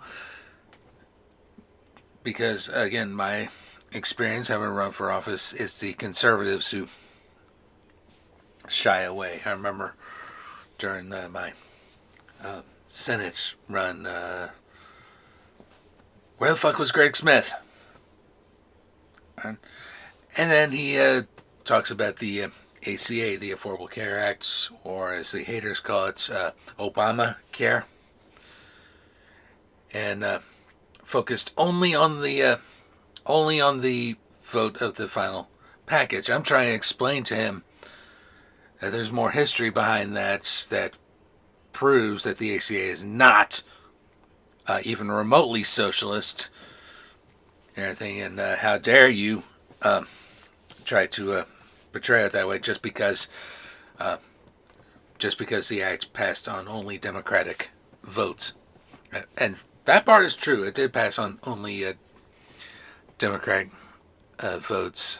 because again, my experience having run for office is the conservatives who shy away. I remember during my Senate run, where the fuck was Greg Smith? And then he talks about the ACA, the Affordable Care Act, or as the haters call it, Obamacare, and focused only on the vote of the final package. I'm trying to explain to him that there's more history behind that proves that the ACA is not even remotely socialist and everything, and how dare you try to portray it that way just because the act passed on only Democratic votes. And that part is true. It did pass on only Democratic votes.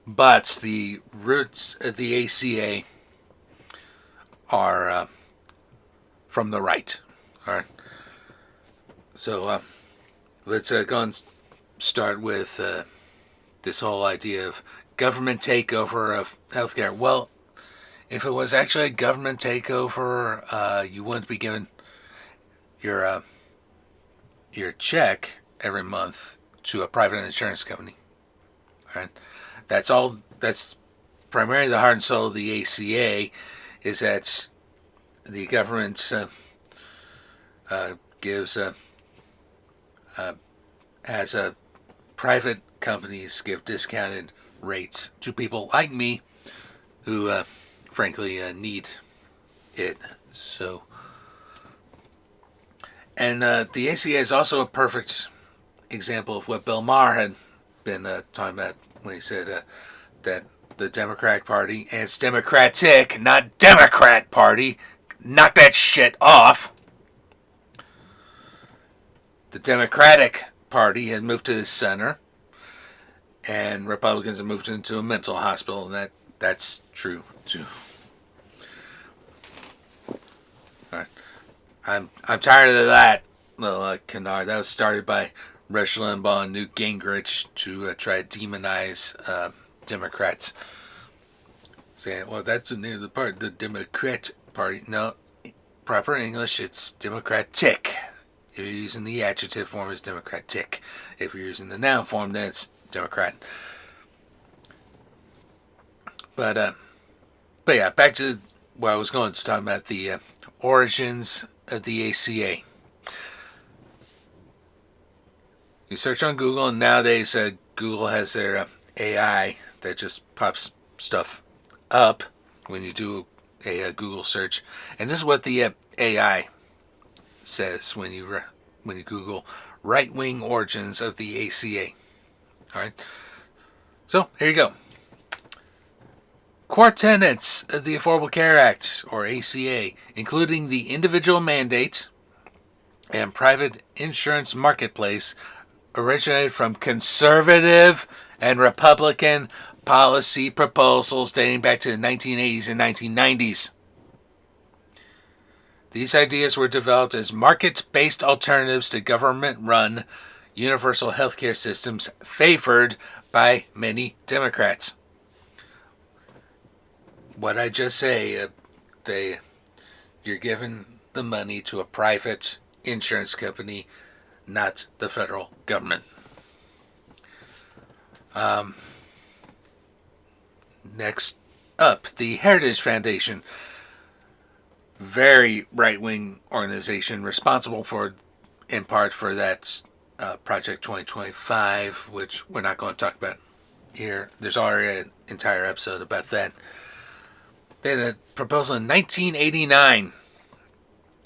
But the roots of the ACA are from the right. All right. So let's go and start with this whole idea of government takeover of healthcare. Well, if it was actually a government takeover, you wouldn't be given your check every month to a private insurance company. All right, that's all. That's primarily the heart and soul of the ACA, is that the government gives has private companies give discounted rates to people like me who frankly need it. So, and the ACA is also a perfect example of what Bill Maher had been talking about when he said that the Democratic Party, and it's Democratic, not Democrat Party, knock that shit off. The Democratic Party had moved to the center, and Republicans have moved into a mental hospital, and that's true too. All right, I'm tired of that little canard. That was started by Rush Limbaugh and Newt Gingrich to try to demonize Democrats, saying, "Well, that's the name of the party, the Democrat Party." No, proper English, it's Democratic. If you're using the adjective form, it's Democratic. If you're using the noun form, then it's Democrat. But yeah, back to where I was going to talk about the origins of the ACA. You search on Google, and nowadays Google has their AI that just pops stuff up when you do a Google search. And this is what the AI says when you Google right-wing origins of the ACA. All right. So here you go. Core tenets of the Affordable Care Act, or ACA, including the individual mandate and private insurance marketplace, originated from conservative and Republican policy proposals dating back to the 1980s and 1990s. These ideas were developed as market-based alternatives to government-run universal healthcare systems favored by many Democrats. What I just say, you're giving the money to a private insurance company, not the federal government. Next up, the Heritage Foundation. very right-wing organization responsible for, in part, for that Project 2025, which we're not going to talk about here. There's already an entire episode about that. They had a proposal in 1989.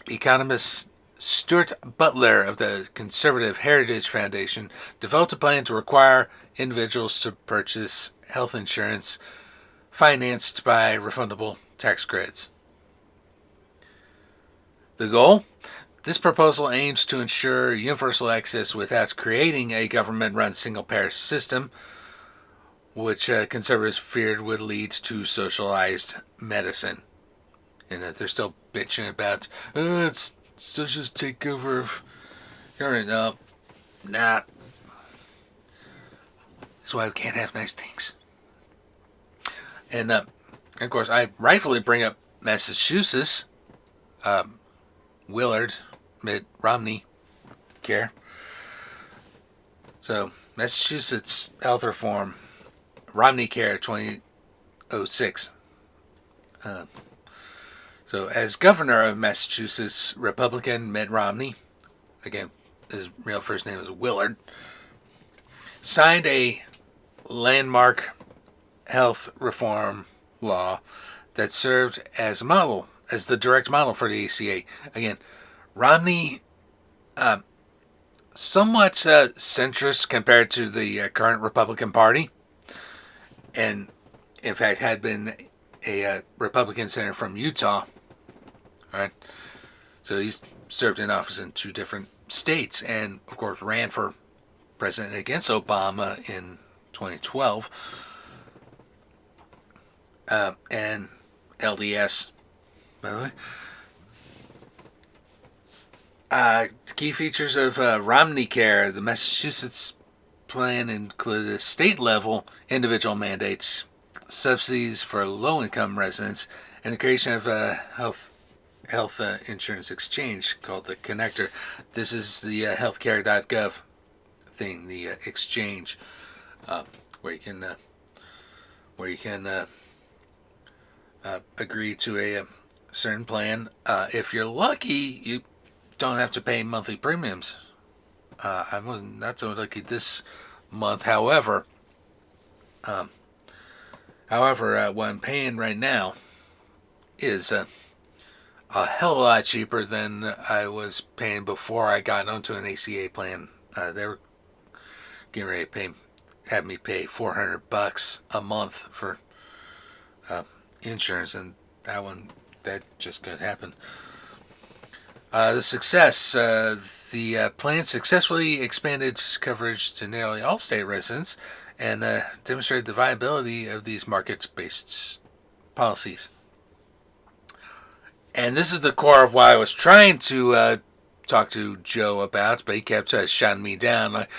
Economist Stuart Butler of the Conservative Heritage Foundation developed a plan to require individuals to purchase health insurance financed by refundable tax credits. The goal? This proposal aims to ensure universal access without creating a government-run single-payer system, which conservatives feared would lead to socialized medicine. And that they're still bitching about, it's socialist takeover of government. No, nah. That's why we can't have nice things. And, of course, I rightfully bring up Massachusetts, Willard, Mitt Romney care. So, Massachusetts health reform, Romney Care 2006. So, as governor of Massachusetts, Republican Mitt Romney, again, his real first name is Willard, signed a landmark health reform law that served as a model, as the direct model for the ACA. Again, Romney, somewhat centrist compared to the current Republican Party, and in fact had been a Republican senator from Utah. All right, so he's served in office in 2 different states, and of course ran for president against Obama in 2012. And LDS, by the way. Key features of Romney Care, the Massachusetts plan included state-level individual mandates, subsidies for low-income residents, and the creation of a health insurance exchange called the Connector. This is the healthcare.gov thing, the exchange, where you can agree to a certain plan. If you're lucky, you don't have to pay monthly premiums. I was not so lucky this month. However, what I'm paying right now is a hell of a lot cheaper than I was paying before I got onto an ACA plan. They were getting ready to have me pay $400 a month for insurance, and that just couldn't happen. The plan successfully expanded its coverage to nearly all state residents and demonstrated the viability of these market-based policies. And this is the core of what I was trying to talk to Joe about, but he kept shutting me down like,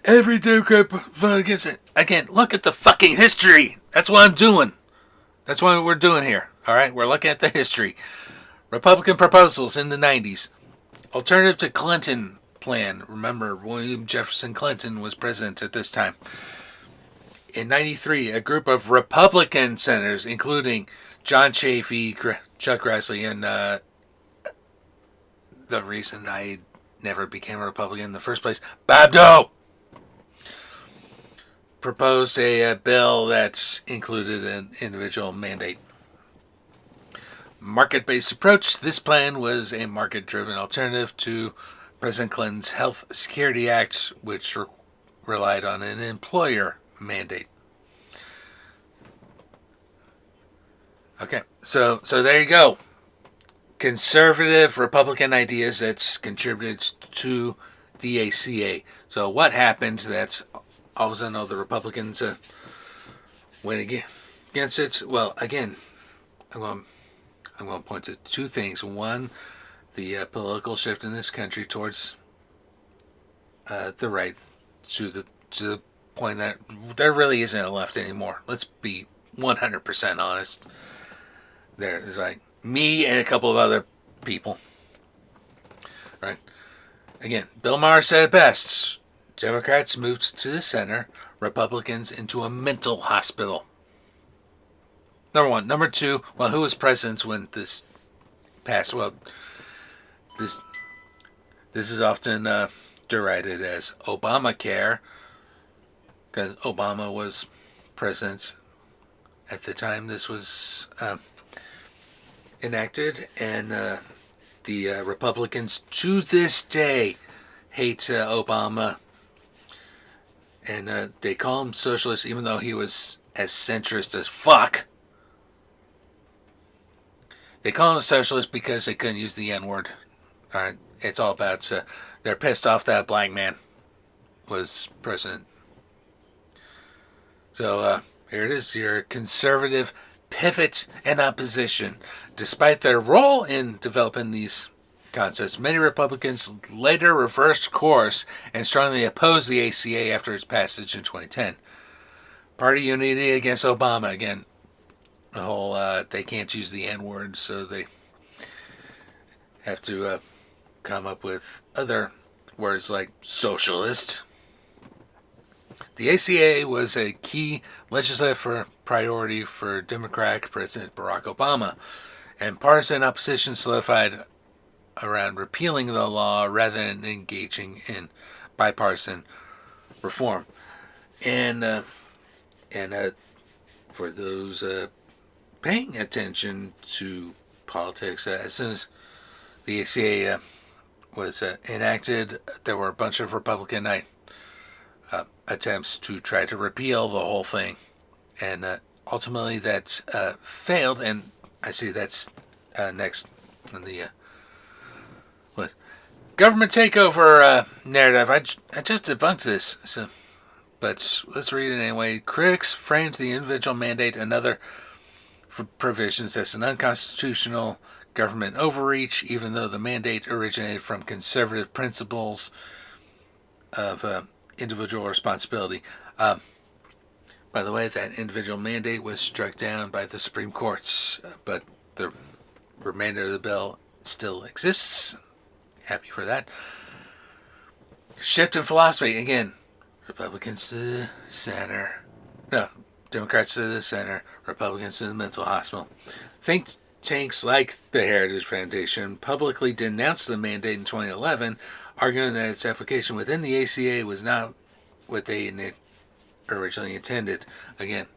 every Democrat voted against it. Again, look at the fucking history. That's what I'm doing. That's what we're doing here. All right, we're looking at the history. Republican proposals in the 90s. Alternative to Clinton plan. Remember, William Jefferson Clinton was president at this time. In 93, a group of Republican senators, including John Chafee, Chuck Grassley, and the reason I never became a Republican in the first place, Bob Dole, proposed a bill that included an individual mandate. Market-based approach. This plan was a market-driven alternative to President Clinton's Health Security Act, which relied on an employer mandate. Okay, so there you go. Conservative Republican ideas that's contributed to the ACA. So what happened? That's all of a sudden all the Republicans went against it. Well, again, I'm going to point to 2 things. One, the political shift in this country towards the right, to the point that there really isn't a left anymore. Let's be 100% honest. There's like me and a couple of other people. Right? Again, Bill Maher said it best. Democrats moved to the center, Republicans into a mental hospital. Number 1. Number 2, well, who was president when this passed. Well, this is often derided as Obamacare, because Obama was president at the time this was enacted, and the Republicans to this day hate Obama, and they call him socialist, even though he was as centrist as fuck. They call him a socialist because they couldn't use the N-word. All right, it's all about they're pissed off that a black man was president. So here it is, your conservative pivot and opposition. Despite their role in developing these concepts, many Republicans later reversed course and strongly opposed the ACA after its passage in 2010. Party unity against Obama again. The whole they can't use the N-word, so they have to come up with other words like socialist. The ACA was a key legislative priority for Democratic President Barack Obama, and partisan opposition solidified around repealing the law rather than engaging in bipartisan reform. And for those paying attention to politics, as soon as the ACA was enacted, there were a bunch of Republican attempts to try to repeal the whole thing, and ultimately that failed. And I see that's next in the list. Government takeover narrative. I just debunked this, but let's read it anyway. Critics framed the individual mandate and other provisions as an unconstitutional government overreach, even though the mandate originated from conservative principles of individual responsibility. By the way, that individual mandate was struck down by the Supreme Court, but the remainder of the bill still exists. Happy for that. Shift in philosophy. Again, Republicans to the center. No, Democrats to the center. Republicans to the mental hospital. Think tanks like the Heritage Foundation publicly denounced the mandate in 2011, arguing that its application within the ACA was not what they originally intended. Again,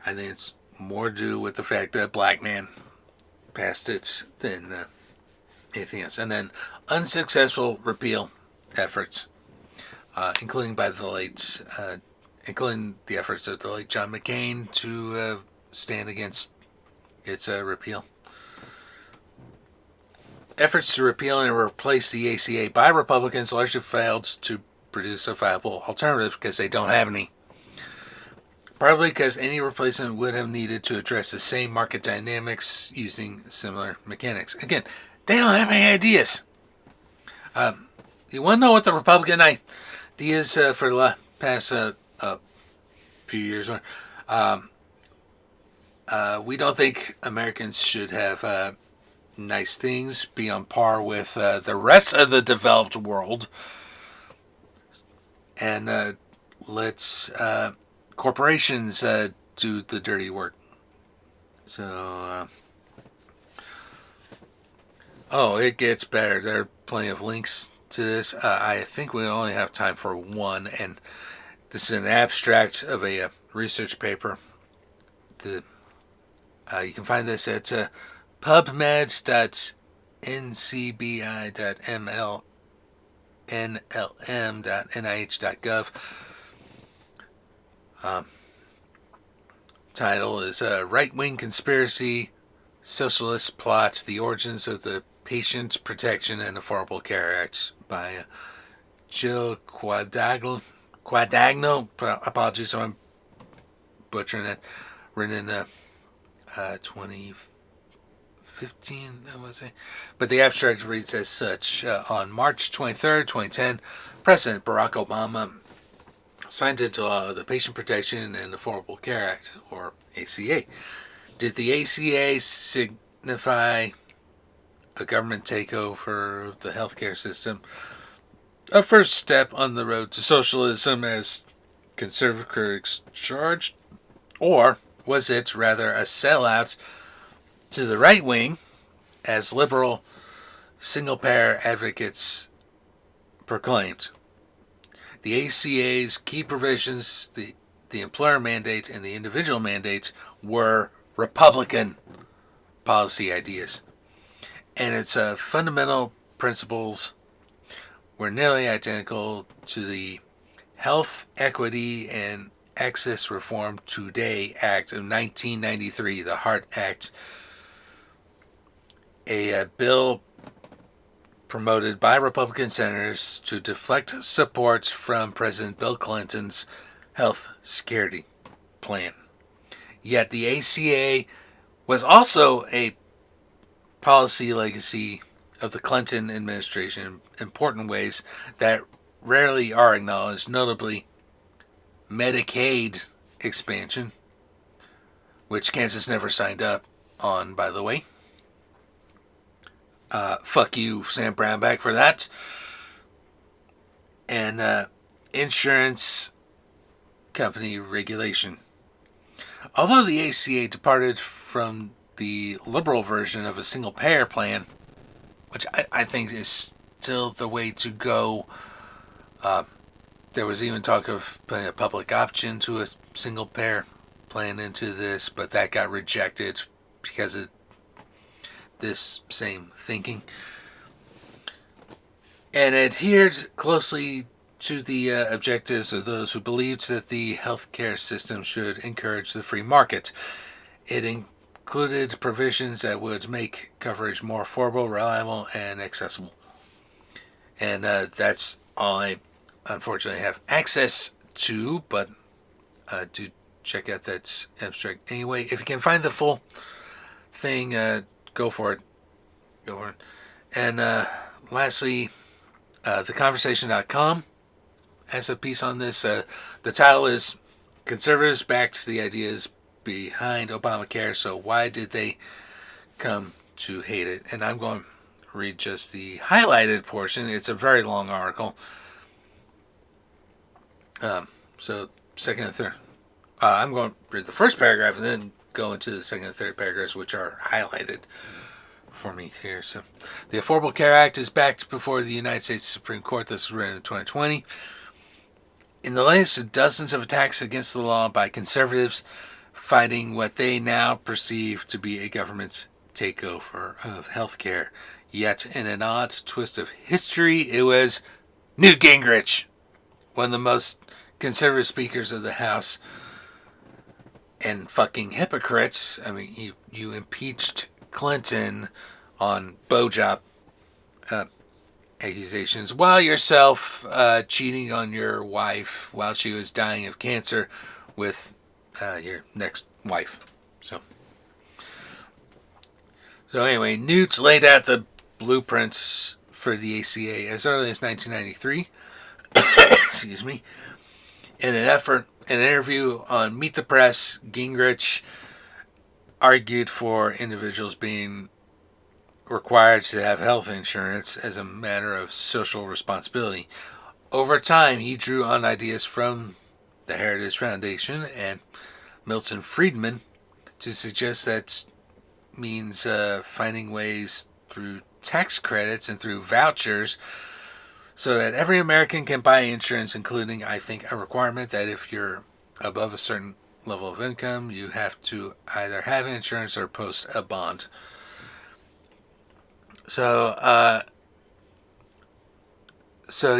I think it's more to do with the fact that a black man passed it than anything else. And then unsuccessful repeal efforts, including the efforts of the late John McCain to stand against its repeal. Efforts to repeal and replace the ACA by Republicans largely failed to produce a viable alternative because they don't have any. Probably because any replacement would have needed to address the same market dynamics using similar mechanics. Again, they don't have any ideas. You want to know what the Republican ideas for the past few years are? We don't think Americans should have nice things, be on par with the rest of the developed world, and let's corporations do the dirty work. So, it gets better. There are plenty of links to this. I think we only have time for one, and this is an abstract of a research paper. You can find this at pubmed.ncbi.mlnlm.nih.gov. Title is Right-Wing Conspiracy, Socialist Plots, The Origins of the Patient Protection and Affordable Care Act by Jill Quadagno. Apologies if I'm butchering it. Written in 2015, I want to say. But the abstract reads as such. On March 23rd, 2010, President Barack Obama signed into law the Patient Protection and Affordable Care Act, or ACA. Did the ACA signify a government takeover of the healthcare system? A first step on the road to socialism, as conservative critics charged? Or was it rather a sellout to the right wing as liberal single-payer advocates proclaimed. The ACA's key provisions, the employer mandate and the individual mandate, were Republican policy ideas. And its fundamental principles were nearly identical to the Health Equity and Access Reform Today Act of 1993, the HART Act, a bill promoted by Republican senators to deflect support from President Bill Clinton's health security plan. Yet the ACA was also a policy legacy of the Clinton administration in important ways that rarely are acknowledged, notably Medicaid expansion, which Kansas never signed up on, by the way. Fuck you, Sam Brownback, for that. And insurance company regulation. Although the ACA departed from the liberal version of a single-payer plan, which I think is still the way to go, there was even talk of putting a public option to a single-payer plan into this, but that got rejected because of this same thinking, and adhered closely to the objectives of those who believed that the healthcare system should encourage the free market. It included provisions that would make coverage more affordable, reliable, and accessible. And that's all I unfortunately have access to, but do check out that abstract anyway. If you can find the full thing, go for it. And lastly, theconversation.com has a piece on this. The title is Conservatives Backed the Ideas Behind Obamacare, so why did they come to hate it? And I'm going to read just the highlighted portion. It's a very long article. So second and third. I'm going to read the first paragraph and then go into the second and third paragraphs, which are highlighted for me here. So, the Affordable Care Act is backed before the United States Supreme Court. This was written in 2020. In the latest of dozens of attacks against the law by conservatives fighting what they now perceive to be a government's takeover of healthcare. Yet, in an odd twist of history, it was Newt Gingrich, one of the most conservative speakers of the House, and fucking hypocrites. I mean, you impeached Clinton on blowjob accusations while yourself cheating on your wife while she was dying of cancer with your next wife. So anyway, Newt laid out the blueprints for the ACA as early as 1993. Excuse me. In an interview on Meet the Press, Gingrich argued for individuals being required to have health insurance as a matter of social responsibility. Over time, he drew on ideas from the Heritage Foundation and Milton Friedman to suggest that means finding ways through tax credits and through vouchers so that every American can buy insurance, including, I think, a requirement that if you're above a certain level of income, you have to either have insurance or post a bond. So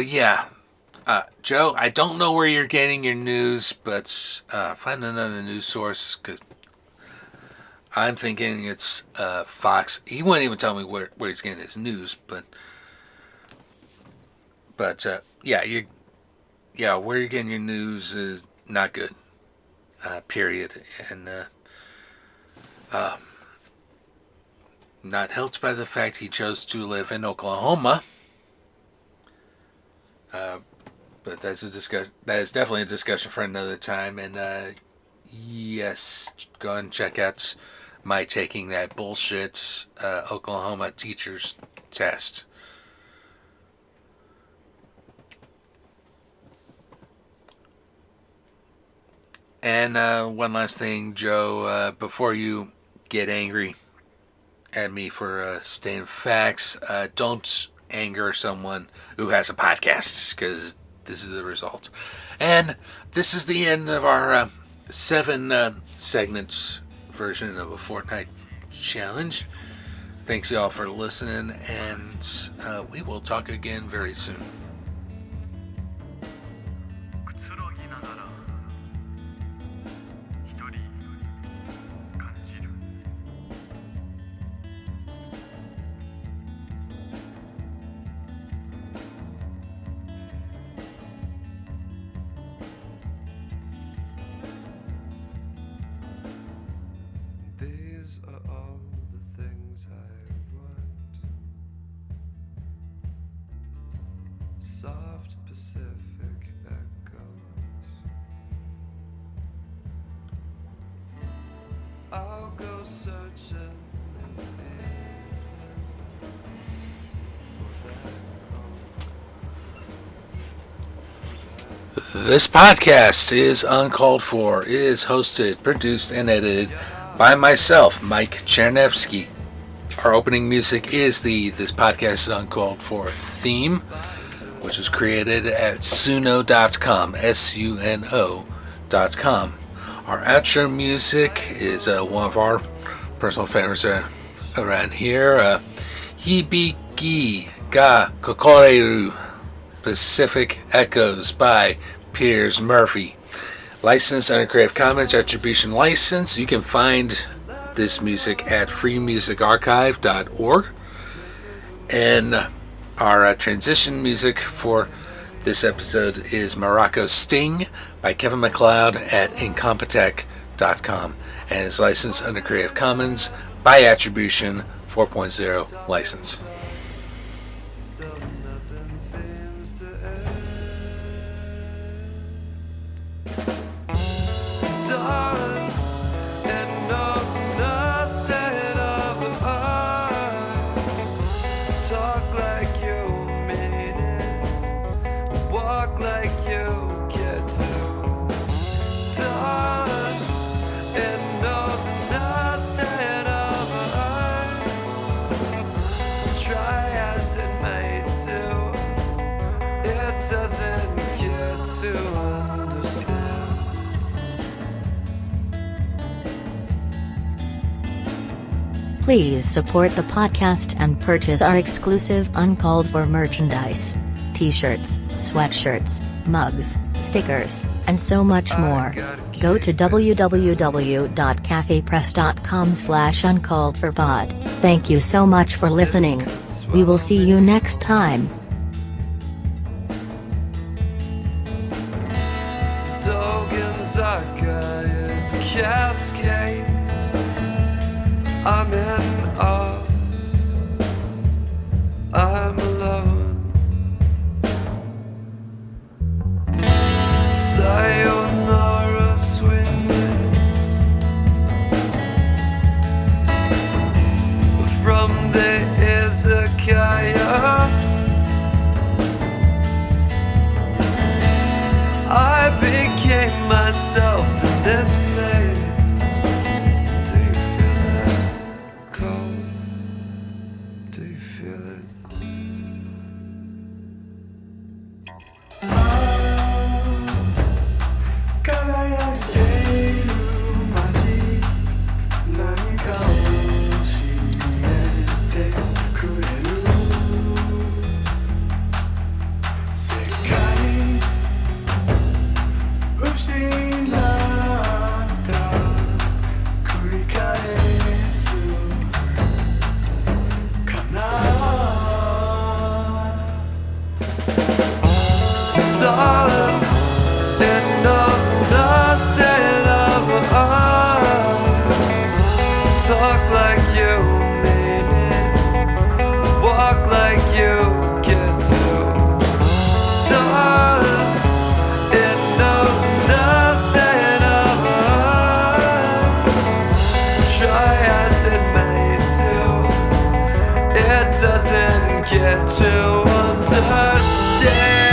yeah. Joe, I don't know where you're getting your news, but find another news source, because I'm thinking it's Fox. He wouldn't even tell me where he's getting his news, but yeah, where you're getting your news is not good. Period. And not helped by the fact he chose to live in Oklahoma. But that's a discussion. That is definitely a discussion for another time. And yes, go and check out my taking that bullshit Oklahoma teacher's test. And one last thing, Joe, before you get angry at me for stating facts. Don't anger someone who has a podcast, because this is the result. And this is the end of our 7 segments version of a Fortnite challenge. Thanks y'all for listening, and we will talk again very soon. These are all the things I want. Soft Pacific echoes. I'll go searching in the evening for that call. This podcast is Uncalled For, is hosted, produced, and edited by myself, Mike Chernevsky. Our opening music is the This Podcast is Uncalled For theme, which was created at suno.com, suno.com. Our outro music is one of our personal favorites around here, Hibiki ga Kokoreru, Pacific Echoes by Piers Murphy. Licensed under Creative Commons Attribution License. You can find this music at freemusicarchive.org. And our transition music for this episode is Morocco Sting by Kevin MacLeod at incompetech.com, and is licensed under Creative Commons by Attribution 4.0 license. Still nothing seems to end. Darling, it knows nothing of us. Talk like you mean it. Walk like you get to. Darling, it knows nothing of us. Try as it may to, it doesn't get to understand. Please support the podcast and purchase our exclusive Uncalled For merchandise. T-shirts, sweatshirts, mugs, stickers, and so much more. Go to www.cafepress.com/uncalledforpod. Thank you so much for listening. We will see you next time. Dogenzaka is a cascade. I'm in awe. I'm alone. Sayonara, sweetness. From the izakaya, I became myself in this place. Do you feel that cold? Do you feel it? Darling, it knows nothing of us. Talk like you mean it. Walk like you get to. Darling, it knows nothing of us. Try as it may to, it doesn't get to understand.